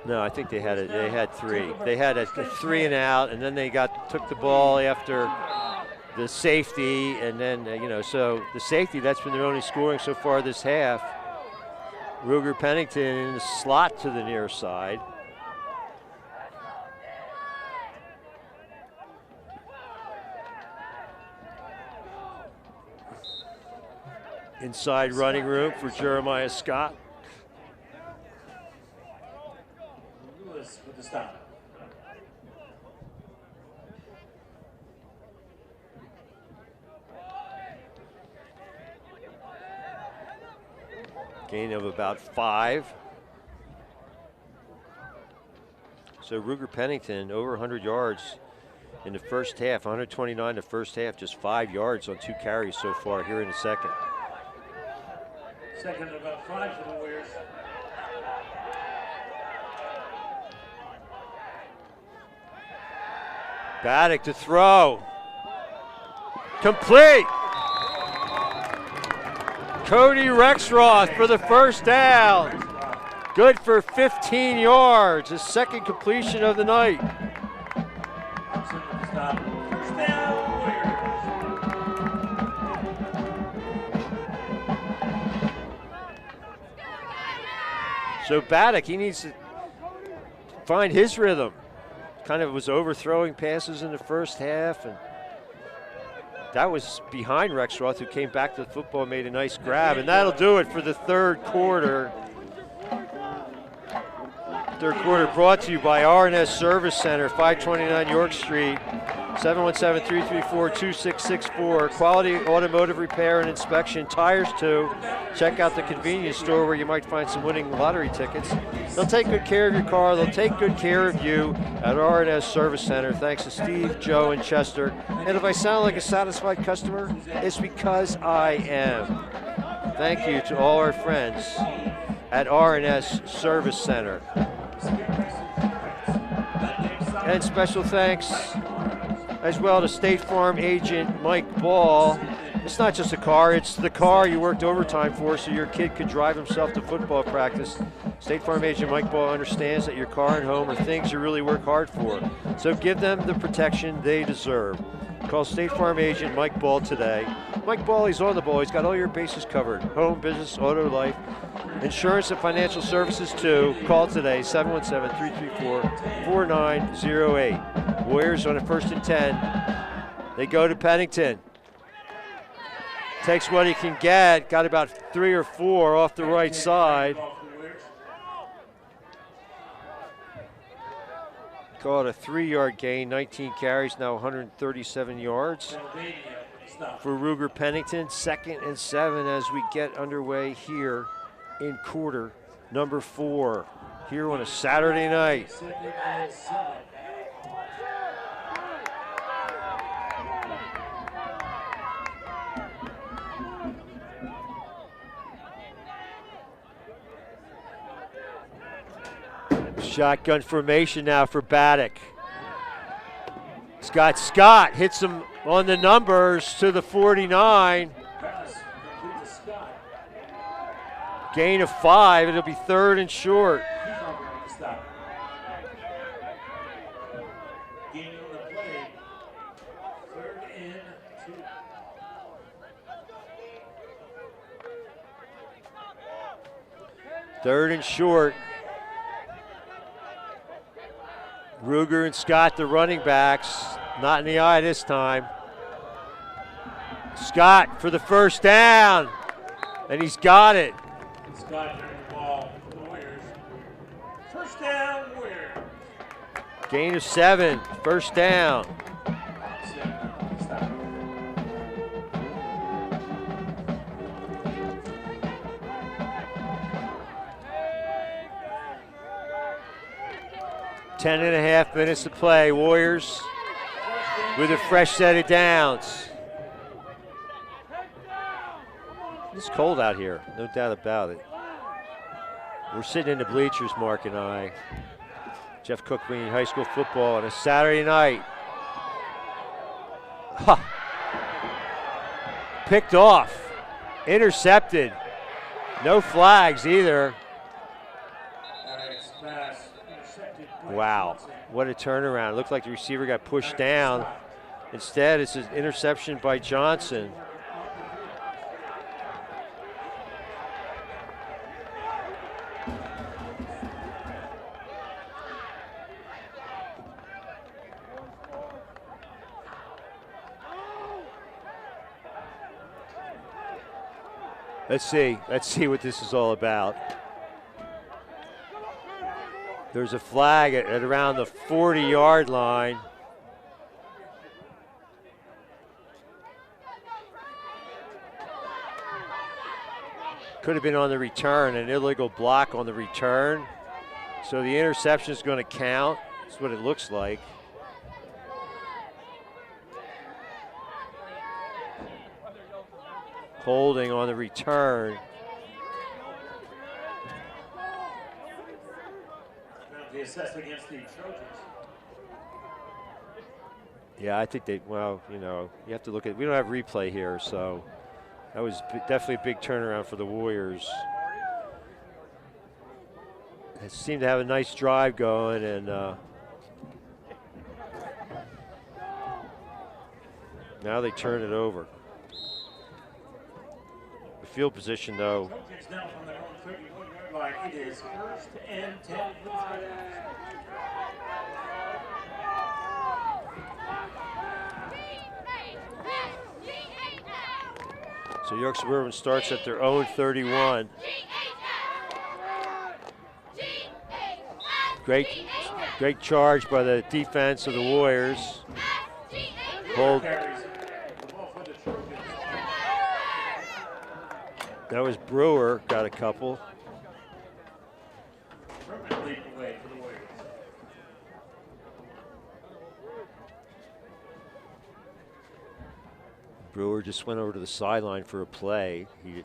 No, I think they had it. They had 3. They had a 3 and out, and then they took the ball after the safety, and then you know, so the safety, that's been their only scoring so far this half. Ruger Pennington in the slot to the near side. Inside running room for Jeremiah Scott. Lewis with the stop. Gain of about 5. So Ruger Pennington over 100 yards in the first half, 129 the first half, just 5 yards on 2 carries so far here in the second. Second about 5 for the Warriors. Baddock to throw. Complete. Cody Rexroth for the first down. Good for 15 yards. His second completion of the night. So Baddock, he needs to find his rhythm. Kind of was overthrowing passes in the first half, and that was behind Rexroth, who came back to the football and made a nice grab, and that'll do it for the third quarter. Third quarter brought to you by R&S Service Center, 529 York Street, 717-334-2664. Quality automotive repair and inspection, tires too. Check out the convenience store where you might find some winning lottery tickets. They'll take good care of your car. They'll take good care of you at R&S Service Center. Thanks to Steve, Joe, and Chester. And if I sound like a satisfied customer, it's because I am. Thank you to all our friends at R&S Service Center. And special thanks as well to State Farm agent Mike Ball. It's not just a car, it's the car you worked overtime for so your kid could drive himself to football practice. State Farm agent Mike Ball understands that your car and home are things you really work hard for. So give them the protection they deserve. Call State Farm agent Mike Ball today. Mike Ball, he's on the ball. He's got all your bases covered. Home, business, auto, life, insurance, and financial services too. Call today, 717-334-4908. Warriors on a 1st and 10. They go to Pennington. Takes what he can get. Got about 3 or 4 off the right side. Call it a 3-yard gain, 19 carries, now 137 yards for Ruger Pennington. 2nd and 7 as we get underway here in quarter number 4 here on a Saturday night. Shotgun formation now for Baddock. Scott hits him on the numbers to the 49. Gain of 5. It'll be 3rd and short. Third and short. Ruger and Scott, the running backs, not in the eye this time. Scott for the 1st down, and he's got it. Scott getting the ball for the Warriors. 1st down, Warriors. Gain of 7, 1st down. Stop. 10.5 minutes to play. Warriors with a fresh set of downs. It's cold out here, no doubt about it. We're sitting in the bleachers, Mark and I. Jeff Cook bringing high school football on a Saturday night. Huh. Picked off, intercepted. No flags either. Wow, what a turnaround. It looked like the receiver got pushed down. Instead, it's an interception by Johnson. Let's see what this is all about. There's a flag at around the 40-yard line. Could have been on the return, an illegal block on the return. So the interception is going to count. That's what it looks like. Holding on the return. Assessed against the Trojans. Yeah, I think well, you know, you have to look at, we don't have replay here, so that was definitely a big turnaround for the Warriors. They seemed to have a nice drive going, and now they turn it over. The field position, though. Trojans now from their own 31-yard line. It is 1st and 10. So York Suburban starts at their own 31. Great charge by the defense of the Warriors. Hold. That was Brewer, got a couple. Brewer just went over to the sideline for a play. You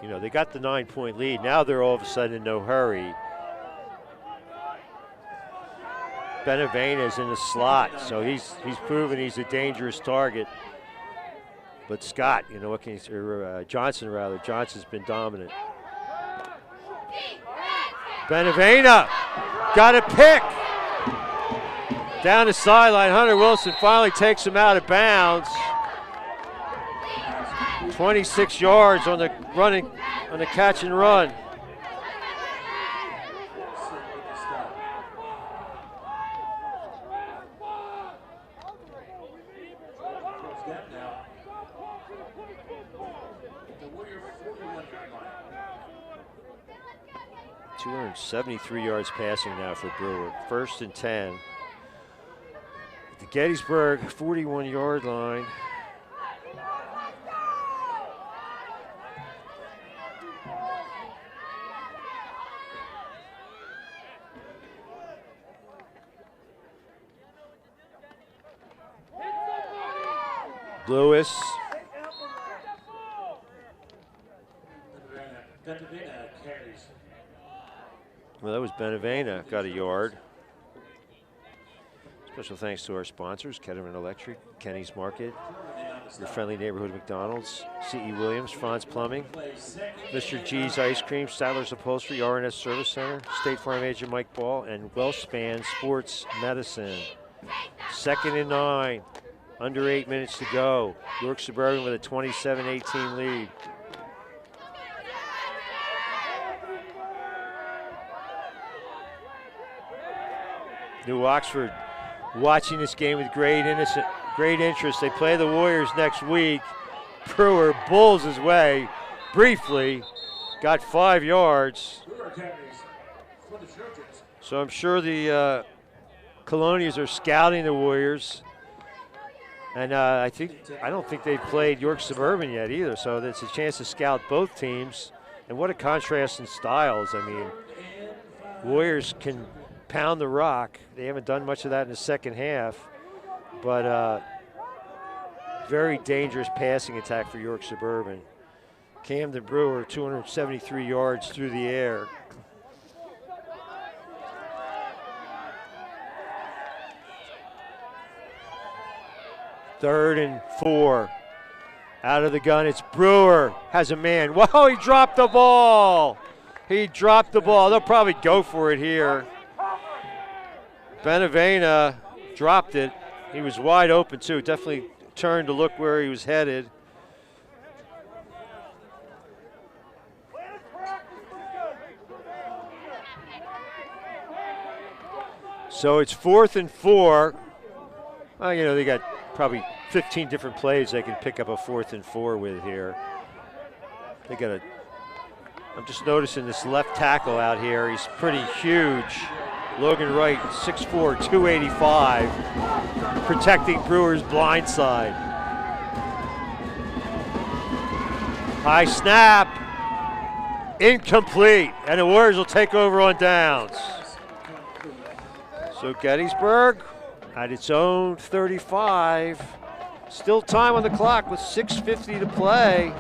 know, they got the 9-point lead. Now they're all of a sudden in no hurry. Benavena is in the slot, so he's proven he's a dangerous target. But Scott, you know what can you, or Johnson's been dominant. Benavena got a pick. Down the sideline, Hunter Wilson finally takes him out of bounds. 26 yards on the catch and run. .273 yards passing now for Brewer. 1st and 10. At the Gettysburg 41-yard line. Lewis. Well, that was Benavena, got a yard. Special thanks to our sponsors, Kettering Electric, Kenny's Market, your friendly neighborhood McDonald's, C.E. Williams, Franz Plumbing, Mr. G's Ice Cream, Statler's Upholstery, R&S Service Center, State Farm Agent Mike Ball, and WellSpan Sports Medicine. 2nd and 9, under 8 minutes to go. York Suburban with a 27-18 lead. New Oxford watching this game with great interest. They play the Warriors next week. Brewer bulls his way briefly, got 5 yards. So I'm sure the Colonials are scouting the Warriors. And I don't think they've played York Suburban yet either, so it's a chance to scout both teams. And what a contrast in styles. I mean, Warriors can pound the rock. They haven't done much of that in the second half, but very dangerous passing attack for York Suburban. Camden Brewer, 273 yards through the air. Third and 4. Out of the gun, it's Brewer, has a man. Whoa, he dropped the ball. He dropped the ball. They'll probably go for it here. Benavena dropped it. He was wide open too. Definitely turned to look where he was headed. So it's 4th and 4. Well, you know, they got probably 15 different plays they can pick up a 4th and 4 with here. They got I'm just noticing this left tackle out here. He's pretty huge. Logan Wright, 6'4", 285, protecting Brewer's blind side. High snap, incomplete, and the Warriors will take over on downs. So Gettysburg at its own 35. Still time on the clock with 6:50 to play.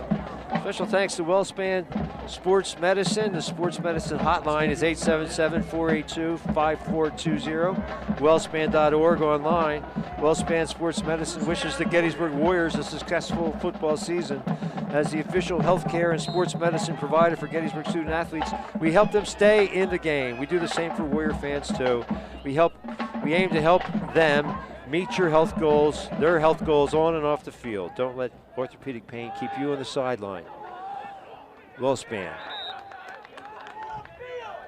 Special thanks to WellSpan Sports Medicine. The Sports Medicine hotline is 877-482-5420. Wellspan.org online. WellSpan Sports Medicine wishes the Gettysburg Warriors a successful football season. As the official healthcare and sports medicine provider for Gettysburg student athletes, we help them stay in the game. We do the same for Warrior fans too. We aim to help them meet your health goals, their health goals on and off the field. Don't let orthopedic pain keep you on the sideline. WellSpan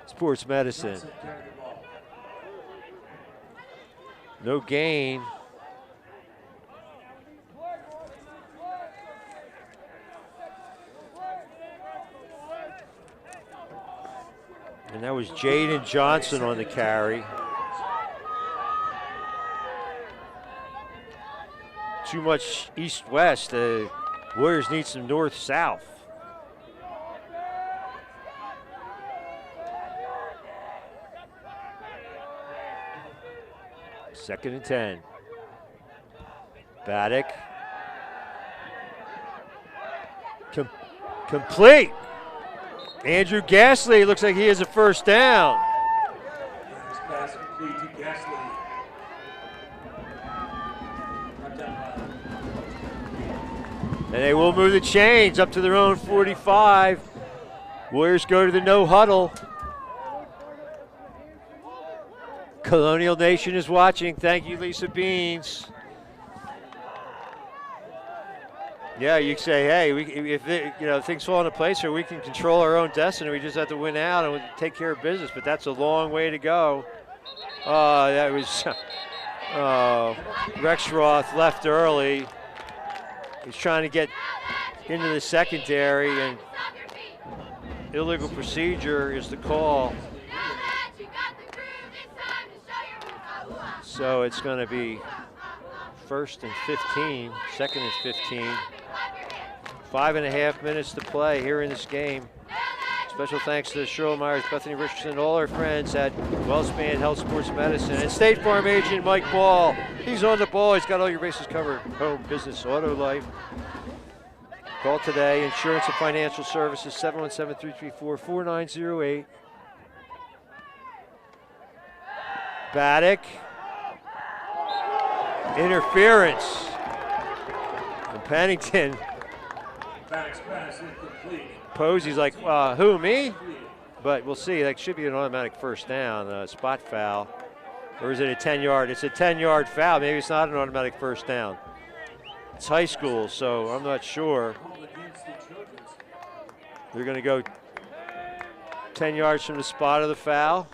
Sports Medicine. No gain. And that was Jaden Johnson on the carry. Too much east-west. The Warriors need some north-south. Second and 10. Baddock. Complete. Andrew Gasly looks like he has a first down. This pass complete to Gasly. And they will move the chains up to their own 45. Warriors go to the no huddle. Colonial Nation is watching. Thank you, Lisa Beans. Yeah, you say, hey, if things fall into place here, we can control our own destiny. We just have to win out and we'll take care of business. But that's a long way to go. That was Rexroth left early. He's trying to get into the secondary, and illegal procedure is the call. So it's going to be 1st and 15, 2nd and 15. 5.5 minutes to play here in this game. Special thanks to Cheryl Myers, Bethany Richardson, all our friends at WellSpan Health Sports Medicine, and State Farm agent Mike Ball. He's on the ball. He's got all your bases covered. Home, business, auto, life. Call today. Insurance and Financial Services, 717-334-4908. Baddock. Interference. And Pennington. Posey's like, who, me? But we'll see. That should be an automatic first down, spot foul. Or is it a 10-yard? It's a 10-yard foul. Maybe it's not an automatic first down. It's high school, so I'm not sure. They're going to go 10 yards from the spot of the foul.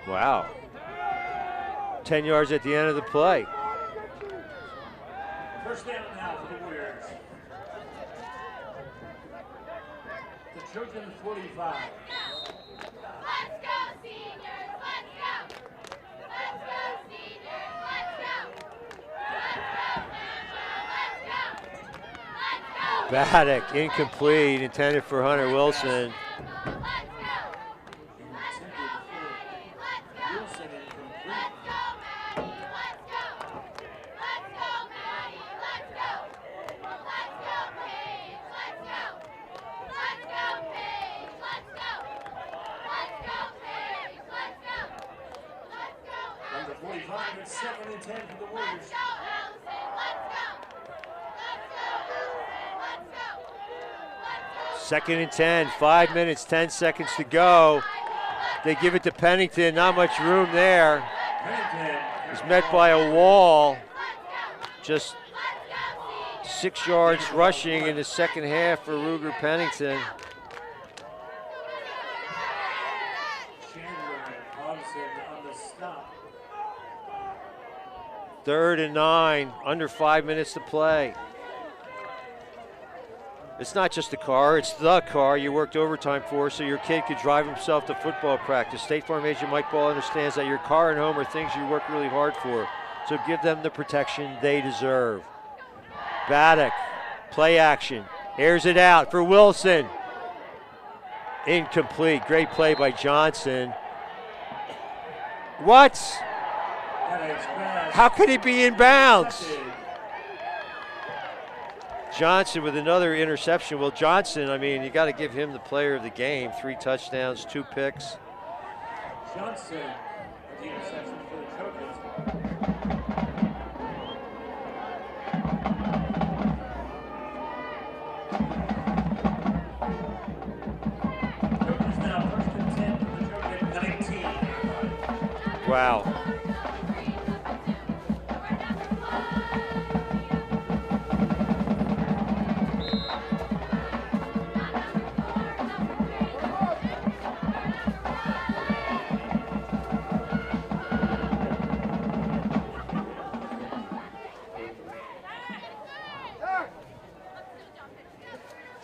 Wow. 10 yards at the end of the play. First down now for the Warriors. The Trojan 45. Let's go, seniors! Let's go! Let's go, seniors! Let's go! Let's go! Baddock, incomplete, intended for Hunter Wilson. Second and 10, 5 minutes, 10 seconds to go. They give it to Pennington, not much room there. He's met by a wall. Just 6 yards rushing in the second half for Ruger Pennington. Third and 9, under 5 minutes to play. It's not just a car, it's the car you worked overtime for so your kid could drive himself to football practice. State Farm agent Mike Ball understands that your car and home are things you work really hard for, so give them the protection they deserve. Baddock, play action, airs it out for Wilson. Incomplete, great play by Johnson. What? How could he be in bounds? Johnson with another interception. Well, Johnson, I mean, you got to give him the player of the game. 3 touchdowns, 2 picks. Johnson, the interception for the Trojans. Trojans now 1st and 10 for the Trojan 19. Wow.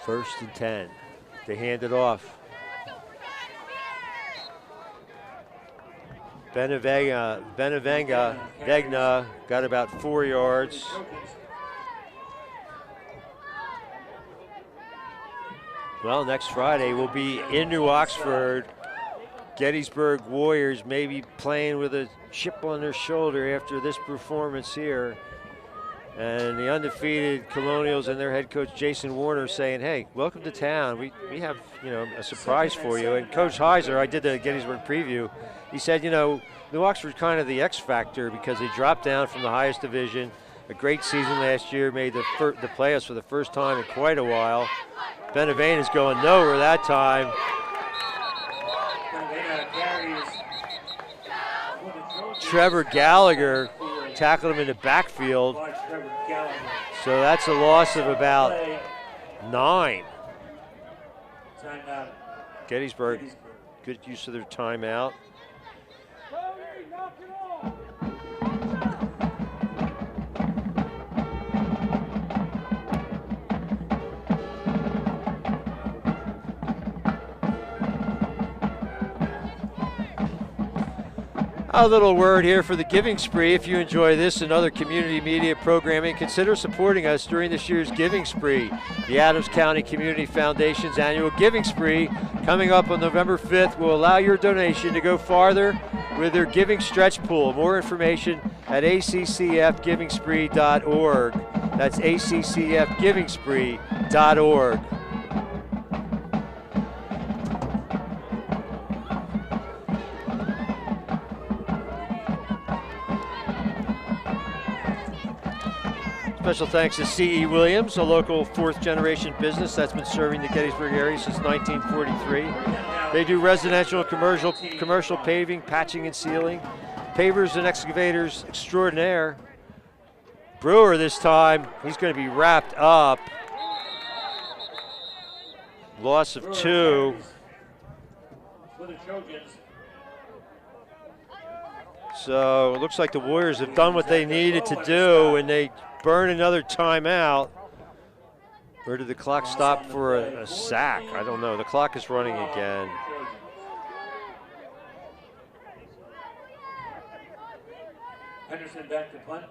First and 10. They hand it off. Vegna got about 4 yards. Well, next Friday we'll be in New Oxford. Gettysburg Warriors may be playing with a chip on their shoulder after this performance here. And the undefeated Colonials and their head coach Jason Warner saying, hey, welcome to town. We have, a surprise for you. And Coach Heiser, I did the Gettysburg preview, he said, New Oxford's kind of the X factor because they dropped down from the highest division. A great season last year, made the playoffs for the first time in quite a while. Benavent is going nowhere that time. Trevor Gallagher tackled him in the backfield. So that's a loss of about 9. Gettysburg, good use of their timeout. A little word here for the Giving Spree. If you enjoy this and other community media programming, consider supporting us during this year's Giving Spree. The Adams County Community Foundation's annual Giving Spree, coming up on November 5th, will allow your donation to go farther with their Giving Stretch Pool. More information at accfgivingspree.org. That's accfgivingspree.org. Special thanks to C.E. Williams, a local fourth-generation business that's been serving the Gettysburg area since 1943. They do residential and commercial paving, patching and sealing, pavers and excavators extraordinaire. Brewer this time, he's going to be wrapped up. Loss of 2. For the Trojans. So it looks like the Warriors have done what they needed to do, and they burn another timeout. Or did the clock stop for a sack? I don't know. The clock is running again. Henderson back to punt.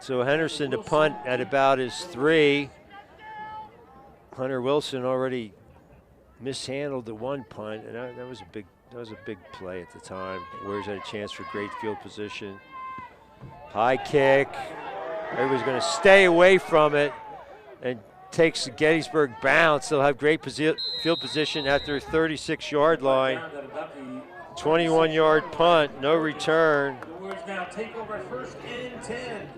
So Henderson to punt at about his 3. Hunter Wilson already mishandled the 1 punt, and that was a big play at the time. Warriors had a chance for great field position. High kick. Everybody's going to stay away from it and takes the Gettysburg bounce. They'll have great field position at their 36-yard line. 21-yard punt, no return. The Warriors now take over 1st and 10.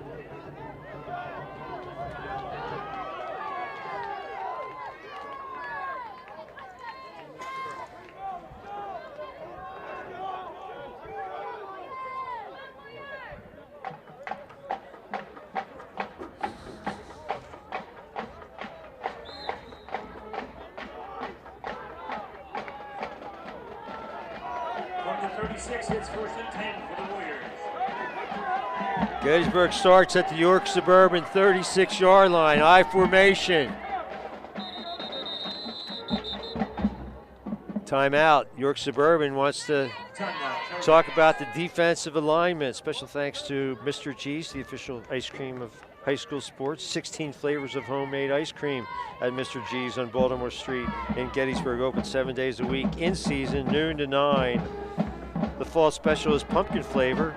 Gettysburg starts at the York Suburban 36-yard line, I formation. Timeout. York Suburban wants to talk about the defensive alignment. Special thanks to Mr. G's, the official ice cream of high school sports. 16 flavors of homemade ice cream at Mr. G's on Baltimore Street in Gettysburg. Open 7 days a week, in season, noon to 9. The fall special is pumpkin flavor.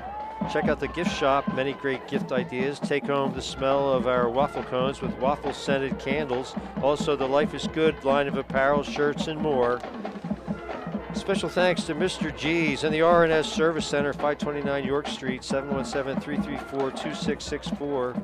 Check out the gift shop, many great gift ideas. Take home the smell of our waffle cones with waffle-scented candles. Also, the Life is Good line of apparel, shirts, and more. Special thanks to Mr. G's and the R&S Service Center, 529 York Street, 717-334-2664.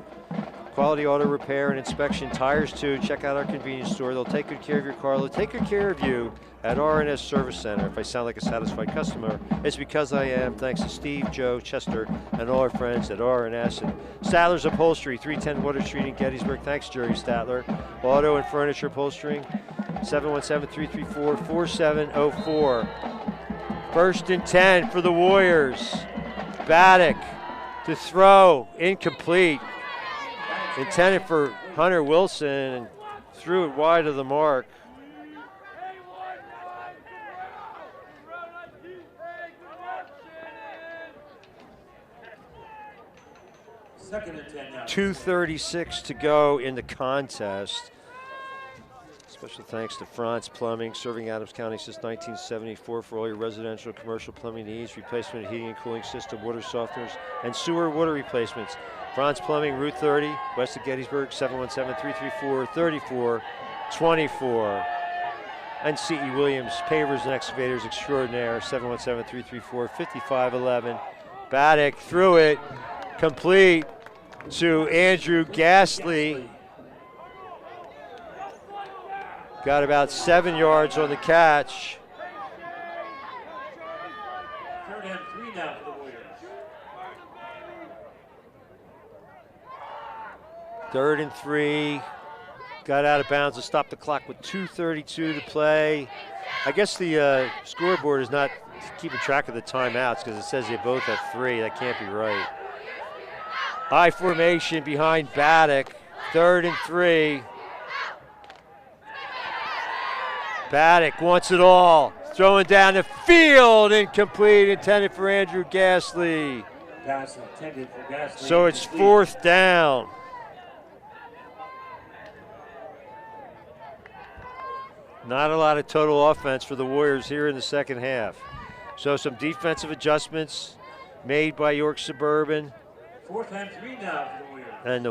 Quality auto repair and inspection, tires too. Check out our convenience store. They'll take good care of your car. They'll take good care of you at R&S Service Center. If I sound like a satisfied customer, it's because I am. Thanks to Steve, Joe, Chester, and all our friends at R&S. And Statler's Upholstery, 310 Water Street in Gettysburg. Thanks, Jerry Statler. Auto and furniture upholstering, 717-334-4704. 1st and 10 for the Warriors. Baddock to throw, incomplete. Intended for Hunter Wilson and threw it wide of the mark. Second and 10 now. 2:36 to go in the contest. Special thanks to Franz Plumbing, serving Adams County since 1974 for all your residential and commercial plumbing needs, replacement of heating and cooling system, water softeners, and sewer water replacements. Bronze Plumbing, Route 30, west of Gettysburg, 717-334-3424. And C.E. Williams, Pavers and Excavators Extraordinaire, 717-334-5511. Baddock threw it, complete to Andrew Gasly. Got about 7 yards on the catch. 3rd and 3 now for the Warriors. 3rd and 3. Got out of bounds to stop the clock with 2:32 to play. I guess the scoreboard is not keeping track of the timeouts because it says they both have 3. That can't be right. High formation behind Baddock. 3rd and 3. Baddock wants it all. Throwing down the field. Incomplete. Intended for Andrew Gasly. Pass intended for Gasly. So it's 4th down. Not a lot of total offense for the Warriors here in the second half. So some defensive adjustments made by York Suburban. 4th and 3 now for the Warriors. And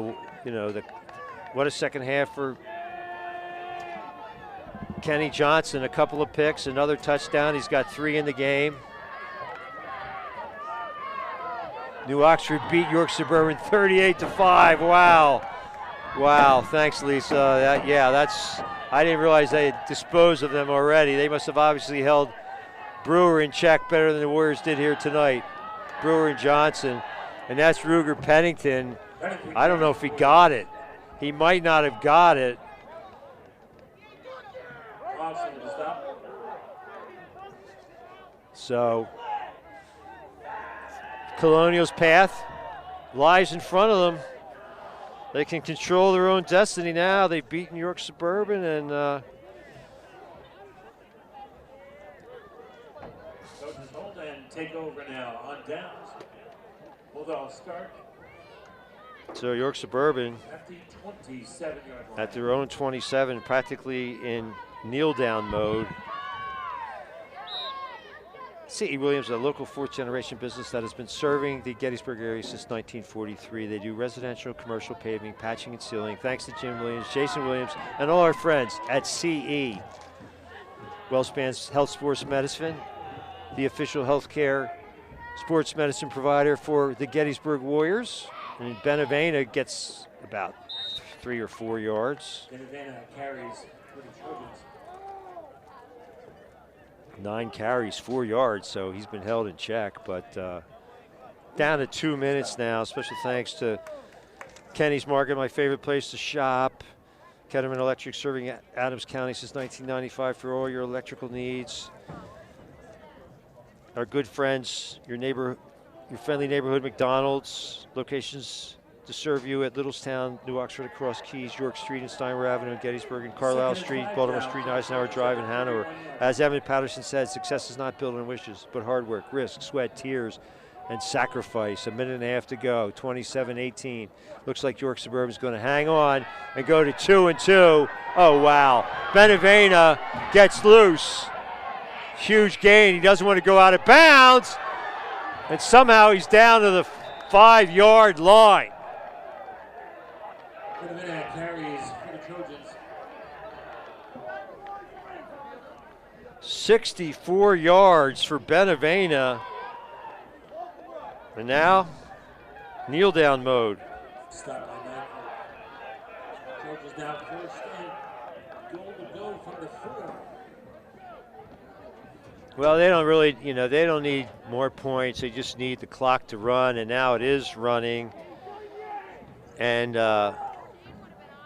what a second half for Kenny Johnson. A couple of picks, another touchdown. He's got 3 in the game. New Oxford beat York Suburban 38-5. Wow. Wow. Thanks, Lisa. I didn't realize they had disposed of them already. They must have obviously held Brewer in check better than the Warriors did here tonight. Brewer and Johnson. And that's Ruger Pennington. I don't know if he got it. He might not have got it. So, Colonial's path lies in front of them. They can control their own destiny now. They've beaten York Suburban and Trojans hold and take over now on downs. Bulldog start. So York Suburban At the 27-yard line. at their own 27, practically in kneel-down mode. C.E. Williams, a local 4th-generation business that has been serving the Gettysburg area since 1943. They do residential, commercial paving, patching, and sealing. Thanks to Jim Williams, Jason Williams, and all our friends at C.E. WellSpan's Health Sports Medicine, the official healthcare sports medicine provider for the Gettysburg Warriors. And Benevena gets about 3 or 4 yards. Benevena carries for the Trojans. 9 carries, 4 yards, so he's been held in check. But down to 2 minutes now. Special thanks to Kenny's Market, my favorite place to shop. Ketterman Electric, serving Adams County since 1995 for all your electrical needs. Our good friends, your friendly neighborhood McDonald's, locations to serve you at Littlestown, New Oxford, across Keys, York Street and Steinway Avenue in Gettysburg, and Carlisle Street, Baltimore Street, and Eisenhower Drive in Hanover. As Evan Patterson said, success is not built on wishes, but hard work, risk, sweat, tears, and sacrifice. A minute and a half to go, 27-18. Looks like York Suburban is going to hang on and go to 2-2. Oh, wow. Benevena gets loose. Huge gain. He doesn't want to go out of bounds. And somehow he's down to the 5-yard line. Benevena carries for the Trojans. 64 yards for Benevena. And now, kneel down mode. Stop by that. Trojans now 1st and goal to go from the 4. Well, they don't really, they don't need more points. They just need the clock to run, and now it is running. And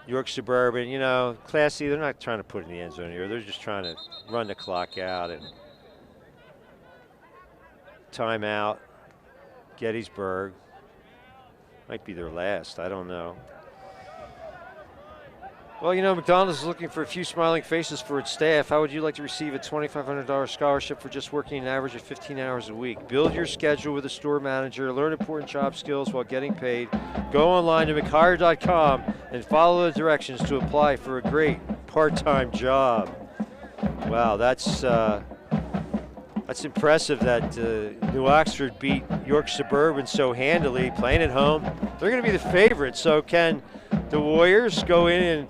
York Suburban, Class C, they're not trying to put it in the end zone here. They're just trying to run the clock out. And timeout, Gettysburg. Might be their last, I don't know. Well, McDonald's is looking for a few smiling faces for its staff. How would you like to receive a $2,500 scholarship for just working an average of 15 hours a week? Build your schedule with a store manager, learn important job skills while getting paid. Go online to mchire.com and follow the directions to apply for a great part-time job. Wow, that's impressive that New Oxford beat York Suburban so handily, playing at home, they're going to be the favorites. So can the Warriors go in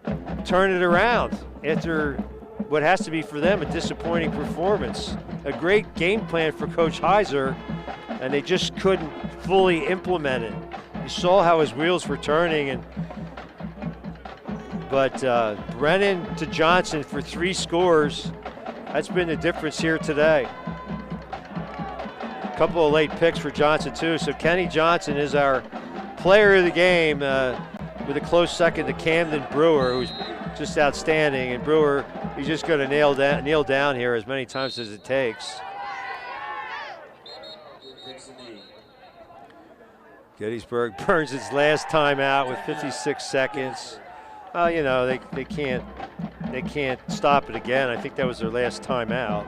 and turn it around after what has to be for them a disappointing performance? A great game plan for Coach Heiser, and they just couldn't fully implement it. You saw how his wheels were turning, but Brennan to Johnson for 3 scores. That's been the difference here today. A couple of late picks for Johnson too. So Kenny Johnson is our player of the game with a close second to Camden Brewer, who's just outstanding. And Brewer, he's just going to kneel down here as many times as it takes. Gettysburg burns its last timeout with 56 seconds. You know, they can't stop it again. I think that was their last timeout.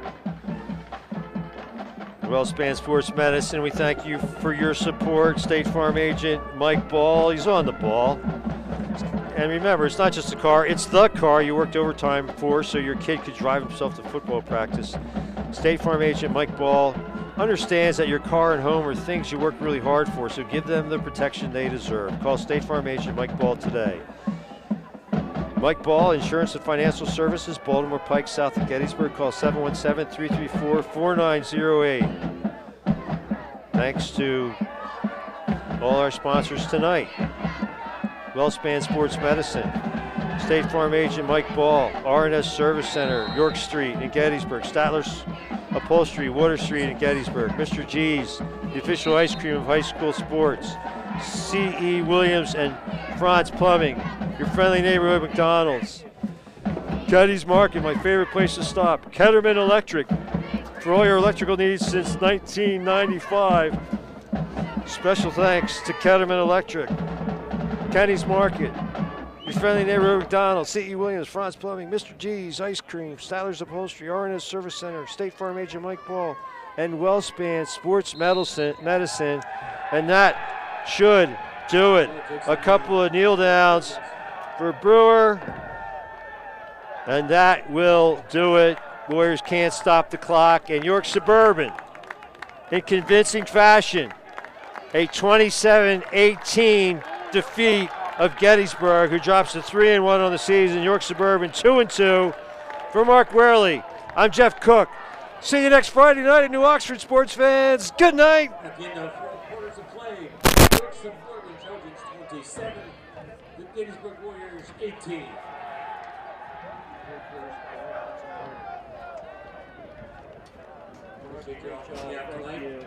WellSpan Sports Medicine, we thank you for your support. State Farm agent Mike Ball, he's on the ball. And remember, it's not just a car, it's the car you worked overtime for so your kid could drive himself to football practice. State Farm agent Mike Ball understands that your car and home are things you work really hard for, so give them the protection they deserve. Call State Farm agent Mike Ball today. Mike Ball, Insurance and Financial Services, Baltimore Pike, south of Gettysburg. Call 717-334-4908. Thanks to all our sponsors tonight. WellSpan Sports Medicine, State Farm agent Mike Ball, R&S Service Center, York Street in Gettysburg, Statler's Upholstery, Water Street in Gettysburg, Mr. G's, the official ice cream of high school sports, C.E. Williams and Franz Plumbing, your friendly neighborhood McDonald's. Getty's Market, my favorite place to stop. Ketterman Electric, for all your electrical needs since 1995. Special thanks to Ketterman Electric. Getty's Market, your friendly neighborhood McDonald's, C.E. Williams, Franz Plumbing, Mr. G's, Ice Cream, Statler's Upholstery, R&S Service Center, State Farm agent Mike Ball, and WellSpan Sports Medicine. And that should do it. A couple of kneel downs for Brewer, and that will do it. Warriors can't stop the clock, and York Suburban, in convincing fashion, a 27-18 defeat of Gettysburg, who drops to 3-1 on the season. York Suburban 2-2. For Mark Werley, I'm Jeff Cook. See you next Friday night at New Oxford, sports fans. Good night. Again, 4 quarters of play. York Suburban Trojans 27, the Gettysburg Warriors 18. Great job tonight.